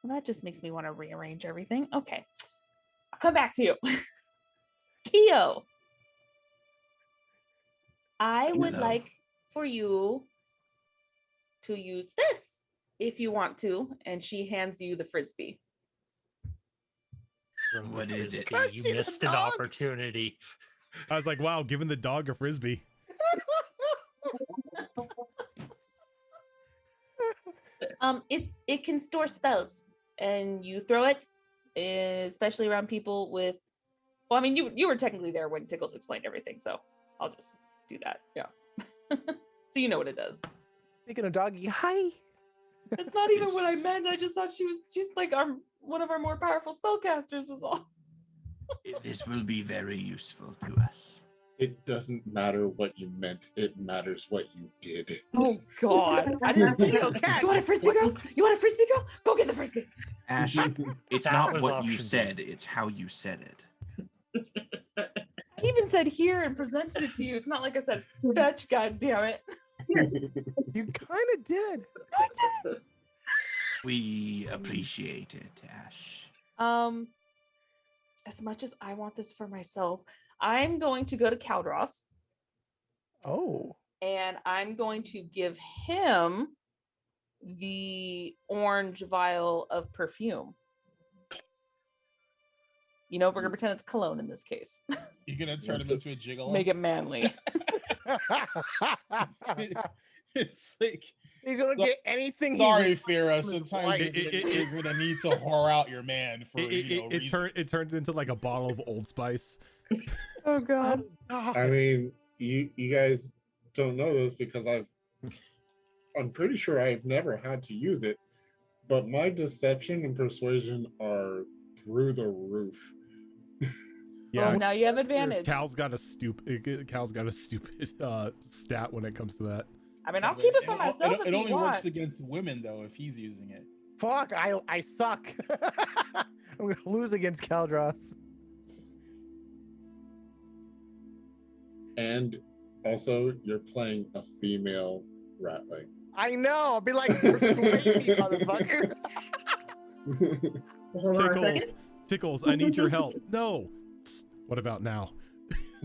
Well, that just makes me want to rearrange everything. Okay, I'll come back to you. Keo, I would Hello. like for you to use this if you want to. And she hands you the frisbee. What is it? Frisbee, you She's a missed an dog. opportunity. I was like, wow, giving the dog a frisbee. It can store spells, and you throw it, especially around people with. Well, I mean, you were technically there when Tickles explained everything, so I'll just do that. Yeah. So you know what it does. Speaking of doggy, hi. That's not even what I meant. I just thought she's like one of our more powerful spellcasters was all. This will be very useful to us. It doesn't matter what you meant. It matters what you did. Oh God! I didn't say you. Cat. You want a frisbee, girl? You want a frisbee, girl? Go get the frisbee. Ash, it's That not was what you option B. said, it's how you said it. I even said here and presented it to you. It's not like I said fetch. God damn it! You kind of did. I did. We appreciate it, Ash. As much as I want this for myself, I'm going to go to Caldross Oh. and I'm going to give him the orange vial of perfume. You know, we're gonna pretend it's cologne in this case. You're gonna turn him into a gigolo. Make it manly. It's like, He's gonna get anything. he sorry, wants. Fira. Sometimes Like, you're gonna need to whore out your man for It turns into like a bottle of Old Spice. Oh God. I mean, you guys don't know this because I'm pretty sure I've never had to use it, but my deception and persuasion are through the roof. Yeah, Well, now you have advantage. Cal's got a stupid stat when it comes to that. I mean, I'll keep it for myself It if only you want. works against women though if he's using it. Fuck! I suck. I'm gonna lose against Caldross. And also, you're playing a female ratling. I know. I'll be like, persuade me, motherfucker. Hold on a second. Tickles, I need your help. No. What about now?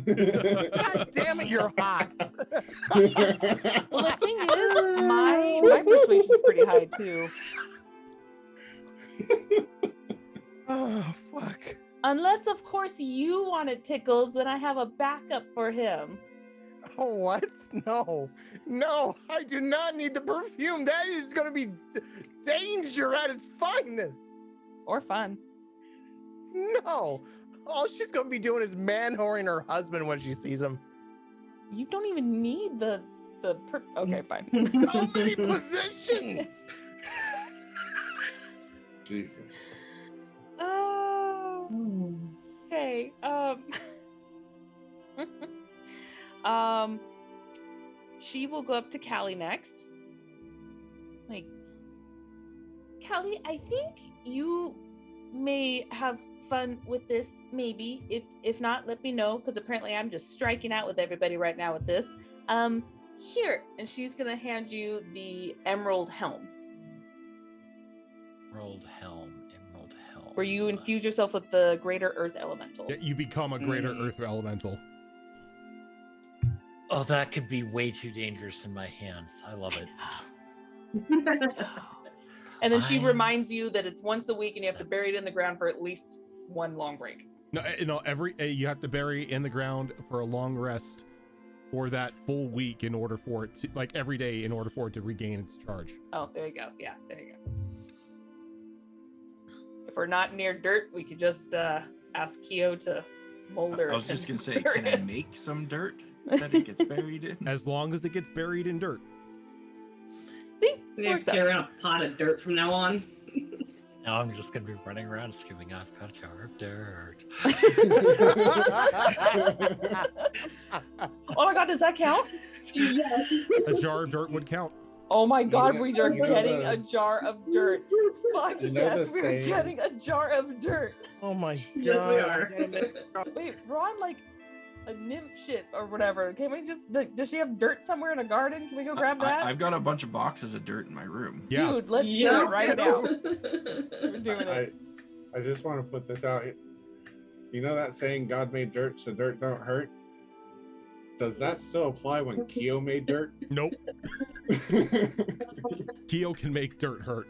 God damn it, you're hot. Well, the thing is, my persuasion's pretty high too. Oh fuck. Unless, of course, you wanted Tickles, then I have a backup for him. Oh what? No, no, I do not need the perfume. That is gonna be danger at its finest. Or fun. No, all she's gonna be doing is man-whoring her husband when she sees him. You don't even need the okay, fine. So many positions. Jesus. Oh. Okay. She will go up to Callie next. Like, Callie, I think you may have fun with this. Maybe if not, let me know because apparently I'm just striking out with everybody right now with this. Here, and she's gonna hand you the Emerald Helm, Emerald Helm. where you infuse yourself with the Greater Earth Elemental. Yeah, you become a greater Earth elemental. Oh, that could be way too dangerous in my hands. I love it. And then she I- reminds you that it's once a week and you have to bury it in the ground for at least one long break. No, you have to bury in the ground for a long rest for that full week in order for it to, like every day, in order for it to regain its charge. Oh, there you go. Yeah, there you go. If we're not near dirt, we could just ask Keo to molder. I was just can gonna say, bury can I it. make some dirt that it gets buried in? As long as it gets buried in dirt. See, We have works to out. get around a pot of dirt from now on. Now I'm just gonna be running around screaming, "I've got a jar of dirt." Oh my god, does that count? A jar of dirt would count. Oh my god, know- we are you know getting the- a jar of dirt. Fuck You know yes, the we're saying- getting a jar of dirt. Oh my god. Yes, we are. Wait, we're on like a nymph ship or whatever. Can we just, does she have dirt somewhere in a garden? Can we go grab that? I've got a bunch of boxes of dirt in my room. Yeah. Dude, let's do Yeah. it right now. We're doing it. I just want to put this out. You know that saying, God made dirt so dirt don't hurt? Does that still apply when Keo made dirt? Nope. Keo can make dirt hurt.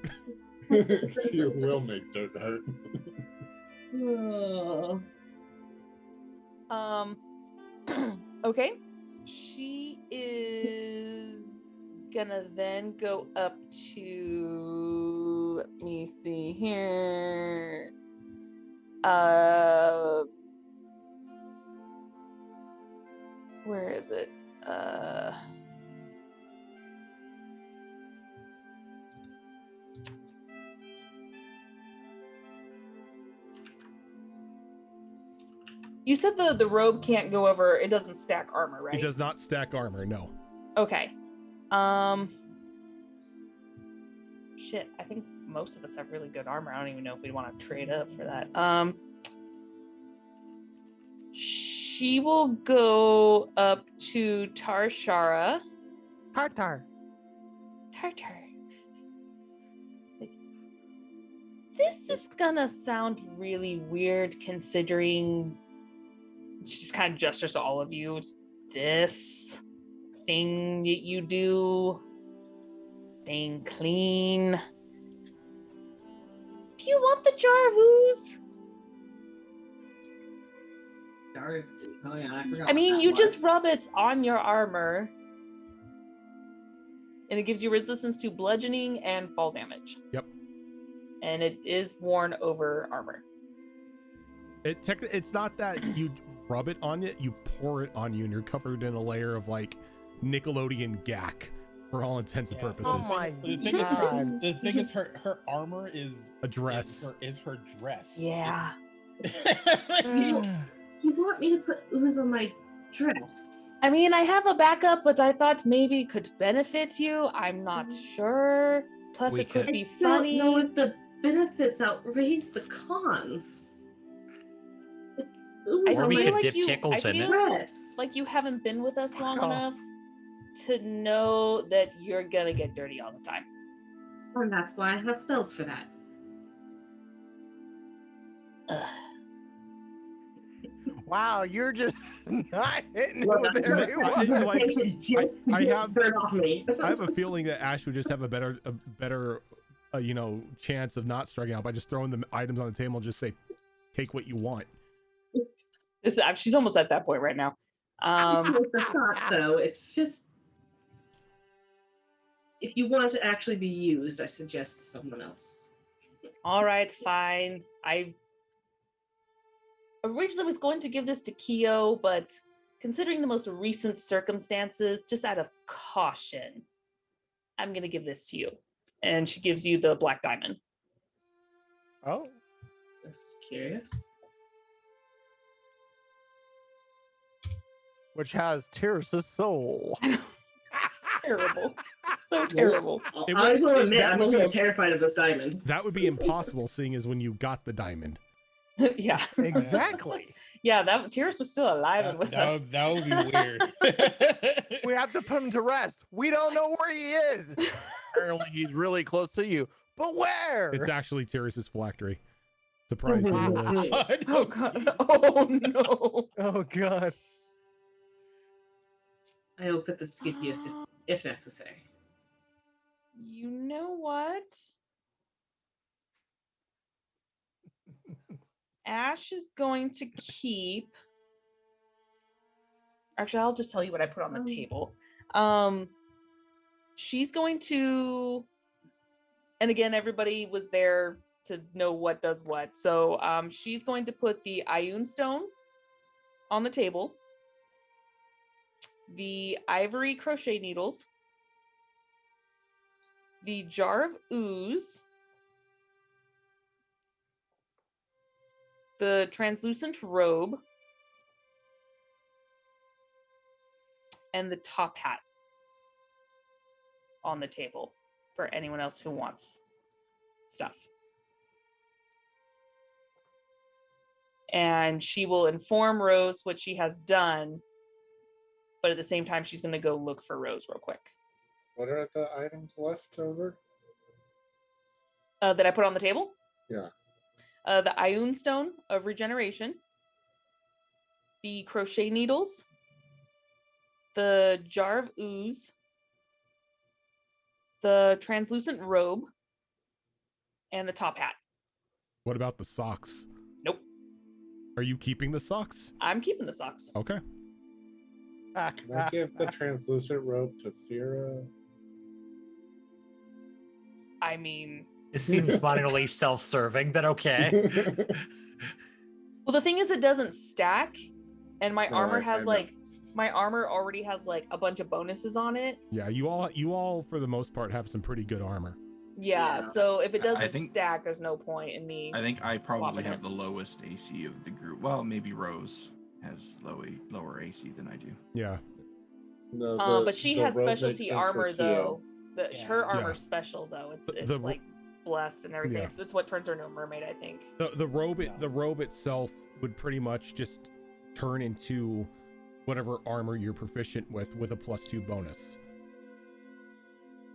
Keo will make dirt hurt. Okay. She is gonna then go up to, let me see here. Where is it? You said the robe can't go over, it doesn't stack armor, right? It does not stack armor, no. Okay. Shit, I think most of us have really good armor. I don't even know if we want to trade up for that. She will go up to Tarshara. Tartar. Tartar. This is gonna sound really weird considering she just kind of gestures to all of you. It's this thing that you do, staying clean. Do you want the jar of ooze? Oh yeah, I forgot. I mean, what you that just was. rub it on your armor, and it gives you resistance to bludgeoning and fall damage. Yep. And it is worn over armor. It's not that you rub it on it, you pour it on you, and you're covered in a layer of like Nickelodeon gack for all intents and Yeah. purposes. Oh my The thing is, god. the thing is, her armor is A dress. Is her dress. Yeah. You want me to put ooze on my dress? I mean, I have a backup, but I thought maybe could benefit you. I'm not sure. Plus, We it could could- be I don't know funny. if the benefits outweighs the cons. It's ooze I Or on we my feel could like dip tickles I in it. feel dress. like you haven't been with us long Fuck off. enough to know that you're gonna get dirty all the time. And that's why I have spells for that. Ugh. Wow, you're just not hitting it Well, with that's everyone. I- like, just I have- turn off me. I have a feeling that Ash would just have a better chance of not striking out by just throwing the items on the table and just say, take what you want. She's almost at that point right now. With the thought, though, it's just if you want to actually be used, I suggest someone else. All right, fine. I originally was going to give this to Keo, but considering the most recent circumstances, just out of caution, I'm going to give this to you. And she gives you the black diamond. Oh, Just curious. which has Tyrus' soul. It's terrible. It's so terrible. It I would- will it- admit, that I'm would a be- little terrified of this diamond. That would be impossible, seeing as when you got the diamond. Yeah. Exactly. Yeah, that Tyrus was still alive and with us. That would be weird. We have to put him to rest. We don't know where he is. Apparently, he's really close to you. But where? It's actually Tyrus's phylactery. Surprise. Wow. Oh god. Oh no. Oh god. I will put this to good use if necessary. You know what? Ash is going to keep. Actually, I'll just tell you what I put on the table. She's going to, and again, everybody was there to know what does what. So she's going to put the Ioun stone on the table, the ivory crochet needles, the jar of ooze, the translucent robe, and the top hat on the table for anyone else who wants stuff. And she will inform Rose what she has done, but at the same time, she's going to go look for Rose real quick. What are the items left over? That I put on the table? Yeah. The Ioun Stone of Regeneration, the crochet needles, the jar of ooze, the translucent robe, and the top hat. What about the socks? Nope. Are you keeping the socks? I'm keeping the socks. Okay. Can I give the translucent robe to Fira? I mean... It seems finally self-serving, but okay. Well, the thing is, it doesn't stack, and my armor has, I like... My armor already has, like, a bunch of bonuses on it. Yeah, you all, for the most part, have some pretty good armor. Yeah, so if it doesn't think- stack, there's no point in me. I think I probably swapping have it. the lowest AC of the group. Well, maybe Rose has lower AC than I do. Yeah. No, but she the has robe makes specialty sense for armor, Keo. though. Yeah. Her armor's Yeah. special, though. It's The- like blessed and everything. Yeah. So it's what turns her into a mermaid, I think. The robe Yeah. the robe itself would pretty much just turn into whatever armor you're proficient with a +2 bonus.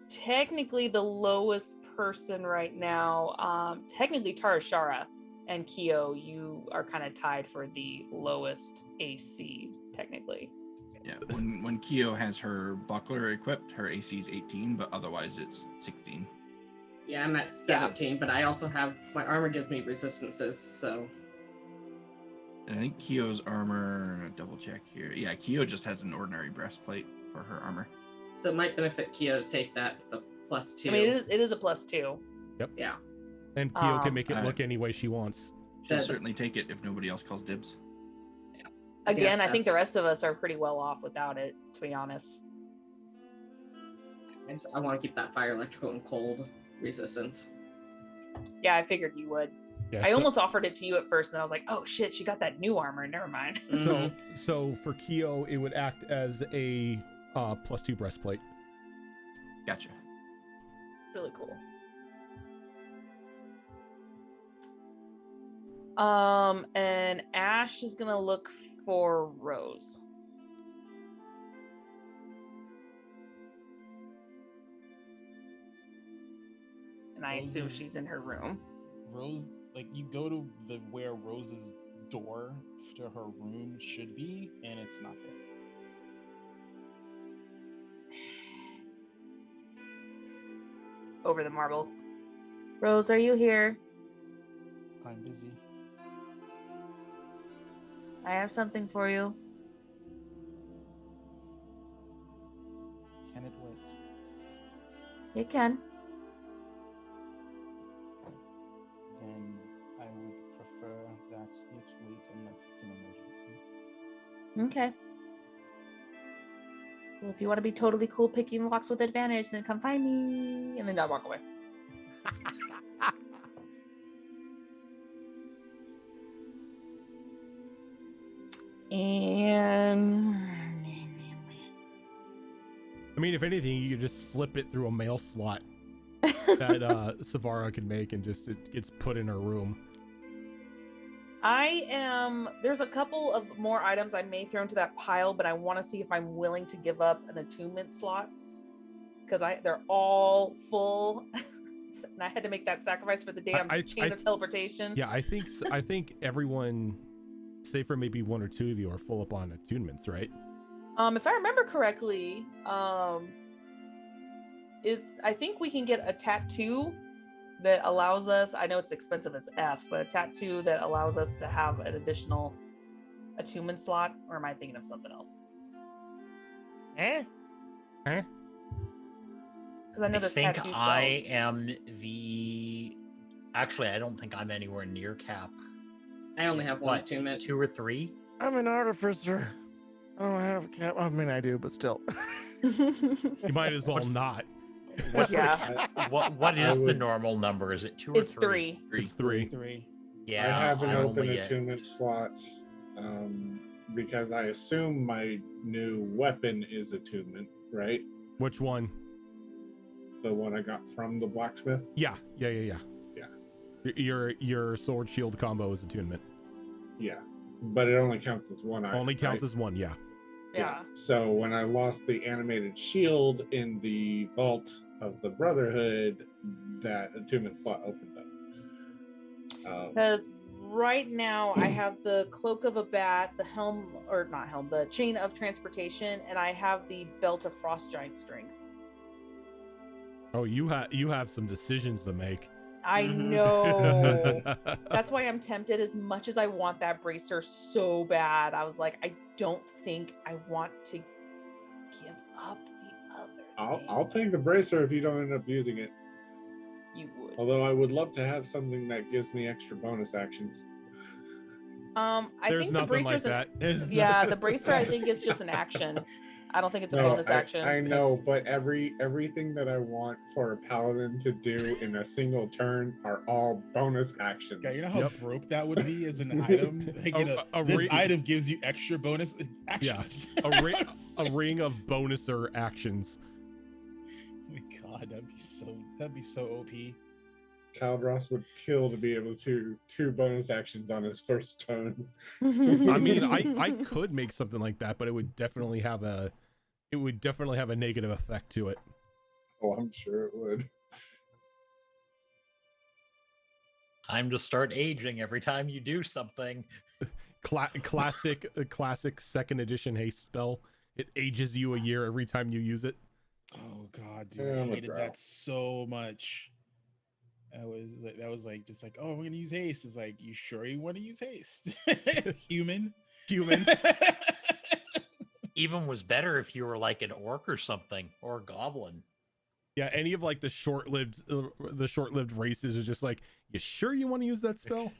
Technically, the lowest person right now, technically Tarashara and Keo, you are kind of tied for the lowest AC, technically. Yeah, when Keo has her buckler equipped, her AC is 18, but otherwise it's 16. Yeah, I'm at 17, but I also have my armor gives me resistances, so And I think Keo's armor, double check here. Yeah, Keo just has an ordinary breastplate for her armor. it might benefit Keo to take that with the +2. I mean, it is a +2. Yeah. And Keo can Um, make it look any way she wants. She'll Good. certainly take it if nobody else calls dibs. Again, I think the that's- rest of us are pretty well off without it, to be honest. I want to keep that fire, electrical, and cold resistance. Yeah, I figured you would. Yeah, I so- almost offered it to you at first, and I was like, oh shit, she got that new armor. Never mind. Mhm. So for Keo, it would act as a +2 breastplate. Gotcha. Really cool. And Ash is gonna look for Rose. And I Rose assume is- she's in her room. Rose, like you go to the where Rose's door to her room should be, and it's not there. Over the marble. Rose, are you here? I'm busy. I have something for you. Can it wait? It can. Then I would prefer that it wait unless it's an emergency. Okay. Well, if you want to be totally cool picking locks with advantage, then come find me. And then I walk away. And I mean, if anything, you could just slip it through a mail slot that Savara can make, and just it gets put in her room. there's a couple of more items I may throw into that pile, but I want to see if I'm willing to give up an attunement slot, because they're all full. And I had to make that sacrifice for the damn chains of teleportation. Yeah, I think everyone, save for maybe one or two of you, are full up on attunements, right? If I remember correctly, I think we can get a tattoo that allows us, I know it's expensive as F, but a tattoo that allows us to have an additional attunement slot, or am I thinking of something else? Because I know I there's think tattoo spells. I am the. Actually, I don't think I'm anywhere near cap. I only It's have one what, attunement. 2 or 3. I'm an artificer. I don't have a cap. I mean, I do, but still. You might as well What's- not. What's Yeah. what I is the would- normal number? Is it 2 or It's 3? three. It's 3. 3. Yeah, I have an I'm open only at- attunement slot because I assume my new weapon is attunement, right? Which one? The one I got from the blacksmith. Yeah. Yeah. Your sword shield combo is attunement. Yeah, but it only counts as one item. Only counts right? as one. Yeah. Yeah. So when I lost the animated shield in the vault of the Brotherhood, that attunement slot opened up. Because right now I have the cloak of a bat, the helm, or not helm, the chain of transportation, and I have the belt of frost giant strength. Oh, you have some decisions to make. I Mhm. know. That's why I'm tempted. As much as I want that bracer so bad, I was like, I don't think I want to give up the other. I'll take the bracer if you don't end up using it. You would. Although I would love to have something that gives me extra bonus actions. I There's think the nothing like bracer's that. yeah, the bracer I think is just an action. I don't think it's a No, bonus action. I know, but everything that I want for a paladin to do in a single turn are all bonus actions. Yeah, you know how Yep. broke that would be as an item? Like, this item gives you extra bonus actions. A ring of bonuser actions. Oh my god, that'd be so OP. Caldross would kill to be able to 2 bonus actions on his first turn. I mean, I could make something like that, but it would definitely have a negative effect to it. Oh, I'm sure it would. Time to start aging every time you do something. Classic second edition haste spell. It ages you a year every time you use it. Oh god, dude, Yeah, I I'm a hated drow. that so much. That was like just like, oh, I'm gonna use haste. It's like, you sure you want to use haste? Human. Even was better if you were like an orc or something, or a goblin. Yeah, any of like the short-lived races are just like, you sure you want to use that spell?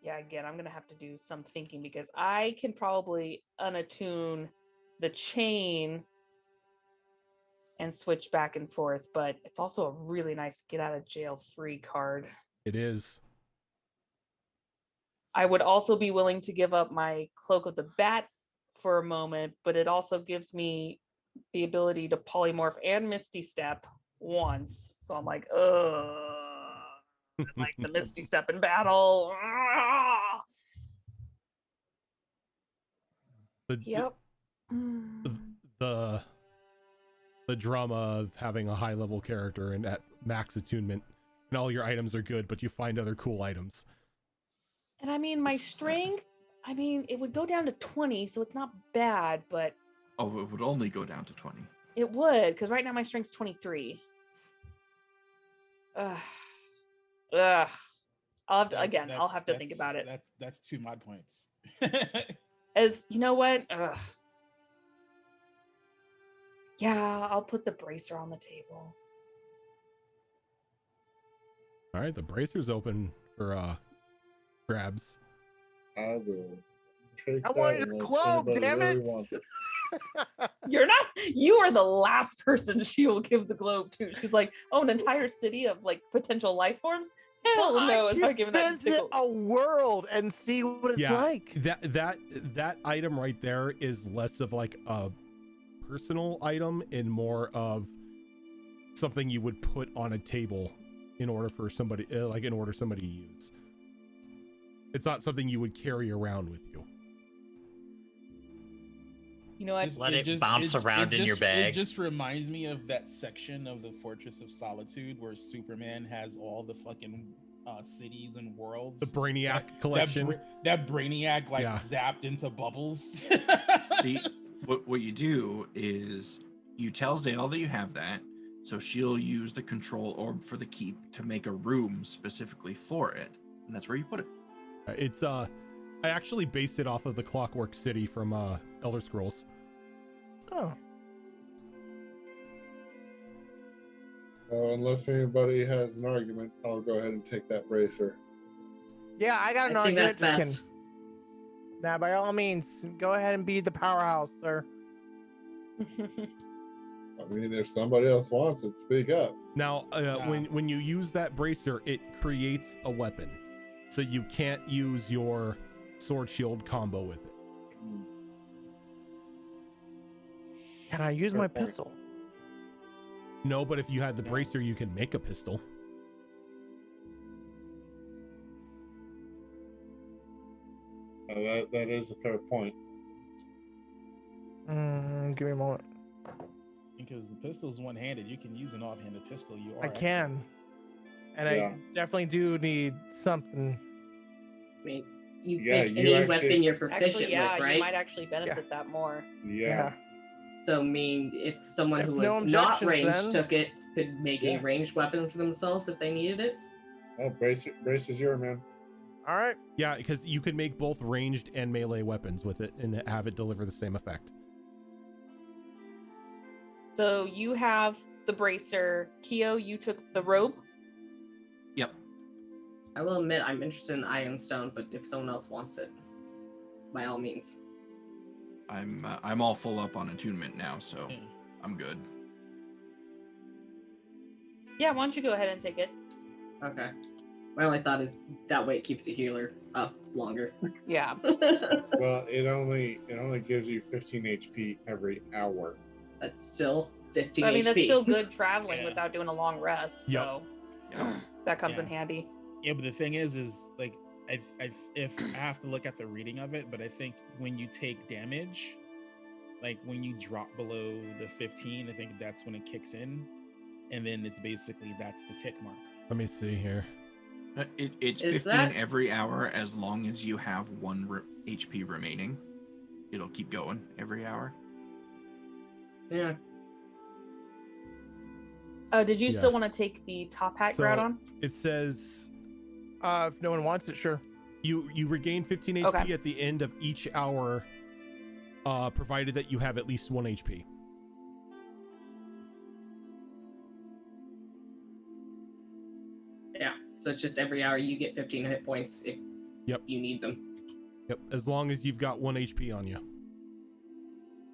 Yeah, again, I'm gonna have to do some thinking because I can probably unattune the chain and switch back and forth, but it's also a really nice get out of jail free card. It is. I would also be willing to give up my Cloak of the Bat for a moment, but it also gives me the ability to polymorph and Misty Step once. So I'm like, ugh, like the Misty Step in battle. Yep. The drama of having a high level character and at max attunement, and all your items are good, but you find other cool items. And I mean, my strength, I mean, it would go down to 20, so it's not bad, but Oh, it would only go down to 20. it would, because right now my strength's 23. Ugh. Ugh. I'll have to think about it. That's 2 mod points. As you know what? Ugh. Yeah, I'll put the bracer on the table. All right, the bracer's open for grabs. I will take I that wanted a unless cloak, anybody damn really it! wants it. You are the last person she will give the globe to. She's like, oh, an entire city of like potential life forms? Hell Well, no, I it's can not giving that to visit Tickles. a world and see what it's Yeah, like. that item right there is less of like a personal item and more of something you would put on a table in order for somebody somebody to use. It's not something you would carry around with you. You know what? Let it bounce around in your bag. It just reminds me of that section of the Fortress of Solitude where Superman has all the fucking cities and worlds. The Brainiac collection. That Brainiac like Yeah. zapped into bubbles. See, what you do is you tell Zale that you have that, so she'll use the control orb for the keep to make a room specifically for it, and that's where you put it. It's I actually based it off of the Clockwork City from Elder Scrolls. Oh, So unless anybody has an argument, I'll go ahead and take that bracer. Yeah, I got an I think argument. that's best. Now, by all means, go ahead and be the powerhouse, sir. I mean, if somebody else wants it, speak up. Now, when you use that bracer, it creates a weapon, so you can't use your sword shield combo with it. Can I use my pistol? No, but if you had the bracer, you can make a pistol. That is a fair point. Give me a moment. Because the pistol's one-handed, you can use an off-handed pistol. I can, and I definitely do need something. I mean, you Yeah, pick you any actually- weapon you're proficient Actually, yeah, with, right? you might actually benefit that more. Yeah. So, I mean, if someone If who no was not objections, ranged then- took it, could make Yeah. a ranged weapon for themselves if they needed it. Oh, bracer's your man. All right. Yeah, because you can make both ranged and melee weapons with it and have it deliver the same effect. So you have the bracer. Keo, you took the robe. Yep. I will admit I'm interested in Iron Stone, but if someone else wants it, by all means. I'm all full up on attunement now, so I'm good. Yeah, why don't you go ahead and take it? Okay. My only thought is that way it keeps the healer up longer. Yeah. Well, it only gives you 15 HP every hour. That's still 15 I mean, HP. that's still good traveling Yeah. without doing a long rest. So Yeah. that comes in Yeah. handy. Yeah, but the thing is like, if I have to look at the reading of it, but I think when you take damage, like when you drop below the 15, I think that's when it kicks in, and then it's basically that's the tick mark. Let me see here. It's Is 15 that- every hour as long as you have one HP remaining. It'll keep going every hour. Yeah. Did you Yeah. still want to take the top hat So- Groudon? It says If no one wants it, sure. you regain 15 HP Okay. at the end of each hour, provided that you have at least 1 HP. Yeah. So it's just every hour you get 15 hit points if you need them. Yep, as long as you've got 1 HP on you.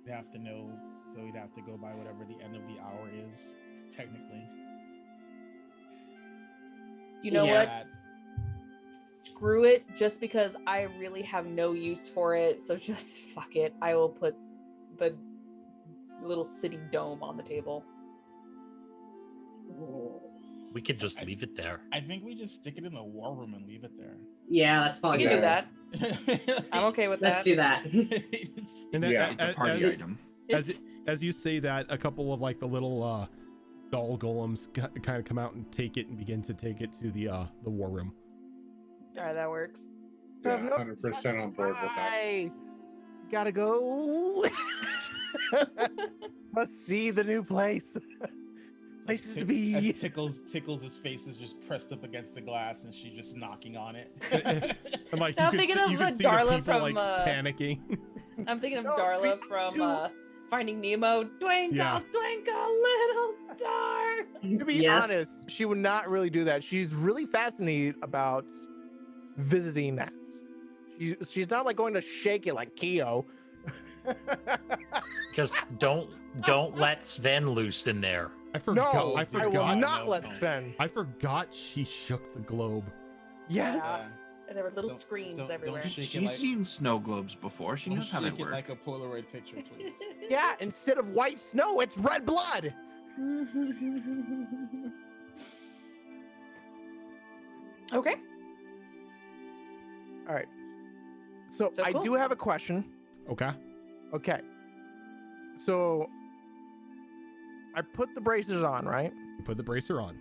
You'd have to know, so you'd have to go by whatever the end of the hour is, technically. You know Yeah. what? Screw it, just because I really have no use for it. So just fuck it. I will put the little city dome on the table. We could just leave it there. I think we just stick it in the war room and leave it there. Yeah, that's We probably can do best. that. I'm okay with Let's that. do that. And that, Yeah. It's a party item. as you say that, a couple of like the little doll golems kind of come out and take it and begin to take it to the war room. All right, that works. Yeah, 100% on board with that. I gotta go. Must see the new place. Places to be. As Tickles' face is just pressed up against the glass, and she's just knocking on it. And like Now you I'm could thinking see, of you the could see Darla the people from, like panicking. I'm thinking of No, Darla me from too. Finding Nemo. Twinkle, Yeah. twinkle, little star. To be Yes. honest, she would not really do that. She's really fascinated about visiting that. She's not like going to shake it like Keo. Just don't let Sven loose in there. I forgot. No, I I forgot. will not No, let no. Sven. I forgot she shook the globe. Yes. Yeah. And there were little Don't- screens don't everywhere. shake it She's like- seen snow globes before. She Don't knows how they shake it work. like a Polaroid picture, please. Yeah, instead of white snow, it's red blood. Okay. All right. So So I cool. do have a question. Okay. Okay. So I put the bracers on, right? You put the bracer on.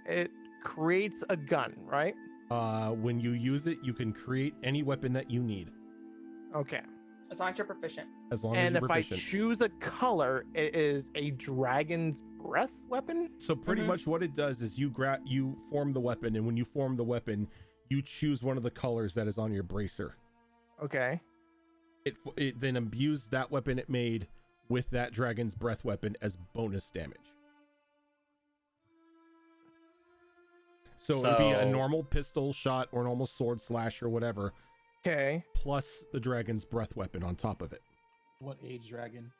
It creates a gun, right? When you use it, you can create any weapon that you need, Okay. As long as you're proficient. as long And as if you're I proficient. choose a color, it is a dragon's breath weapon. So pretty Mhm. much what it does is you form the weapon, and when you form the weapon, you choose one of the colors that is on your bracer. Okay. It then imbues that weapon it made with that dragon's breath weapon as bonus damage. So it'd be a normal pistol shot or normal sword slash or whatever. Okay. Plus the dragon's breath weapon on top of it. What age dragon?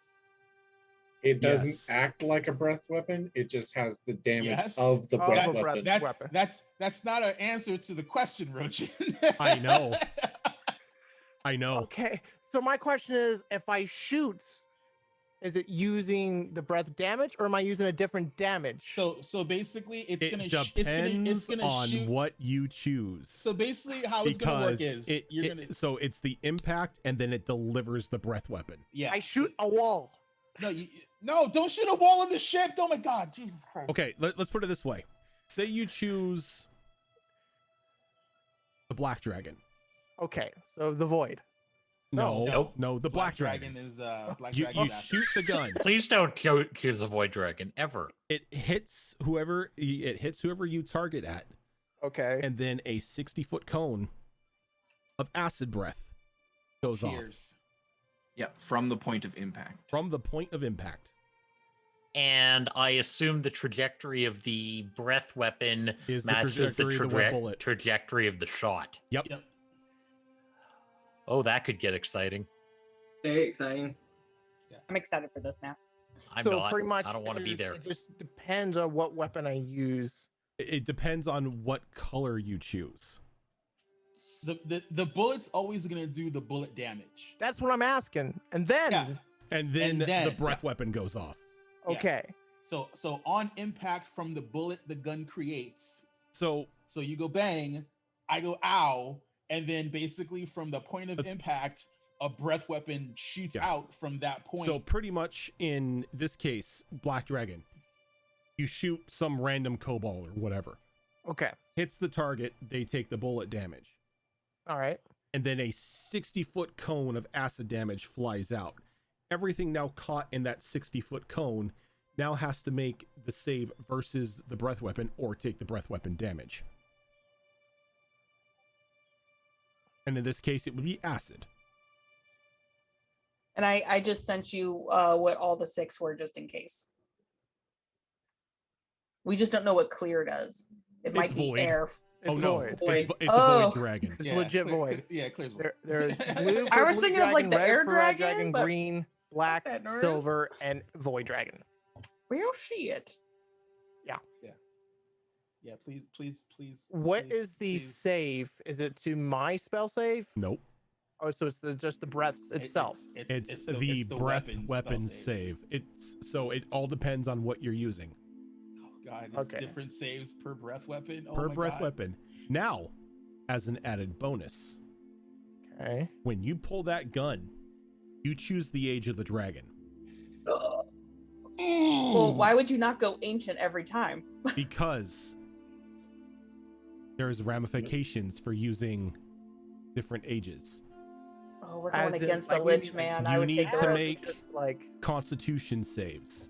It doesn't Yes. act like a breath weapon. It just has the damage Yes. of the Of breath a weapon. breath weapon. That's not an answer to the question, Rochin. I know. I know. Okay. So my question is, if I shoot, is it using the breath damage, or am I using a different damage? So basically, it's It gonna depends on shoot. what you choose. So basically, how it's gonna work is you're gonna so it's the impact and then it delivers the breath weapon. yeah. I shoot a wall. No, don't shoot a wall on the ship. Oh my God, Jesus Christ. Okay, let's put it this way. Say you choose the black dragon. Okay. So the void. No, the black dragon. Is black You dragon. shoot the gun. Please don't choose a void dragon ever. It hits whoever you target at, Okay. and then a 60-foot cone of acid breath goes off Tears. Yeah, from the point of impact. from the point of impact. And I assume the trajectory of the breath weapon Is the matches the trajectory of the bullet. trajectory of the shot. Yep. Yep. Oh, that could get exciting. Very exciting. I'm excited for this now. I'm so not. pretty much I don't want to be there. It just depends on what weapon I use. It depends on what color you choose. The bullet's always gonna do the bullet damage. That's what I'm asking. And then, Yeah. And then, And then- the breath weapon goes off. okay. So on impact from the bullet the gun creates. So So you go bang, I go ow, and then basically from the point of That's- impact, a breath weapon shoots Yeah. out from that point. So pretty much in this case, Black Dragon, you shoot some random kobold or whatever. Okay. Hits the target, they take the bullet damage. All right. And then a 60-foot cone of acid damage flies out. Everything now caught in that 60-foot cone now has to make the save versus the breath weapon or take the breath weapon damage. And in this case, it would be acid. And I just sent you what all the 6 were just in case. We just don't know what clear does. It might be void. air. It's Oh no, void. it's a Oh. void dragon. It's legit void. Yeah, clear void. There's blue. I for was blue thinking of, like, dragon, the red air for red dragon, but- green, black, that nerd. silver, and void dragon. Where'll she it? Yeah, please. What please, is the please. save? Is it to my spell save? Nope. Oh, so it's just the breaths itself. It's the breath weapon save. So it all depends on what you're using. Oh God, it's Okay. different saves per breath weapon. Oh Per my breath God. weapon. Now, as an added bonus, Okay. when you pull that gun, you choose the age of the dragon. Well, why would you not go ancient every time? Because there's ramifications for using different ages. Oh, we're As going in, against like, the we Lich need- Man. you I would need take to the risk. make- Just like, Constitution saves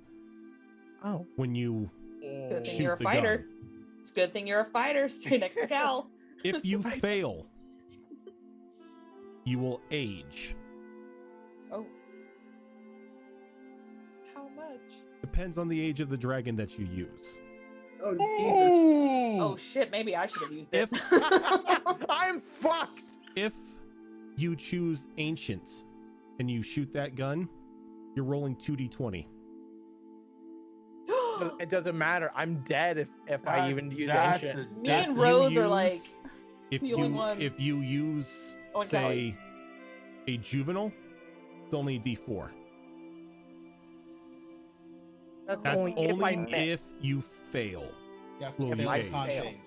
oh, when you Good thing shoot you're a the fighter. gun. It's a good thing you're a fighter. Stay next to Cal. If you fail, you will age. Oh. How much? Depends on the age of the dragon that you use. Oh Jesus! Oh shit, maybe I should have used it. I'm fucked. If you choose ancient and you shoot that gun, you're rolling 2d20. It doesn't matter. I'm dead if I even use That's ancient. Me If and you Rose are like if the you only ones. if you use Oh, and say Kelly. a juvenile, it's only a d4. That's, That's only, if I miss. you fail. You have Will to you have a age? con Fail. save.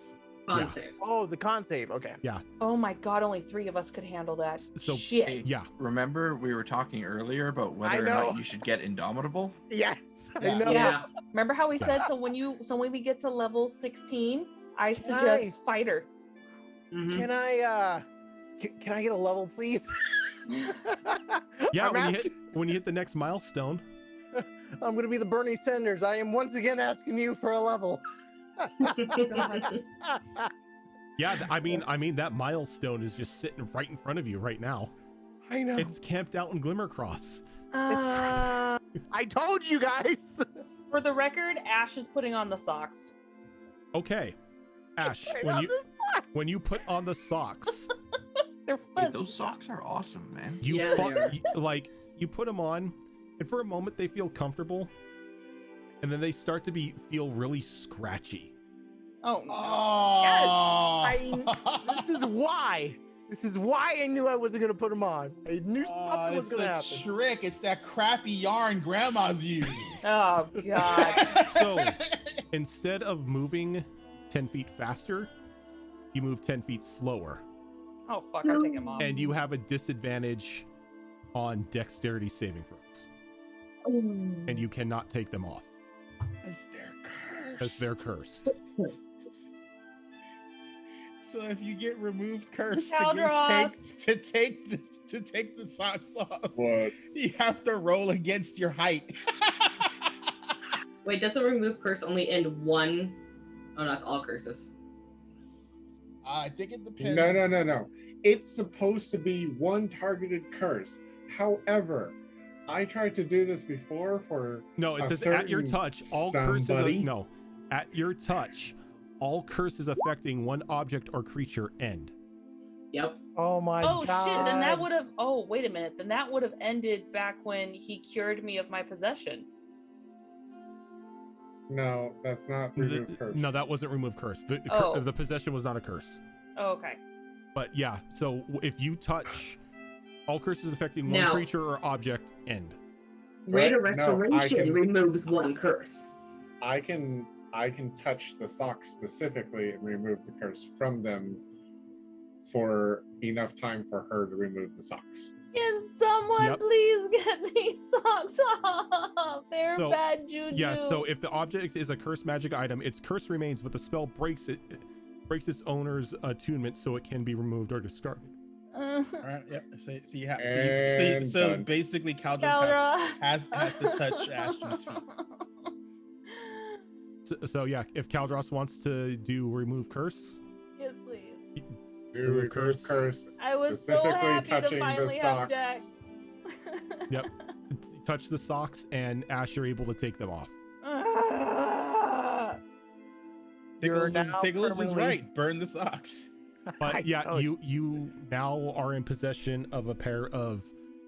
Con Yeah. save. Oh, the con save. Okay. oh my god, only 3 of us could handle that. So- shit. Hey, Yeah. remember we were talking earlier about I whether or know. not you should get Indomitable? Yes. Yeah. I know. Yeah. Remember how we said so when we get to level 16, I suggest fighter. Mhm. Can I can I get a level, please? Yeah, I'm, when you hit the next milestone. I'm gonna be the Bernie Sanders. I am once again asking you for a level. Yeah, I mean that milestone is just sitting right in front of you right now. I know. It's camped out in Glimmercross. I told you guys. For the record, Ash is putting on the socks. Okay. Ash, Right when you put on the socks, They're Dude, fuzzy. those socks are awesome, man. you Yeah, they are. you put them on, and for a moment they feel comfortable, and then they start to feel really scratchy. Oh, no. This is why. This is why I knew I wasn't gonna put them on. I knew something was It's gonna a happen. trick. It's that crappy yarn grandmas use. Oh, God. So instead of moving 10 feet faster, you move 10 feet slower, Oh, fuck, I'm taking them off. and you have a disadvantage on dexterity saving throws, and you cannot take them off because they're cursed. So if you get removed cursed Caldross. to take the socks off, What? you have to roll against your height. Wait, doesn't remove curse only end one? Oh, not all curses. I think it depends. No. It's supposed to be one targeted curse. However, I tried to do this before for No, it a says at your certain touch, all curses. somebody. No, at your touch, all curses affecting one object or creature end. Yep. Oh my Oh, god. shit. Then that would have. Oh, wait a minute. Then that would have ended back when he cured me of my possession. No, that's not remove curse. No, that wasn't remove curse. Oh. The possession was not a curse. Oh, okay. But yeah, so if you touch, all curses affecting one Now- creature or object end. Rate of Right, no, I restoration can- removes one curse. I can touch the socks specifically and remove the curse from them for enough time for her to remove the socks. Can someone Yep. please get these socks off? They're So, bad juju. Yeah, so if the object is a cursed magic item, its curse remains, but the spell breaks its owner's attunement, so it can be removed or discarded. All right. Yep. So you have. And So done. basically, Caldross Caldross. has to touch Ashton's feet. So yeah, if Caldross wants to do remove curse, Yes, please. Remove curse. I was so specifically happy to touching finally the have socks. Dex. Yep. touch the socks, and Ash, you're able to take them off. Ah. You're Tickles, now Tickles is permanently- right. Burn the socks. But yeah, told you now are in possession of a pair of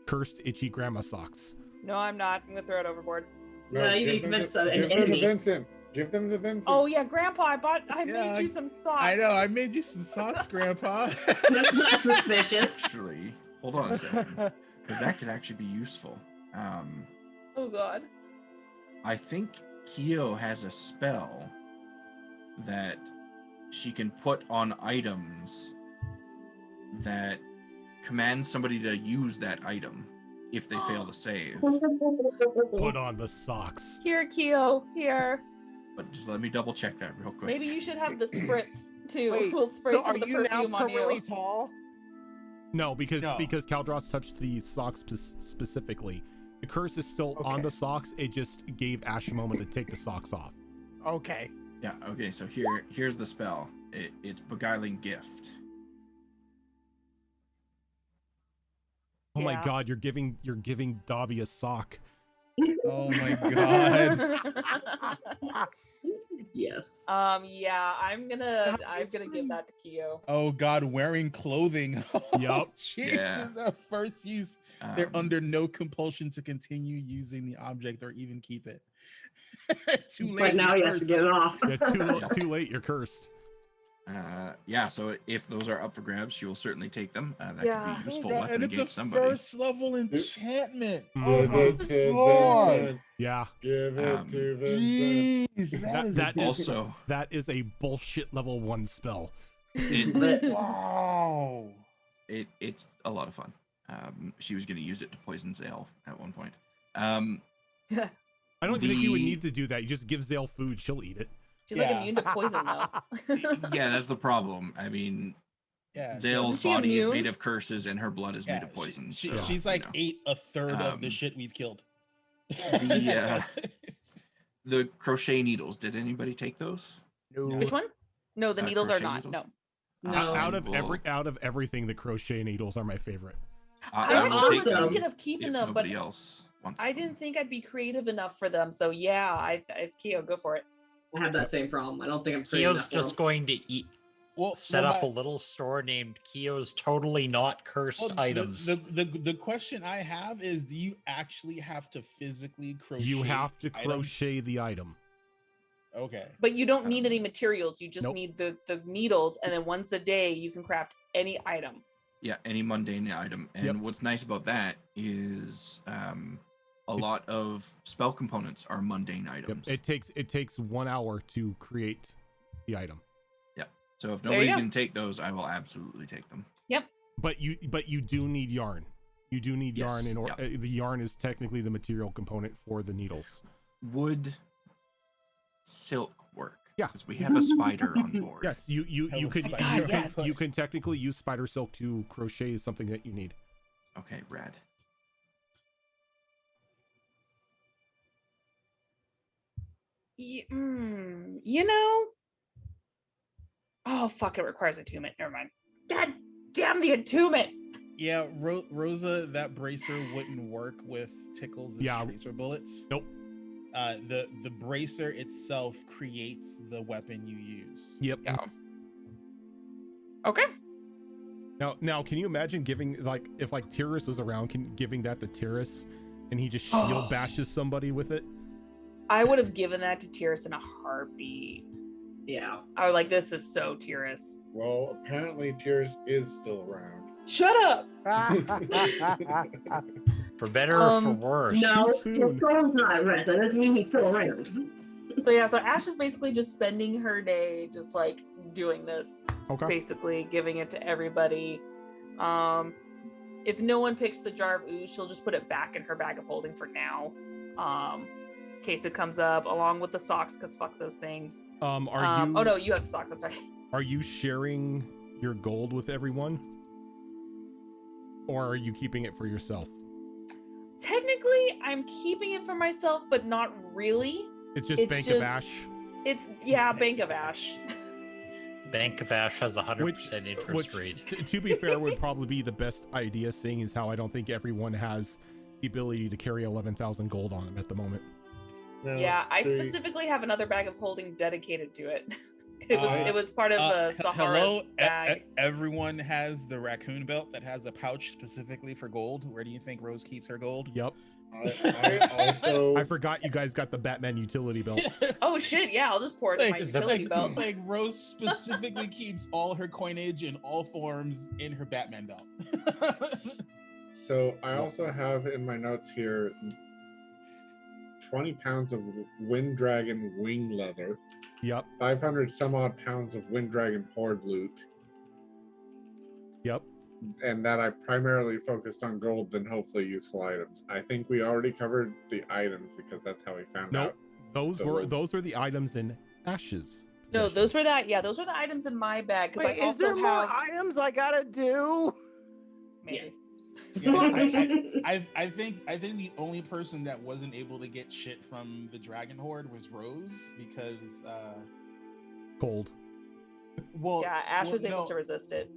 cursed itchy grandma socks. No, I'm not. I'm gonna throw it overboard. No, you need give them Vince to- an give them to enemy. Vincent. Give them to Vincent. Oh yeah, Grandpa, I Yeah, made you some socks. I know. I made you some socks, Grandpa. That's not suspicious. Actually, hold on a second, because that could actually be useful. Oh god. I think Kyo has a spell that she can put on items that commands somebody to use that item if they fail to save. Put on the socks. Here, Keo. Here. But just let me double check that real quick. Maybe you should have the spritz too. Wait, We'll spray so some are of the you now perfume on permanently you. tall? No, because No. Caldross touched the socks specifically. The curse is still on Okay. the socks. It just gave Ash a moment to take the socks off. Okay. Yeah, okay, so here's the spell. It's Beguiling Gift. Oh my Yeah. god, you're giving Dobby a sock. Oh my god. Yes. Yeah, I'm gonna give that to Keo. Oh god, wearing clothing. Yup. Jesus, Yeah. the first use. They're Um, under no compulsion to continue using the object or even keep it. Too late. But now he you're has to cursed. get it off. Yeah, too late. You're cursed. Yeah, so if those are up for grabs, she will certainly take them. That Yeah. could be a Oh useful god, weapon and it's against a somebody. first level enchantment. Mhm. Oh Give my it to god. Vincent. Yeah, Give it Um, to Vincent. Jeez, that is Also, that is a bullshit level 1 spell. it, wow. it's a lot of fun. She was going to use it to poison Zale at one point. I don't think you would The- need to do that. You just give Zale food, she'll eat it. She's Yeah. like immune to poison though. Yeah, that's the problem. I mean, Yeah. Zale's Isn't she body is immune? made of curses and her blood is yeah, made of poison. She's so, like you know. ate a third of the Um, shit we've killed. The crochet needles, did anybody take those? No. Which one? No, the needles are crochet not. needles? No. No. out of Well, everything, the crochet needles are my favorite. I I will actually take was them thinking of keeping if them, but nobody else wants I them. didn't think I'd be creative enough for them. So yeah, I Keo, go for it. I have that same problem. I don't think I'm creating Keo's that for just him. going to set up a little store named Keo's Totally Not Cursed Items. The question I have is, do you actually have to physically crochet? You have to items? crochet the item. Okay. But you don't need any materials. You just Nope. need the needles, and then once a day you can craft any item. Yeah, any mundane item. And what's nice about that is a lot of spell components are mundane items. It takes 1 hour to create the item. Yeah. So if nobody's gonna take those, I will absolutely take them. Yep. But you do need yarn. You do need yarn in order. Yep. The yarn is technically the material component for the needles. Would silk work? Yeah. Because we have a spider on board. Yes, you could God, yes. you can technically use spider silk to crochet something that you need. Okay, rad. You know, oh fuck! It requires attunement. Never mind. God damn the attunement. Yeah, Rosa, that bracer wouldn't work with Tickles' tracer bullets. Nope. The bracer itself creates the weapon you use. Yep. Yeah. Okay. Now, can you imagine giving if Tyrus was around, giving that to Tyrus, and he just shield bashes somebody with it? I would have given that to Tyrus in a heartbeat. Yeah. I was like, this is so Tyrus. Well, apparently Tears is still around. Shut up. For better or for worse. No, Too his soon. phone's not red. That doesn't mean he's still around. So Ash is basically just spending her day just like doing this. Okay. Basically giving it to everybody. If no one picks the jar of ooze, she'll just put it back in her bag of holding for now. In case it comes up, along with the socks, because fuck those things. Are you? Oh no, you have the socks, that's right. Are you sharing your gold with everyone, or are you keeping it for yourself? Technically, I'm keeping it for myself, but not really. It's just Bank of Ash. It's Bank of Ash. Bank of Ash has 100% interest rate. To be fair, would probably be the best idea, seeing as how I don't think everyone has the ability to carry 11,000 gold on them at the moment. Now, Yeah, I see, specifically have another bag of holding dedicated to it. It was part of Sahara's hello, bag. Everyone has the raccoon belt that has a pouch specifically for gold. Where do you think Rose keeps her gold? Yep. I also I forgot you guys got the Batman utility belts. Yes. Oh shit, yeah, I'll just pour it in my utility belt. Like Rose specifically keeps all her coinage in all forms in her Batman belt. So I also have in my notes here 20 pounds of Wind Dragon wing leather. Yep. 500 some odd pounds of Wind Dragon horde loot. Yep. And that I primarily focused on gold, then hopefully useful items. I think we already covered the items because that's how we found out. Nope. Those were the items in Ash's No, possession. those were the items in my bag. Because Wait, I is there also more have items I gotta do? maybe. Yeah, I think the only person that wasn't able to get shit from the Dragon Horde was Rose because Cold. well Yeah, Ash was able no, to resist it.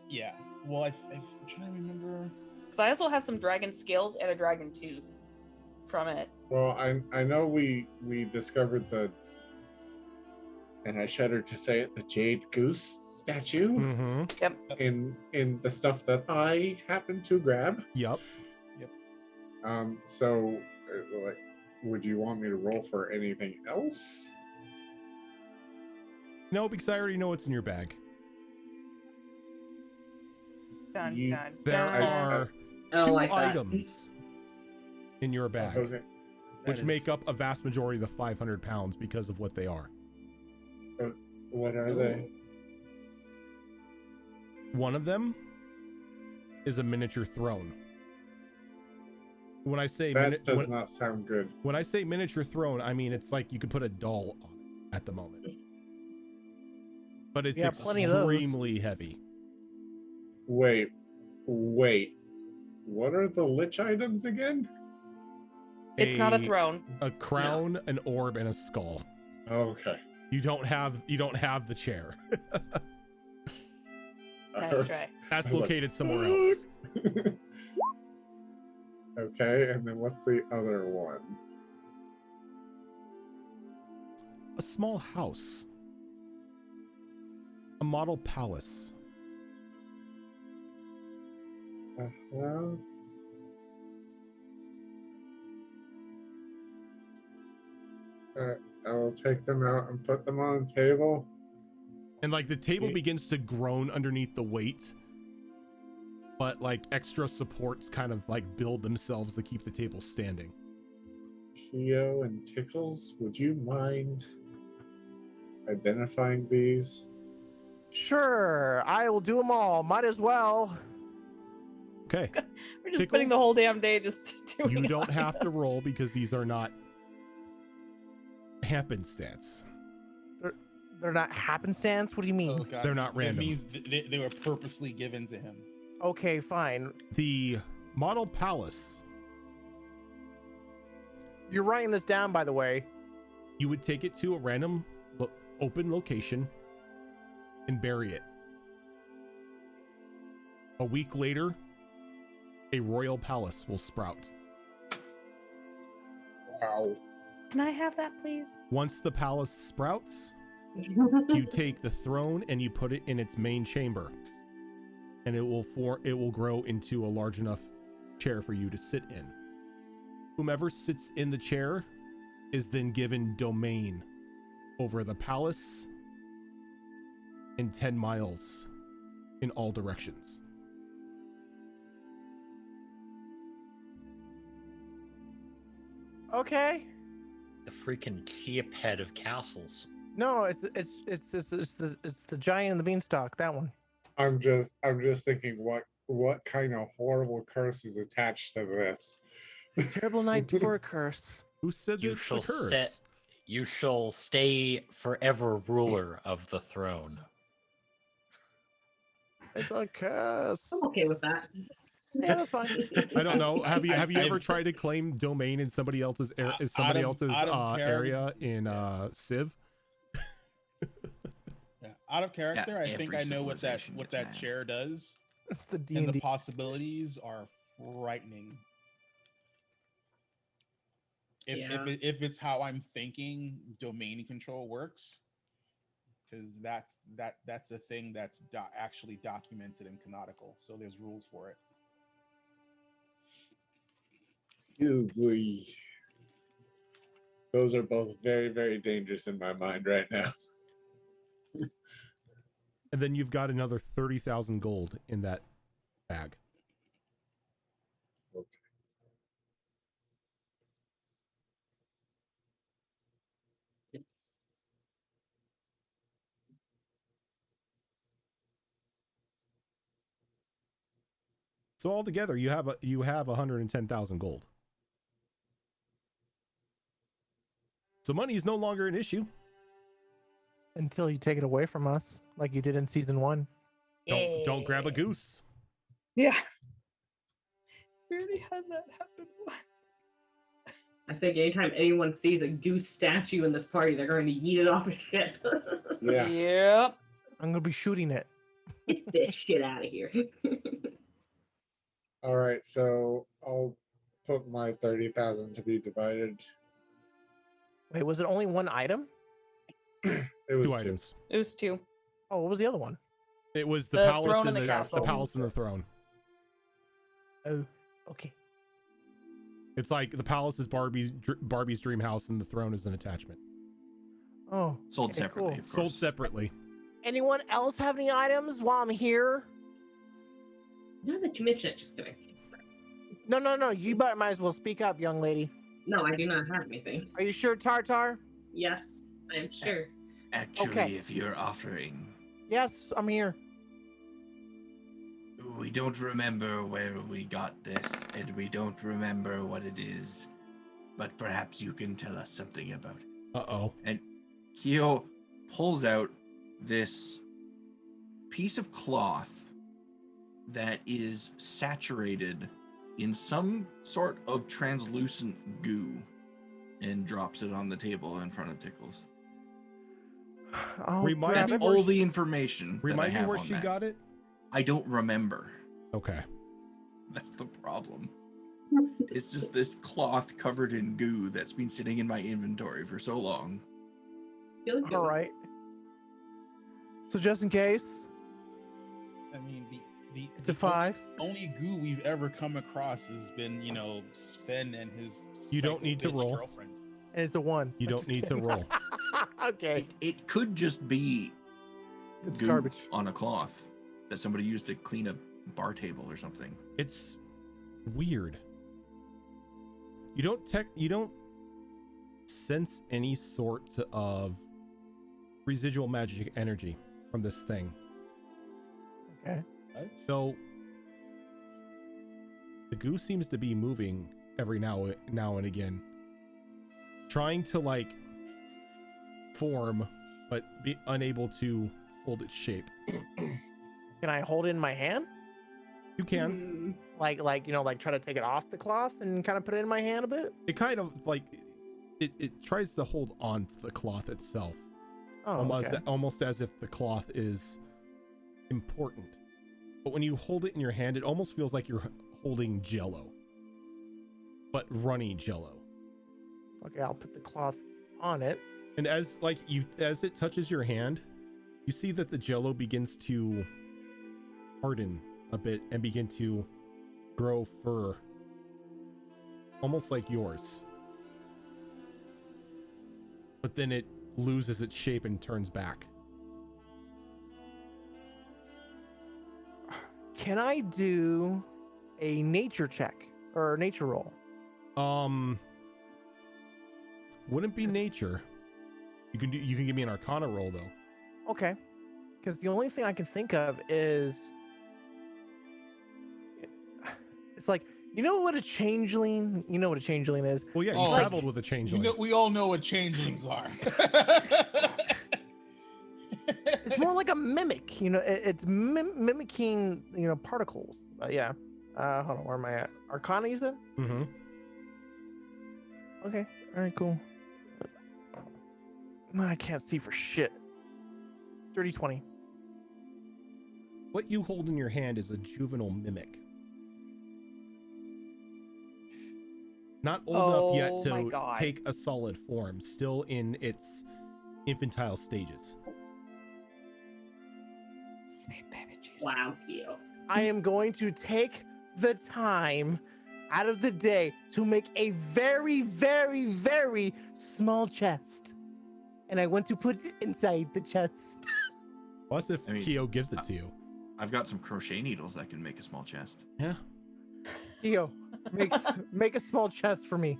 Yeah. Well, I'm trying to remember. Because I also have some dragon scales and a dragon tooth from it. Well, I know we discovered the, and I shudder to say it, the Jade Goose statue Mm-hmm. in the stuff that I happened to grab. Yep. So, like, would you want me to roll for anything else? No, because I already know what's in your bag. Dun, You- dun, There dun. are Oh, 2 like that. items in your bag, Okay. which make up a vast majority of the 500 pounds because of what they are. What are they? One of them is a miniature throne. When I say That does not sound good. when I say miniature throne, I mean it's like you could put a doll on it at the moment. But it's Yeah, plenty of those. extremely heavy. Wait. What are the lich items again? It's not a throne. A crown, an orb, and a skull. Okay. You don't have the chair. Nice try. That's I was like, located somewhere else. Okay, and then what's the other one? a small house, a model palace. Well, I'll take them out and put them on the table. And like the table begins to groan underneath the weight, but like extra supports kind of like build themselves to keep the table standing. Keo and Tickles, would you mind identifying these? Sure, I will do them all. Might as well. Okay. We're just spending the whole damn day just doing You don't have to items. roll because these are not happenstance. They're not happenstance? What do you mean? Oh, God. They're not random. It means they were purposely given to him. Okay, fine. The model palace, You're writing this down, by the way. you would take it to a random open location and bury it. A week later, a royal palace will sprout. Wow. Can I have that, please? Once the palace sprouts, you take the throne and you put it in its main chamber, and it will grow into a large enough chair for you to sit in. Whomever sits in the chair is then given domain over the palace in 10 miles in all directions. Okay. The freaking keep head of castles. No, it's the giant and the beanstalk. That one. I'm just thinking what kind of horrible curse is attached to this. Terrible night for a curse. Who said You it's a shall curse? You shall stay forever ruler of the throne. It's a curse. I'm okay with that. Yeah, that's fine. I don't know. Have you I- ever tried to claim domain in somebody else's out of area in Civ? Yeah. Out of character, I think every I know what civilization gets that mad. chair does, It's the and D&D. the possibilities are frightening. If it's how I'm thinking domain control works, because that's a thing that's actually documented and canonical, so there's rules for it. Ew, boy. Those are both very, very dangerous in my mind right now. And then you've got another 30,000 gold in that bag. Okay. So altogether, you have 110,000 gold. So money is no longer an issue. Until you take it away from us, like you did in season 1. Don't grab a goose. Yeah. We already had that happen once. I think anytime anyone sees a goose statue in this party, they're going to yeet it off a ship. Yeah. Yep. I'm gonna be shooting it. Get this shit out of here. All right, so I'll put my 30,000 to be divided. Wait, was it only one item? It was Two two. items. It was 2. Oh, what was the other one? It was the The palace throne and and the castle. palace and the throne. Oh, okay. It's like the palace is Barbie's dream house, and the throne is an attachment. Oh, Sold okay, separately, cool. of course. Sold separately. Anyone else have any items while I'm here? Now that you mention it, just kidding. No. You might as well speak up, young lady. No, I do not have anything. Are you sure, Tartar? Yes, I am sure. Actually, Okay. if you're offering, Yes, I'm here. we don't remember where we got this, and we don't remember what it is, but perhaps you can tell us something about it. Uh-oh. And Keo pulls out this piece of cloth that is saturated in some sort of translucent goo and drops it on the table in front of Tickles. I'll Remind grab That's me it. where all the information that I Remind me have where on she that. got it? I don't remember. Okay. That's the problem. It's just this cloth covered in goo that's been sitting in my inventory for so long. Feeling good. All right. So just in case, I mean, it's a 5. only goo we've ever come across has been, Sven and his. You don't need to psycho bitch roll. Girlfriend. And it's a 1. You I'm don't just need to kidding. roll. Okay. It could just be It's goo garbage. on a cloth that somebody used to clean a bar table or something. It's weird. You don't sense any sort of residual magic energy from this thing. Okay. What? So the goo seems to be moving every now and again, trying to like form, but be unable to hold its shape. Can I hold it in my hand? You can. Like try to take it off the cloth and kind of put it in my hand a bit? It kind of like it tries to hold on to the cloth itself. Oh, okay. Almost as if the cloth is important. But when you hold it in your hand, it almost feels like you're holding jello, but runny jello. Okay, I'll put the cloth on it. And as it touches your hand, you see that the jello begins to harden a bit and begin to grow fur, almost like yours. But then it loses its shape and turns back. Can I do a nature check or a nature roll? Wouldn't be nature. You can give me an arcana roll though. Okay. Because the only thing I can think of is it's like, you know what a changeling? You know what a changeling is? Well, yeah, you Oh, traveled with a changeling. We all know what changelings are. It's more like a mimic. It's mimicking, particles. Yeah. Hold on, where am I at? Arcana, you said? Mm-hmm. Okay. All right, cool. No, I can't see for shit. 30-20. What you hold in your hand is a juvenile mimic. Not old enough yet to take a solid form, still in its infantile stages. Sweet baby Jesus. Wow, cute. I am going to take the time out of the day to make a very, very, very small chest. And I want to put it inside the chest. Well, that's if Kyo gives it to you. I've got some crochet needles that can make a small chest. Yeah. Kyo, make a small chest for me.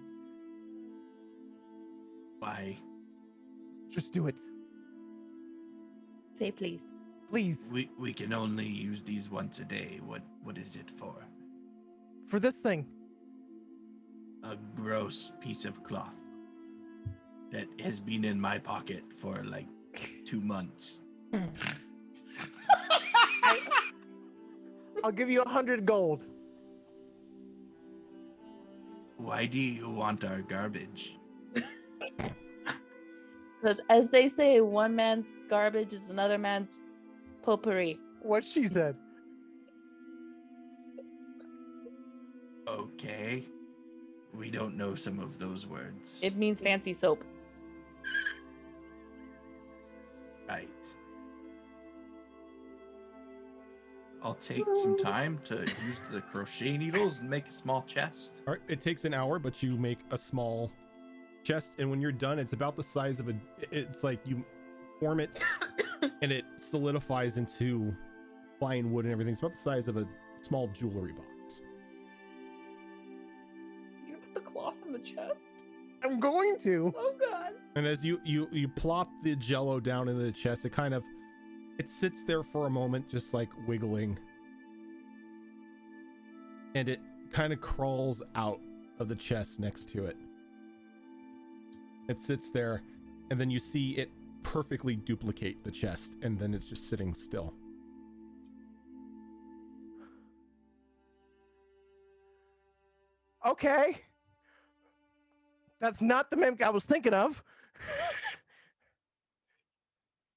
Why? Just do it. Say please. Please. We can only use these once a day. What is it for? For this thing. A gross piece of cloth that has been in my pocket for like 2 months. I'll give you 100 gold. Why do you want our garbage? Because as they say, one man's garbage is another man's potpourri. What she said. Okay. We don't know some of those words. It means fancy soap. Right. I'll take some time to use the crochet needles and make a small chest. All right, it takes an hour, but you make a small chest, and when you're done, it's about the size of it's like you form it and it solidifies into fine wood and everything. It's about the size of a small jewelry box. You put the cloth in the chest? I'm going to. Oh god. And as you plop the jello down into the chest, it sits there for a moment, just like wiggling, and it kind of crawls out of the chest next to it. It sits there, and then you see it perfectly duplicate the chest, and then it's just sitting still. Okay. That's not the mimic I was thinking of.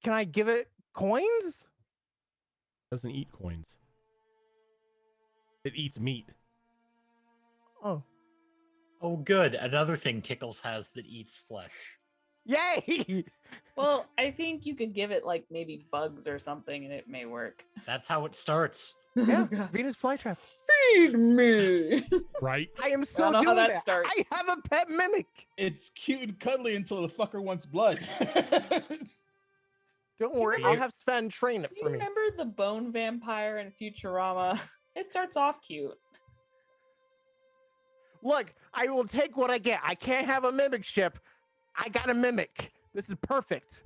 Can I give it coins? Doesn't eat coins. It eats meat. Oh. Oh, good. Another thing Tickles has that eats flesh. Yay! Well, I think you could give it like maybe bugs or something and it may work. That's how it starts. Yeah, Venus flytrap. Feed me. Right? I am I so don't know how doing that that. starts. I have a pet mimic. It's cute and cuddly until the fucker wants blood. Don't worry, remember- I'll have Sven train it Do you for me. remember the bone vampire in Futurama? It starts off cute. Look, I will take what I get. I can't have a mimic ship. I got a mimic. This is perfect.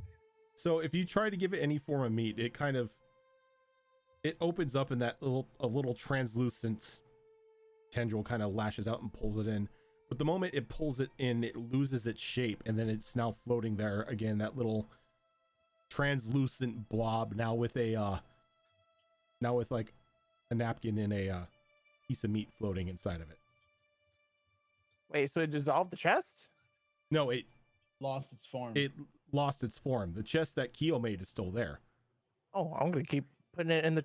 So if you try to give it any form of meat, it opens up and a little translucent tendril kind of lashes out and pulls it in. But the moment it pulls it in, it loses its shape, and then it's now floating there again, that little translucent blob now with like a napkin and a piece of meat floating inside of it. Wait, so it dissolved the chest? No, it Lost its form. lost its form. The chest that Keo made is still there. Oh, I'm gonna keep putting it in the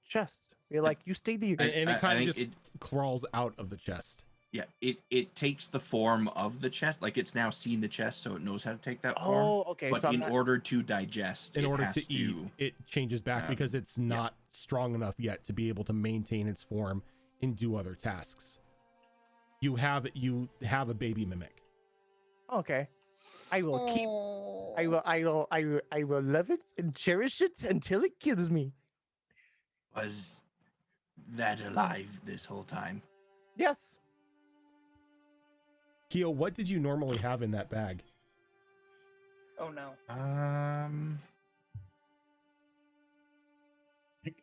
chest. Be like, you stay there. And it kind I of think just crawls out of the chest. Yeah, it takes the form of the chest, like it's now seen the chest, so it knows how to take that form. Oh, okay. But so I'm in not- order to digest, In it order has to eat, it changes back because it's not strong enough yet to be able to maintain its form and do other tasks. You have a baby mimic. Okay. I will keep. I will love it and cherish it until it kills me. Was that alive this whole time? Yes. Keo, what did you normally have in that bag? Oh no.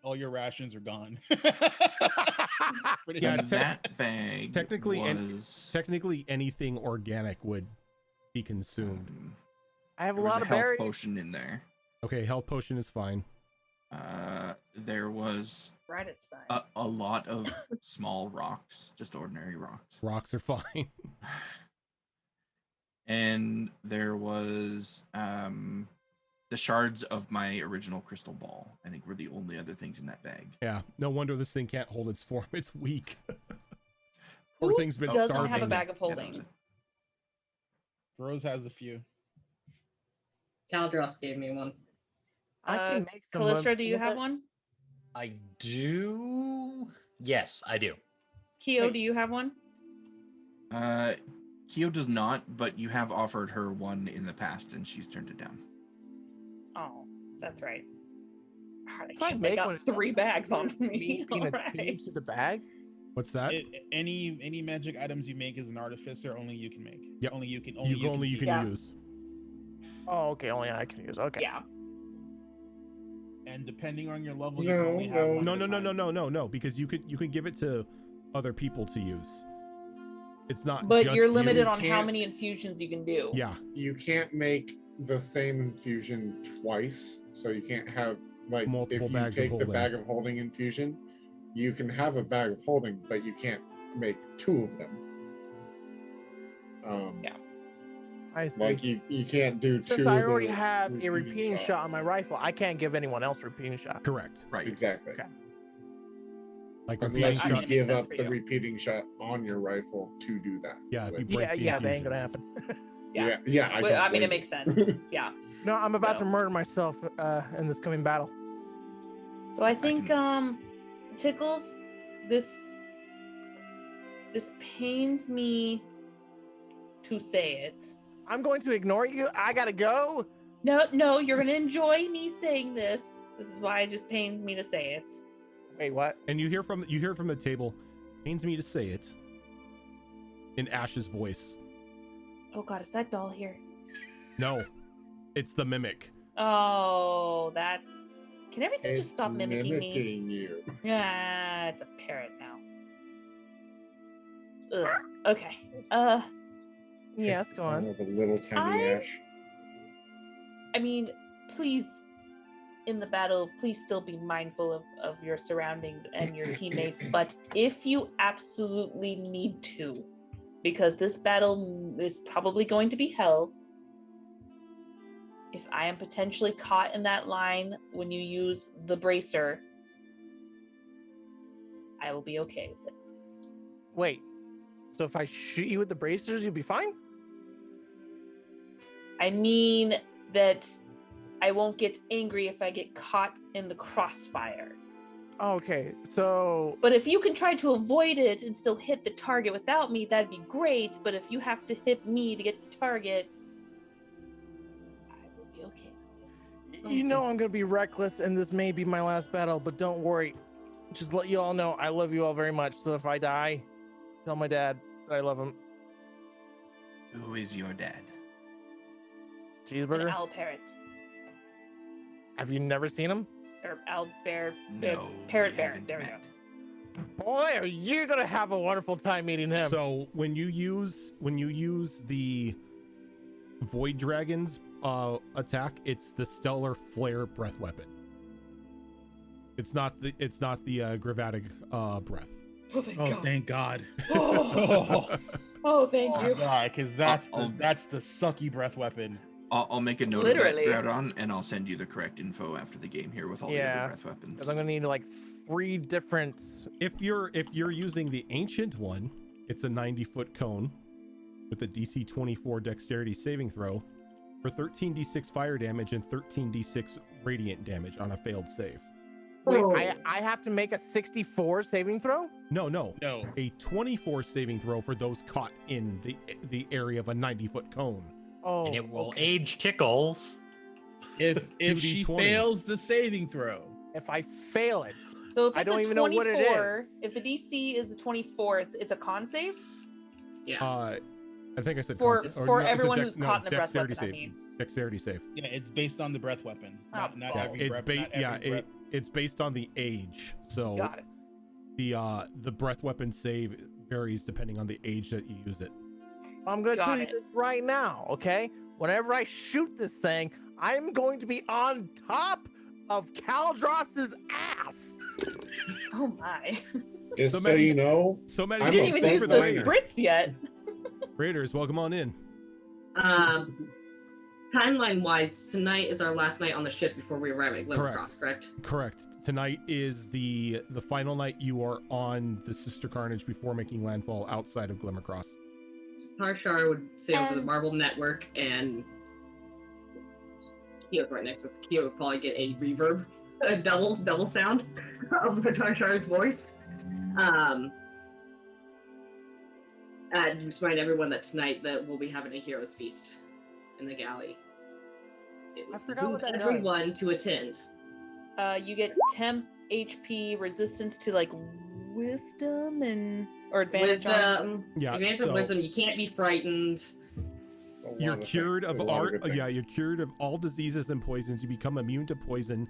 All your rations are gone. Pretty Yeah, much. That bag technically, was technically anything organic would be consumed. I have a there was lot a of health berries. potion in there. Okay, health potion is fine. There was Right, it's fine. a lot of small rocks, just ordinary rocks. Rocks are fine. And there was the shards of my original crystal ball, I think, were the only other things in that bag. Yeah, no wonder this thing can't hold its form. It's weak. Poor Who thing's been doesn't starving. have a bag of Yeah, that was holding? it. Rose has a few. Caldros gave me one. I can make some. Callistra, do you with have it. one? I do. Yes, I do. Keo, Wait. do you have one? Keo does not, but you have offered her one in the past, and she's turned it down. Oh, that's right. Alright, If I I make got one, 3 bags on me. Being Alright. attuned to the bag. What's that? Any magic items you make as an artificer, only you can make. Yep. Only you can. you keep. can Yeah. use. Oh, okay. Only I can use. Okay. Yeah. And depending on your level, No, you can only have no. one No, at no, a no, time. no, no, because you can give it to other people to use. It's not. But just you're you. limited on how can't- many infusions you can do. Yeah, You can't make the same infusion twice, so you can't have like Multiple if you bags of take the holding. bag of holding infusion, you can have a bag of holding, but you can't make 2 of them. Yeah. I see. Like you can't do 2. Since of I the already have a repeating shot. shot on my rifle, I can't give anyone else a repeating shot. correct. Right. Exactly. Okay. Like Unless I you mean, it makes give sense up for the you. repeating shot on your rifle to do that. Yeah, if you Which- break Yeah, the yeah, that ain't infusion. gonna happen. Yeah. yeah. But, don't I mean, it blame makes you. sense. Yeah. No, I'm about to So- murder myself in this coming battle. So I think can- Tickles, this pains me to say it. I'm going to ignore you. I gotta go. No, you're gonna enjoy me saying this. This is why it just pains me to say it. Wait, what? And you hear from the table. Pains me to say it. In Ash's voice. Oh god, is that doll here? No, it's the mimic. Oh, that's. Can everything It's just stop mimicking me? mimicking you. Yeah, it's a parrot now. Ugh. Okay. Yes, Takes go the form on. Of a little tiny I- ash. I mean, please, in the battle, please still be mindful of your surroundings and your teammates. But if you absolutely need to, because this battle is probably going to be hell, if I am potentially caught in that line when you use the bracer, I will be okay with it. Wait. So if I shoot you with the bracers, you'll be fine? I mean that I won't get angry if I get caught in the crossfire. Okay, so But if you can try to avoid it and still hit the target without me, that'd be great. But if you have to hit me to get the target, I will be okay. you know I'm gonna be reckless, and this may be my last battle. But don't worry, just let you all know I love you all very much. So if I die, tell my dad that I love him. Who is your dad? An Cheeseburger. owl parrot. Have you never seen him? Or owl bear. No, Parrot we bear. haven't There we met. go. Boy, are you gonna have a wonderful time meeting him. So when you use the Void Dragon's attack, it's the Stellar Flare breath weapon. It's not the Gravatic breath. Oh, thank Oh, God. thank God. Oh, oh, thank you. Yeah, because that's I'll- that's the sucky breath weapon. I'll make a note Literally. of that, Groudon, and I'll send you the correct info after the game here with all the Yeah, other breath weapons. Because I'm gonna need like 3 different. If you're using the ancient one, it's a 90-foot cone with a DC 24 dexterity saving throw for 13d6 fire damage and 13d6 radiant damage on a failed save. Wait, Oh. I have to make a 64 saving throw? No, No. a 24 saving throw for those caught in the area of a 90-foot cone. Oh, And it will okay. age Tickles. If she 2d20. fails the saving throw, If I fail it, So if I it's don't a even know what it 24, is. if the DC is a 24, it's a con save Yeah. I think I said for concept- or for no, it's a everyone dex- who's no, caught in the breath dexterity weapon. I save. mean, Dexterity save. yeah, it's based on the breath weapon. Not Oh, every It's breath. ba- not every yeah, breath. it's based on the age. So got it. the breath weapon save varies depending on the age that you use it. I'm gonna Got tell you it. this right now, okay? Whenever I shoot this thing, I'm going to be on top of Caldross's ass. Oh my! Just So so, many- you know, So many I'm Didn't a even full use the diner. spritz yet. Raiders, welcome on in. Timeline wise, tonight is our last night on the ship before we arrive at Glimmercross, correct? Correct. Tonight is the final night you are on the Sister Carnage before making landfall outside of Glimmercross. Harshar would sail for the And- Marble Network, and Kyo's right next to Kyo would probably get a reverb, a double sound of Harshar's voice. And just remind everyone that tonight that we'll be having a hero's feast in the galley. It I would forgot what behoove that does. everyone to attend. You get temp, HP, resistance to like wisdom or advantage on. Wisdom, Yeah, advantage so- of wisdom. You can't be frightened. a lot You're of cured things, of a lot all good things. you're cured of all diseases and poisons. You become immune to poison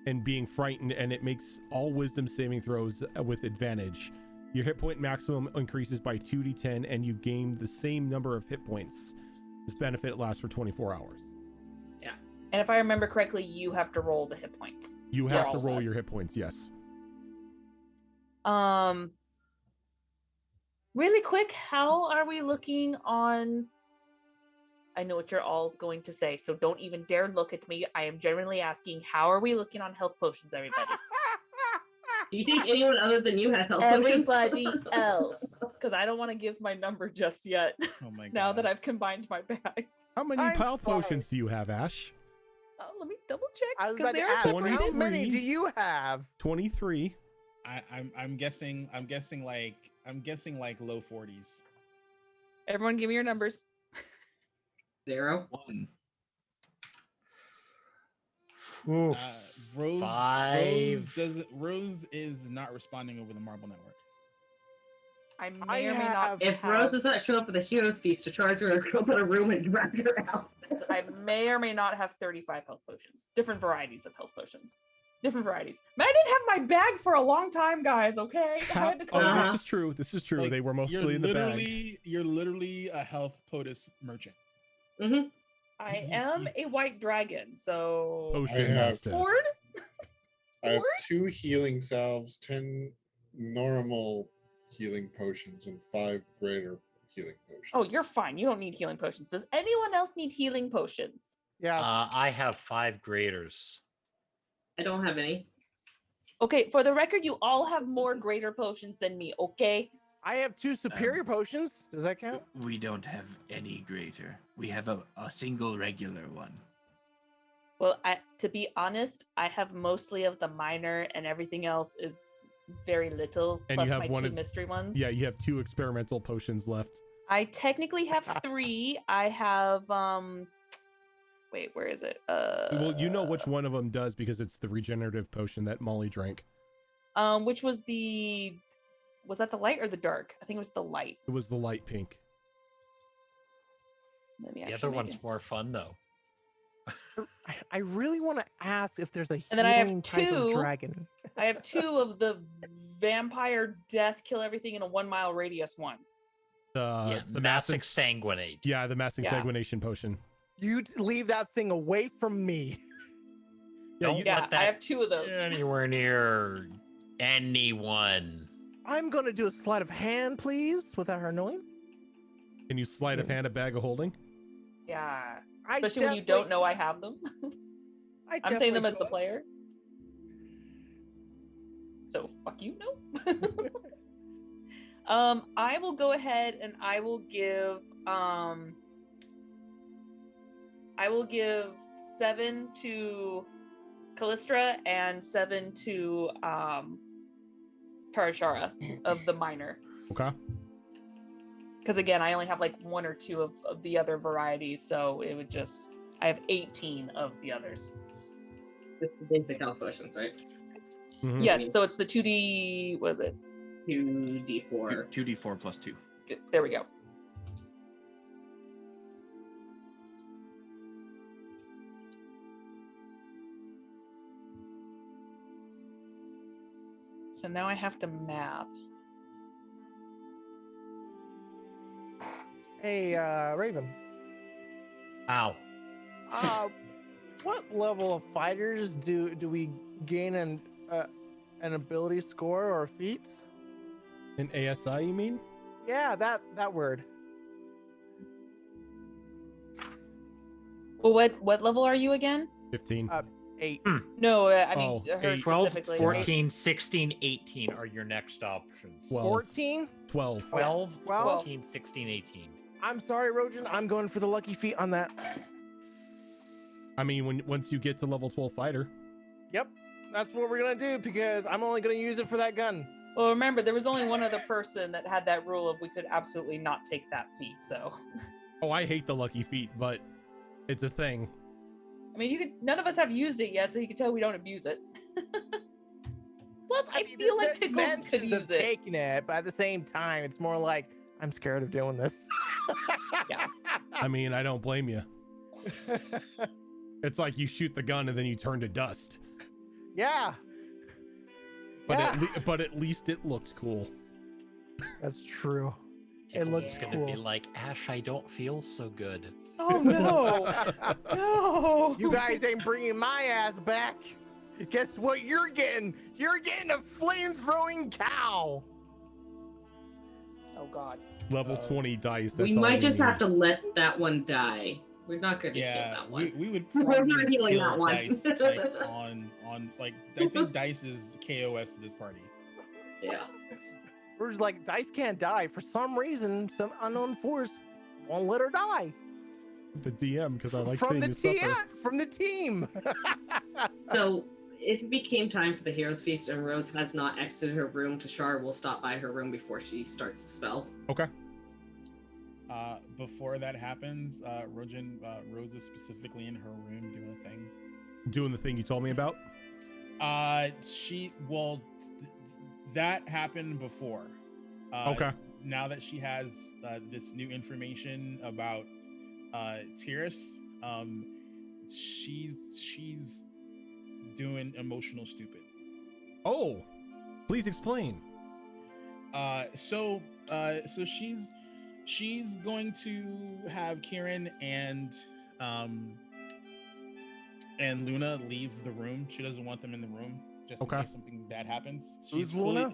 and being frightened, and it makes all wisdom saving throws with advantage. Your hit point maximum increases by 2d10, and you gain the same number of hit points. This benefit lasts for 24 hours. And if I remember correctly, you have to roll the hit points. You For have all to of roll us. your hit points, yes. Really quick, how are we looking on? I know what you're all going to say, so don't even dare look at me. I am genuinely asking, how are we looking on health potions, everybody? Do you think anyone other than you has health potions? Everybody else, because I don't want to give my number just yet. Oh my god. Now that I've combined my bags. How many I'm pal fine. potions do you have, Ash? Let me double check. I was 'cause about to they are ask, how separated. many 23. do you have? 23. I'm guessing like low 40s. Everyone, give me your numbers. 0. 1. Rose 5. Rose is not responding over the Marble Network. I I may or may not. have- If have, Rose does not show up at the hero's feast, Char's gonna go up in a room and drag her out. I may or may not have 35 health potions. Different varieties of health potions. Different varieties. Man, I didn't have my bag for a long time, guys. Okay, I had to Oh, come Uh-huh. out. this is true. This is true. Like, They were mostly in the bag. You're literally a health potus merchant. Mm-hmm. I am a white dragon, so Potion I have- master. Horde? I have Or- 2 healing salves, 10 normal healing potions, and 5 greater healing potions. Oh, you're fine. You don't need healing potions. Does anyone else need healing potions? Yeah. I have 5 graders. I don't have any. Okay, for the record, you all have more greater potions than me, okay? I have 2 superior potions. Does that count? We don't have any greater. We have a single regular one. Well, to be honest, I have mostly of the minor, and everything else is very little. And plus you have my one 2 of- mystery ones. Yeah, you have 2 experimental potions left. I technically have 3. I have wait, where is it? Well, you know which one of them does because it's the regenerative potion that Molly drank. Which was that the light or the dark? I think it was the light. It was the light pink. Let me The other actually make one's it. more fun though. I really want to ask if there's a And then I have healing type of 2. dragon. I have 2 of the vampire death, kill everything in a 1 mile radius one. The mass mass exsanguinate. Yeah, the mass Yeah. exsanguination potion. You leave that thing away from me. Yeah, Don't you, Yeah, let that I have 2 of those. anywhere near anyone. I'm gonna do a sleight of hand, please, without her knowing. can you sleight of hand a bag of holding? Yeah. I Especially when you definitely- don't know I have them. I I'm saying them definitely as the could. player. So fuck you, no. I will go ahead and I will give 7 to Callistra and 7 to Tarashara of the minor. Okay. Because again, I only have like 1 or 2 of the other varieties, so it would just I have 18 of the others. The basic health potions, right? Mhm. Yes, so it's the 2D, was it? 2d4. 2d4 plus 2. There we go. So now I have to math. Hey, Raven. Ow. What level of fighters do we gain an ability score or feats? In ASI, you mean? Yeah, that word. Well, what level are you again? 15. 8. No, I mean Oh, her 8. 12, specifically. 14, 16, 18 are your next options. 12. 14? 12. 12, 12? 14, 16, 18. I'm sorry, Rojan. I'm going for the lucky feat on that. I mean, once you get to level 12 fighter. Yep. That's what we're going to do because I'm only going to use it for that gun. Well, remember, there was only one other person that had that rule of we could absolutely not take that feat. So, Oh, I hate the lucky feat, but it's a thing. I mean, none of us have used it yet, so you can tell we don't abuse it. Plus, I mean, feel like there's Tickles could mentions of use it. taking it, but at the same time, it's more like I'm scared of doing this. Yeah. I mean, I don't blame you. It's like you shoot the gun and then you turn to dust. Yeah. But Yeah. but at least it looked cool. That's true. It Tickles looks is going to be cool. like, Ash, I don't feel so good. Oh no, no! You guys ain't bringing my ass back. Guess what you're getting? You're getting a flame-throwing cow. Oh god. Level 20 dice. That's We all might just need. have to let that one die. We're not going to heal Yeah, that one. we would We're probably not healing kill that one. Dice like, on like I think Dice is KOS to this party. Yeah. We're just like, Dice can't die. For some reason, some unknown force won't let her die. The DM, because I like from seeing the you suffer. from the team. So if it became time for the Hero's Feast and Rose has not exited her room, Tashar will stop by her room before she starts the spell. Okay. Before that happens, Rose is specifically in her room doing a thing. Doing the thing you told me about. That happened before. Okay. Now that she has this new information about TUES, she's doing emotional stupid. Oh, please explain. So she's going to have Kieran and Luna leave the room. She doesn't want them in the room just in case something bad happens. Who's Luna?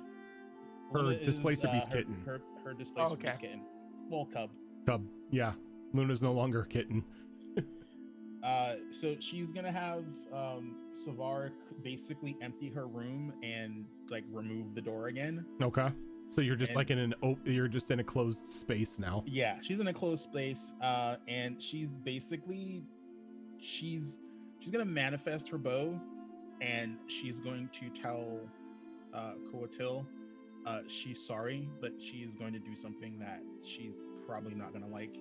Her displacer beast kitten. Her displacer okay. beast kitten. Well, cub. Cub. Yeah. Luna's no longer a kitten. So she's gonna have Savar basically empty her room and like remove the door again. Okay. So you're just like you're just in a closed space now. Yeah, she's in a closed space, and she's basically she's gonna manifest her bow, and she's going to tell Coatil she's sorry, but she is going to do something that she's probably not gonna like.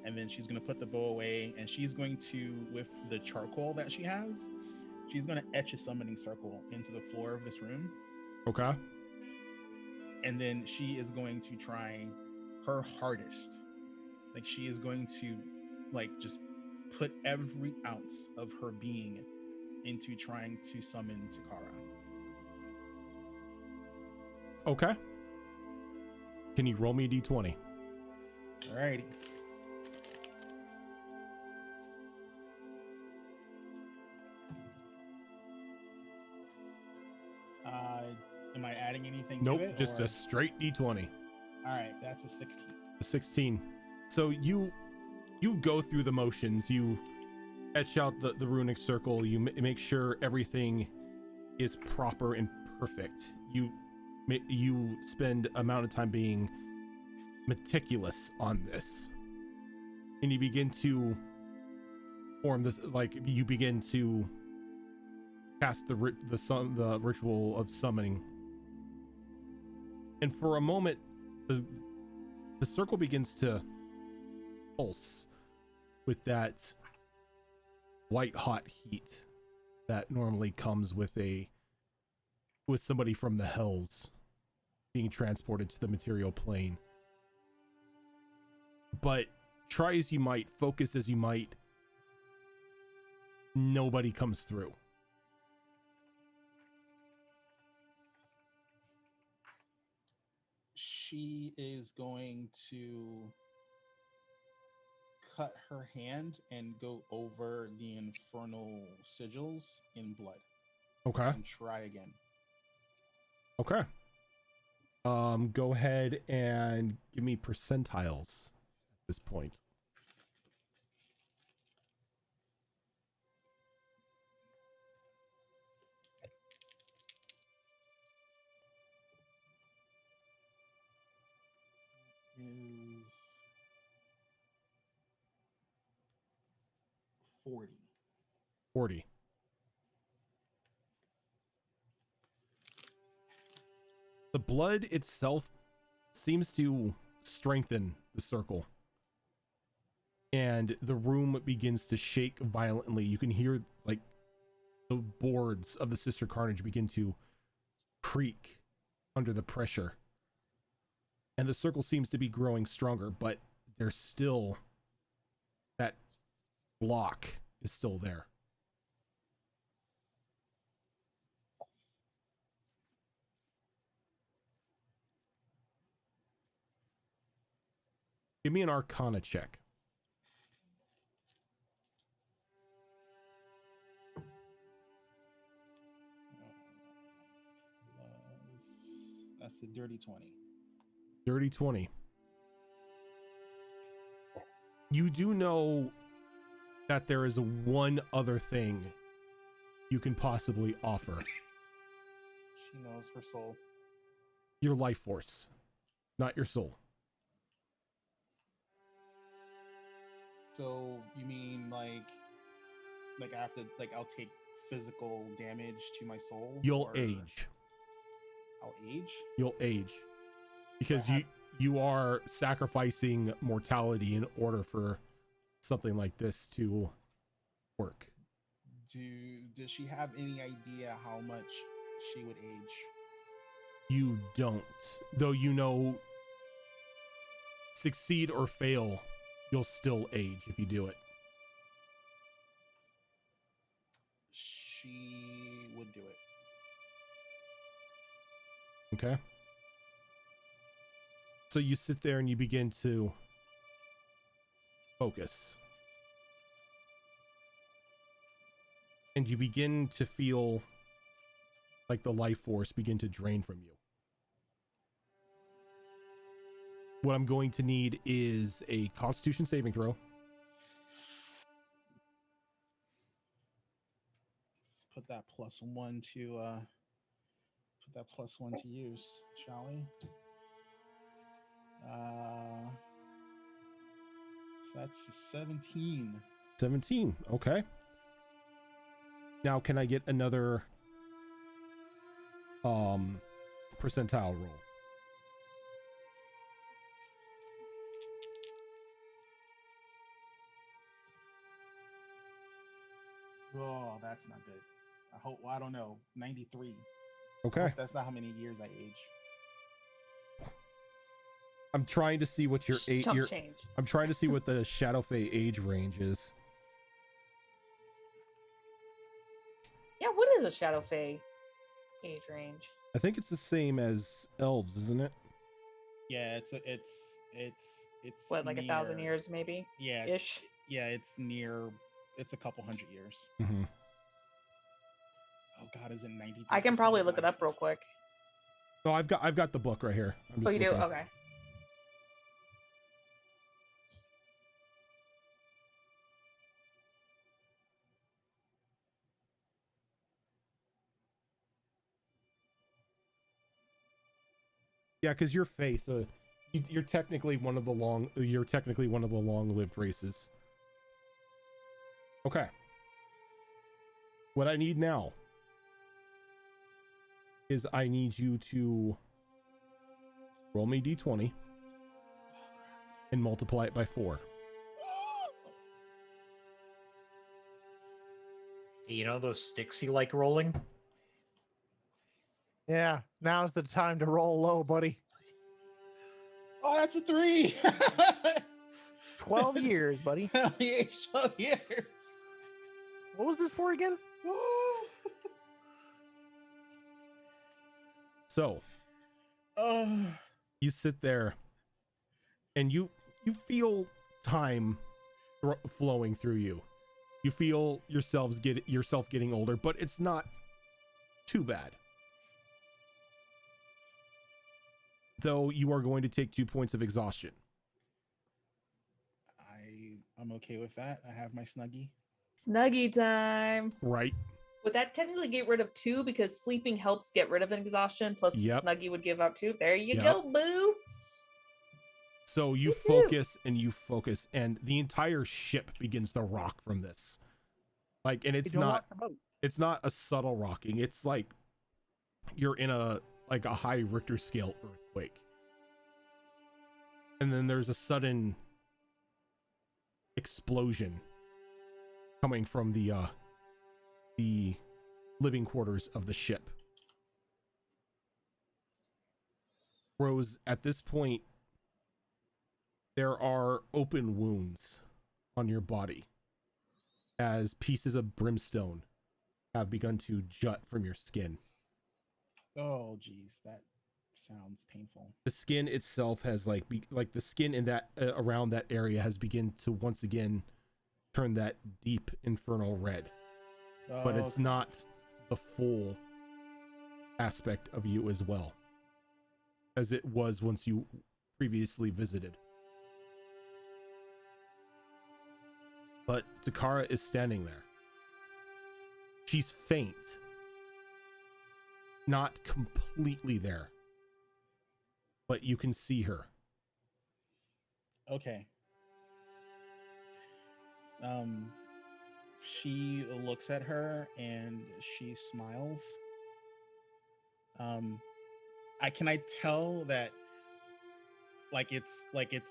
And then she's gonna put the bow away, and she's going to, with the charcoal that she has, she's gonna etch a summoning circle into the floor of this room. Okay. And then she is going to try her hardest. Like, she is going to just put every ounce of her being into trying to summon Takara. Okay. Can you roll me a d20? Alrighty. Am I adding anything nope, to it? Just a straight d20. All right, that's a 16. A 16. So you go through the motions. You etch out the runic circle. You make sure everything is proper and perfect. You spend amount of time being meticulous on this, and you begin to form this. Like, you begin to cast the ritual of summoning. And for a moment, the circle begins to pulse with that white hot heat that normally comes with somebody from the hells being transported to the material plane. But try as you might, focus as you might, nobody comes through. She is going to cut her hand and go over the infernal sigils in blood. Okay. And try again. Okay. Go ahead and give me percentiles at this point. Is 40. 40. The blood itself seems to strengthen the circle, and the room begins to shake violently. You can hear like the boards of the Sister Carnage begin to creak under the pressure, and the circle seems to be growing stronger, but there's still that block is still there. Give me an Arcana check. That's a dirty 20. Dirty 20. You do know that there is one other thing you can possibly offer. She knows her soul. Your life force, not your soul. So you mean like I have to, I'll take physical damage to my soul? You'll age. I'll age? You'll age. Because you are sacrificing mortality in order for something like this to work. Does she have any idea how much she would age? You don't. Though you know, succeed or fail, you'll still age if you do it. She would do it. Okay. So you sit there and you begin to focus. And you begin to feel like the life force begin to drain from you. What I'm going to need is a Constitution saving throw. Let's put that +1 to use, shall we? That's 17. 17. Okay. Now, can I get another percentile roll? Oh, that's not good. I hope. Well, I don't know. 93. Okay. That's not how many years I age. I'm trying to see what your age. Change. I'm trying to see what the Shadowfae age range is. Yeah, what is a Shadowfae age range? I think it's the same as elves, isn't it? Yeah, it's What, like 1,000 years, maybe? Yeah, ish. Yeah, it's near. It's a couple hundred years. Mm-hmm. Oh God, is it 90? I can probably look it up real quick. No, I've got the book right here. I'm just Oh, you do? looking. Okay. Yeah, because you're Fae, so you're technically one of the long-lived races. Okay. What I need now is I need you to roll me d20 and multiply it by 4. You know those sticks you like rolling? Yeah, now's the time to roll low, buddy. Oh, that's a 3. 12 years, buddy. 12 years. What was this for again? So, you sit there and you feel time flowing through you. You feel yourself getting older, but it's not too bad. Though you are going to take 2 points of exhaustion. I'm okay with that. I have my Snuggie. Snuggie time. Right. Would that technically get rid of 2 because sleeping helps get rid of an exhaustion, plus Yep. Snuggie would give out 2? There you Yep. go, boo. So you focus and you focus, and the entire ship begins to rock from this. Like, and it's not a subtle rocking. It's like you're in a high Richter scale earthquake. And then there's a sudden explosion coming from the living quarters of the ship. Rose, at this point, there are open wounds on your body as pieces of brimstone have begun to jut from your skin. Oh, geez, that sounds painful. The skin itself has the skin in that around that area has begun to once again turn that deep infernal red. But it's not the full aspect of you as well as it was once you previously visited. But Takara is standing there. She's faint. Not completely there. But you can see her. Okay. She looks at her and she smiles. I tell that it's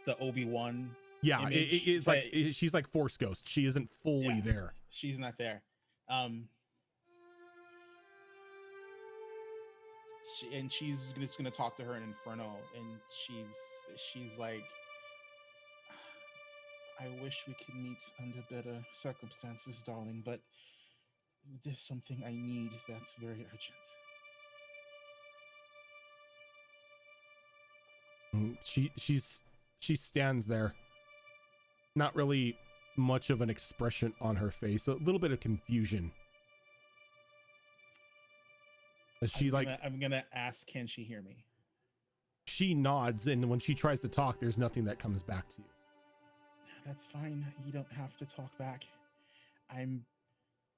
the Obi-Wan. Yeah, it's like she's like Force Ghost. She isn't fully there. She's not there. She's just gonna talk to her in Inferno, and she's like, I wish we could meet under better circumstances, darling, but there's something I need that's very urgent. She stands there. Not really much of an expression on her face. A little bit of confusion. I'm gonna ask, can she hear me? She nods, and when she tries to talk, there's nothing that comes back to you. That's fine. You don't have to talk back. I'm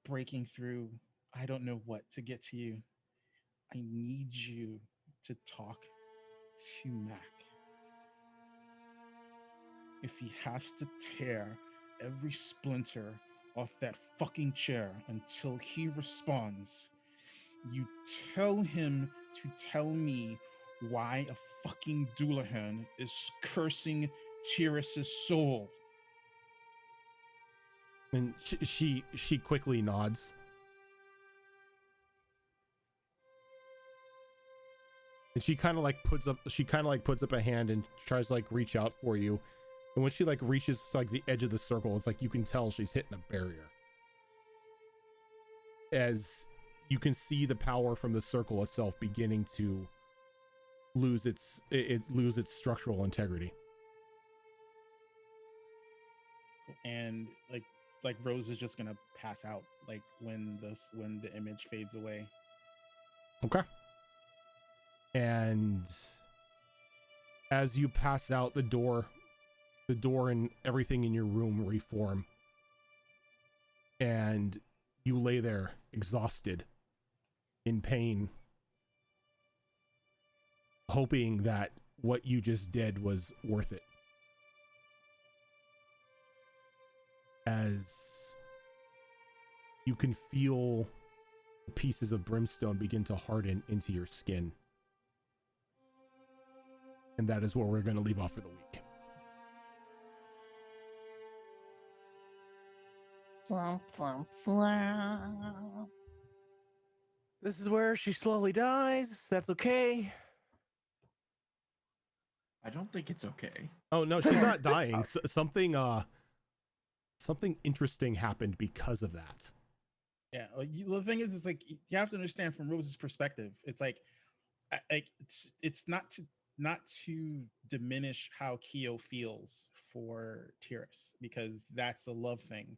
breaking through. I don't know what to get to you. I need you to talk to Mac. if he has to tear every splinter off that fucking chair until he responds, you tell him to tell me why a fucking Doulahan is cursing TUES' soul. And she quickly nods. And she kind of like puts up a hand and tries to like reach out for you. And when she like reaches to like the edge of the circle, it's like you can tell she's hitting a barrier. As you can see the power from the circle itself beginning to lose its structural integrity. And like Rose is just gonna pass out like when the image fades away. Okay. And as you pass out, the door and everything in your room reform. And you lay there exhausted, in pain, hoping that what you just did was worth it. As you can feel pieces of brimstone begin to harden into your skin. And that is where we're going to leave off for the week. This is where she slowly dies. That's okay. I don't think it's okay. Oh no, she's not dying. Something interesting happened because of that. Yeah, the thing is, it's like you have to understand from Rose's perspective. It's like, it's not to diminish how Kyo feels for TUES, because that's a love thing,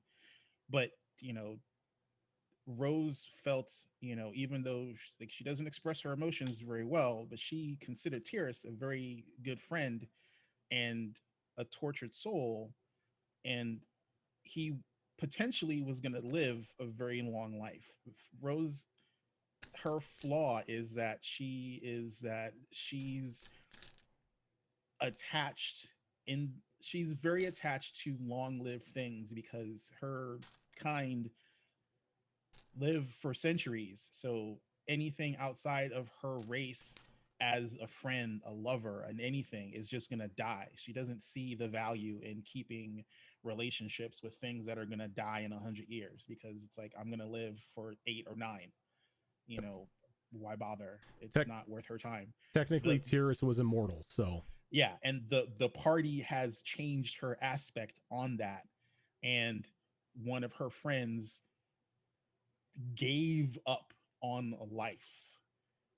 but Rose felt, even though she doesn't express her emotions very well, but she considered TUES a very good friend and a tortured soul, and he potentially was going to live a very long life. Rose, her flaw is that she's very attached to long-lived things because her kind live for centuries. So anything outside of her race as a friend, a lover, and anything is just going to die. She doesn't see the value in keeping relationships with things that are going to die in 100 years, because it's like, I'm going to live for 8 or 9. Why bother? It's not worth her time. Technically, TUES was immortal, so yeah. And the party has changed her aspect on that. And one of her friends gave up on life,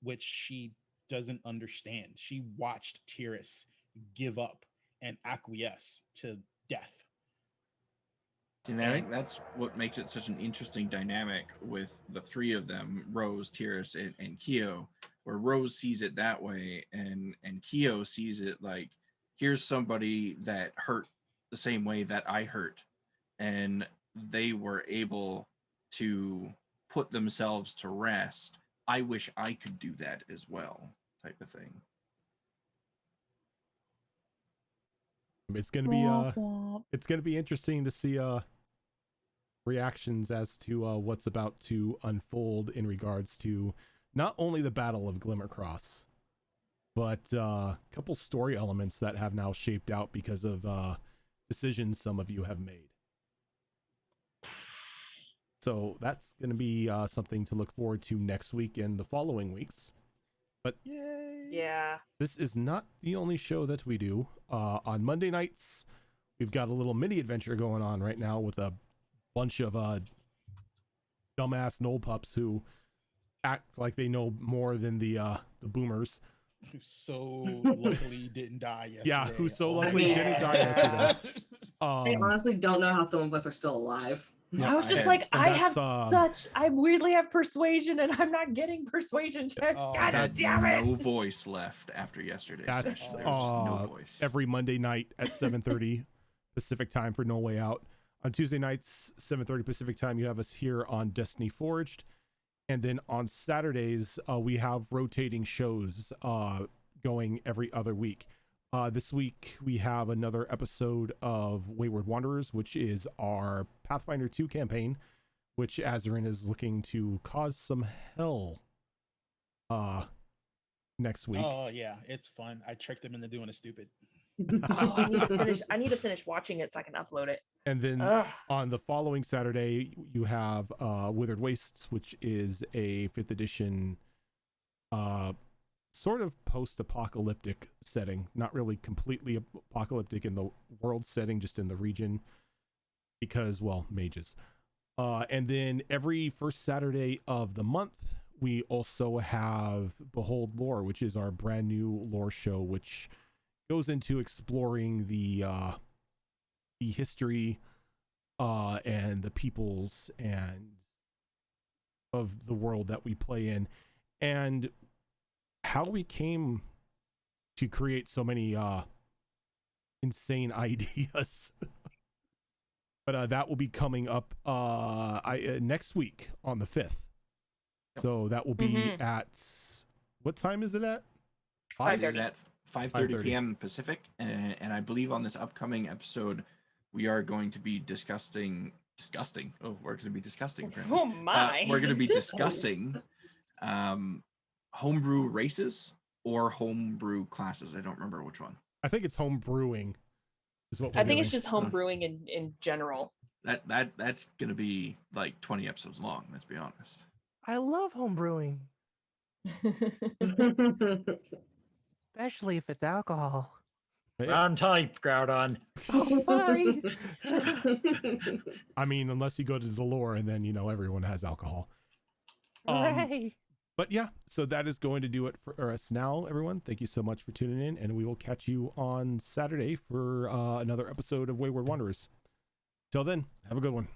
which she doesn't understand. She watched TUES give up and acquiesce to death. And I think that's what makes it such an interesting dynamic with the three of them, Rose, TUES, and Kyo, where Rose sees it that way, and Kyo sees it like, here's somebody that hurt the same way that I hurt, and they were able to put themselves to rest. I wish I could do that as well, type of thing. It's gonna be interesting to see reactions as to what's about to unfold in regards to not only the Battle of Glimmercross, but a couple story elements that have now shaped out because of decisions some of you have made. So that's going to be something to look forward to next week and the following weeks. But yay! Yeah. This is not the only show that we do. On Monday nights, we've got a little mini adventure going on right now with a bunch of dumbass knoll pups who act like they know more than the boomers. Who so luckily didn't die yesterday. Yeah, who so luckily didn't die yesterday. I honestly don't know how some of us are still alive. I was just like, I weirdly have persuasion and I'm not getting persuasion checks. God damn it. No voice left after yesterday. That's There was just no voice. Every Monday night at 7:30 Pacific time for No Way Out. On Tuesday nights, 7:30 Pacific time, you have us here on Destiny Forged. And then on Saturdays, we have rotating shows going every other week. This week we have another episode of Wayward Wanderers, which is our Pathfinder 2 campaign, which Azarin is looking to cause some hell next week. Oh yeah, it's fun. I tricked him into doing a stupid. Oh, I need to finish watching it so I can upload it. And then Ugh. on the following Saturday, you have Withered Wastes, which is a 5th edition sort of post-apocalyptic setting. Not really completely apocalyptic in the world setting, just in the region. Because, well, mages. And then every first Saturday of the month, we also have Behold Lore, which is our brand new lore show, which goes into exploring the history and the peoples and of the world that we play in, and how we came to create so many insane ideas. But that will be coming up next week on the 5th. So that will be at, what time is it at? It is at 5:30 p.m. Pacific, and I believe on this upcoming episode we are going to be discussing. Oh, we're going to be discussing. Oh my! We're going to be discussing homebrew races or homebrew classes. I don't remember which one. I think it's home brewing. Is what I think it's just home brewing in general. That's going to be like 20 episodes long. Let's be honest. I love home brewing, especially if it's alcohol. Round type, Groudon. Oh, sorry. I mean, unless you go to the lore and then, everyone has alcohol. Hooray. But yeah, so that is going to do it for us now, everyone. Thank you so much for tuning in, and we will catch you on Saturday for another episode of Wayward Wanderers. Till then, have a good one.